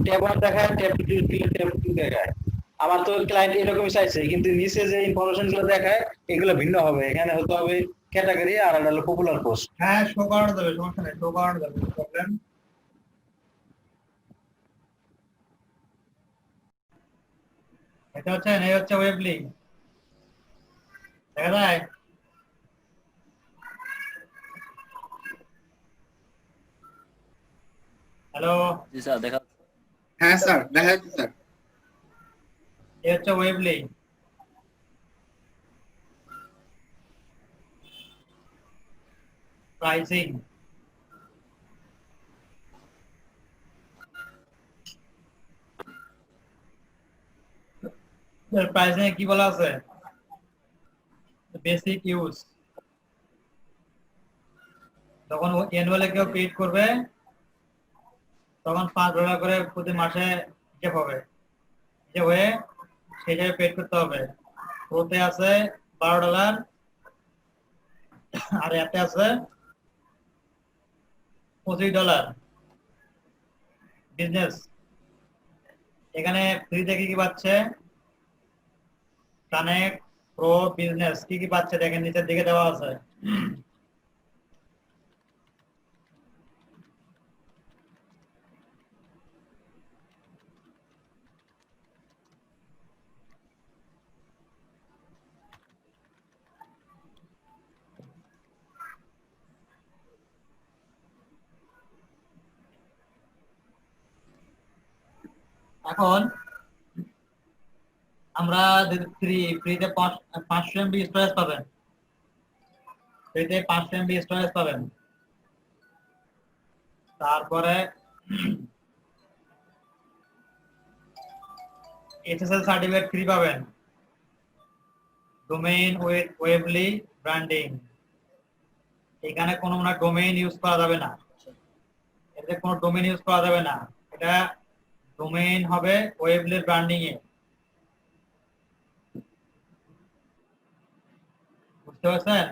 ট্যাব ওয়ান দেখায় tab two click tab two দেখায় আমার তো ক্লায়েন্ট এরকমই চাইছে কিন্তু নিচে যে ইনফরমেশন গুলো দেখায় এগুলো ভিন্ন হবে এখানে হতে হবে ক্যাটাগরি আর এটা হলো পপুলার পোস্ট হ্যাঁ শো করানো যাবে সমস্যা নেই শো করানো যাবে প্রবলেম এটা হচ্ছে এই হচ্ছে ওয়েব লিংক দেখা যায় হ্যালো জি স্যার দেখা হ্যাঁ স্যার দেখা যাচ্ছে স্যার এই হচ্ছে ওয়েব লিংক প্রাইসিং প্রাইসিং কি বলা আছে বেসিক ইউজ যখন অ্যানুয়ালি কেউ পেড করবে তখন $5 করে প্রতি মাসে হিসেব হবে যে হয়ে সেই হিসাবে পেড করতে হবে ওতে আছে $12 আর এতে আছে $25 বিজনেস এখানে ফ্রিতে কি কি পাচ্ছে? কানেক্ট, প্রো, বিজনেস কি কি পাচ্ছে দেখেন নিচের দিকে দেওয়া আছে। এখন আমরা ফ্রিতে 500 MB স্টোরেজ পাবেন, ফ্রিতে 500 MB স্টোরেজ পাবেন। তারপরে SSL সার্টিফিকেট ফ্রি পাবেন, ডোমেইন উইথ ওয়েবলি ব্র্যান্ডিং। এখানে কোনো না ডোমেইন ইউজ করা যাবে না, এতে কোনো ডোমেইন ইউজ করা যাবে না, এটা ডোমেইন হবে ওয়েবলি ব্র্যান্ডিং এ। বুঝতে পারছেন?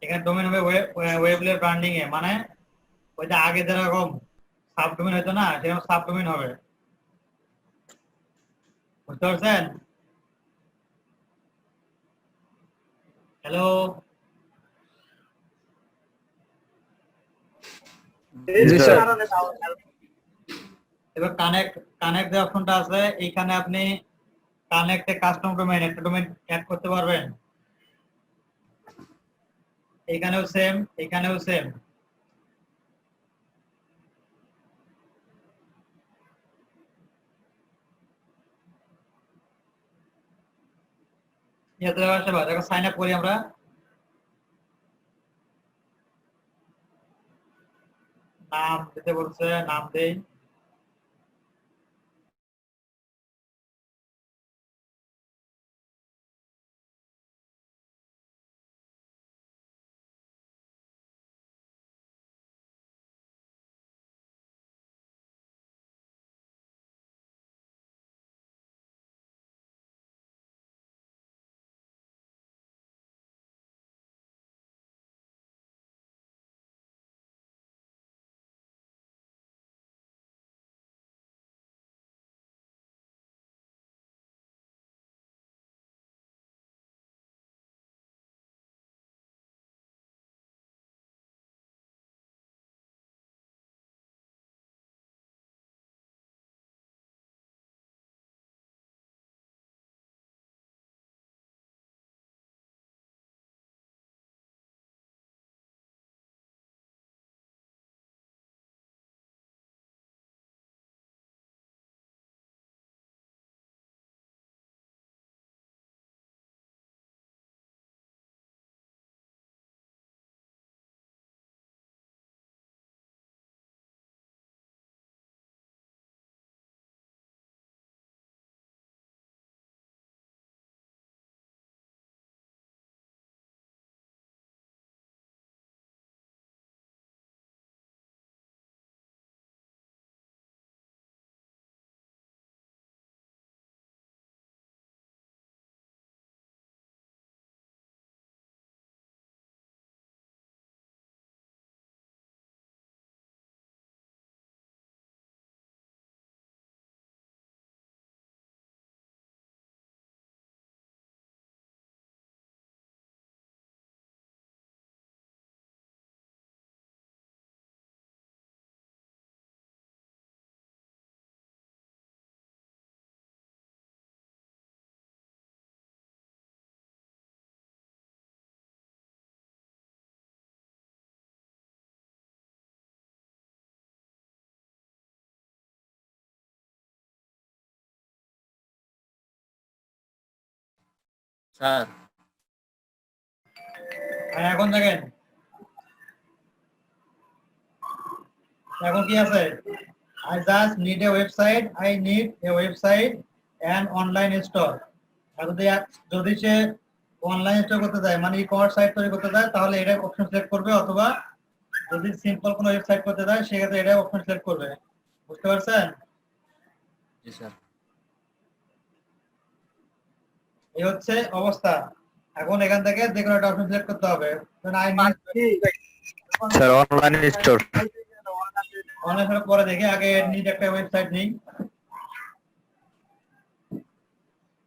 এখানে ডোমেইন হবে ওয়েবলি ব্র্যান্ডিং এ, মানে ওই যে আগে যেরকম সাব ডোমেইন হতো না, সেরকম সাব ডোমেইন হবে। বুঝতে পারছেন? হ্যালো, জি স্যার। এবার কানেক্ট যে অপশনটা আছে, এইখানে আপনি কানেক্টে কাস্টম ডোমেইন একটা ডোমেইন অ্যাড করতে পারবেন। এখানেও সেম, এখানেও সেম। দেখো সাইন আপ করি আমরা। নাম দিতে বলছে, নাম দেই। স্যার এখন দেখেন এখন কি আছে? I just need a website, I need a website and online store। যদি সে অনলাইন স্টোর করতে যায়, মানে ই-কমার্স সাইট তৈরি করতে যায়, তাহলে এটা অপশন সিলেক্ট করবে, অথবা যদি সিম্পল কোনো ওয়েবসাইট করতে যায় সেক্ষেত্রে এটা অপশন সিলেক্ট করবে। বুঝতে পারছেন? জি স্যার। এই হচ্ছে অবস্থা। এখন এখান থেকে যে কোনো একটা অপশন সিলেক্ট করতে হবে। I need sir online store. Online পরে দেখে আগে নিট একটা ওয়েবসাইট নেই।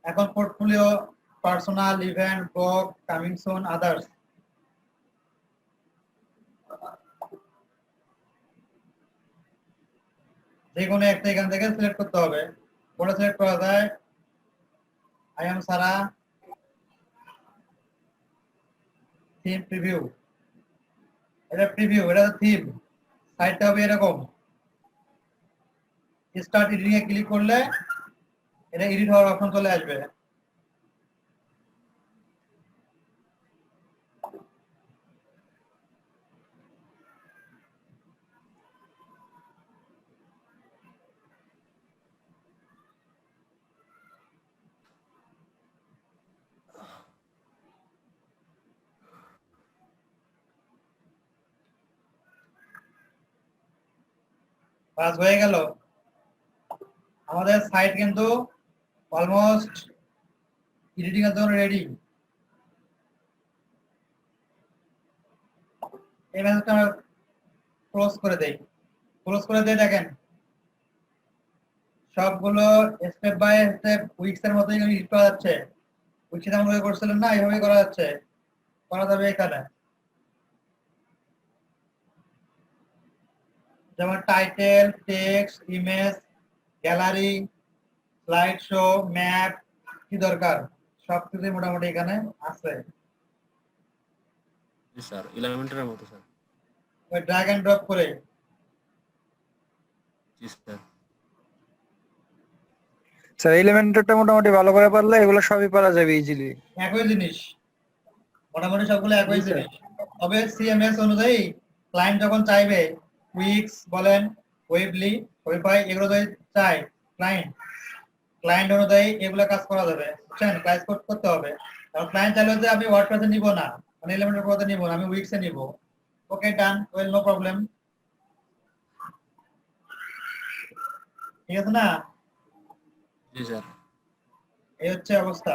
এখন portfolio, personal, event, blog, coming soon, others. যে কোনো একটা এখান থেকে সিলেক্ট করতে হবে। কোনটা সিলেক্ট করা যায়? আই এম সারা, থিম প্রিভিউ। এটা প্রিভিউ, এটা থিম। সাইটটা হবে এরকম। স্টার্ট এডিটিং এ ক্লিক করলে এটা এডিট হওয়ার অপশন চলে আসবে। কাজ হয়ে গেল। আমাদের সাইট কিন্তু অলমোস্ট এডিটিং এর জন্য রেডি। এই মেসেজটা আমরা ক্লোজ করে দেই। ক্লোজ করে দিয়ে দেখেন সবগুলো স্টেপ বাই স্টেপ উইক্স এর মতোই এডিট করা যাচ্ছে। উইক্স যেমন ভাবে করছিলেন না, এইভাবে করা যাচ্ছে, করা যাবে এখানে। যেমন title, text, image, gallery, slide show, map, কি দরকার সবকিছু মোটামুটি এখানে আছে। স্যার এলিমেন্টারের মতো স্যার। ওই ড্র্যাগ এন্ড ড্রপ করে। জি স্যার। স্যার এলিমেন্টরটা মোটামুটি ভালো করে পারলে এগুলো সবই পারা যাবে ইজিলি। একই জিনিস, মোটামুটি সবগুলো একই জিনিস। তবে সিএমএস অনুযায়ী ক্লায়েন্ট যখন চাইবে, উইক্স বলেন, ওয়েবলি, ওয়েবাই, এগুলো যদি চাই ক্লায়েন্ট অনুযায়ী এগুলো কাজ করা যাবে। বুঝছেন? ক্লাস কোড করতে হবে। কারণ ক্লায়েন্ট চাইলে যে আমি ওয়ার্ডপ্রেসে নিব না, মানে এলিমেন্টর পথে নিব না, আমি উইক্সে নিব। ওকে, ডান, ওয়েল, নো প্রবলেম। ঠিক আছে না? জি স্যার। এই হচ্ছে অবস্থা।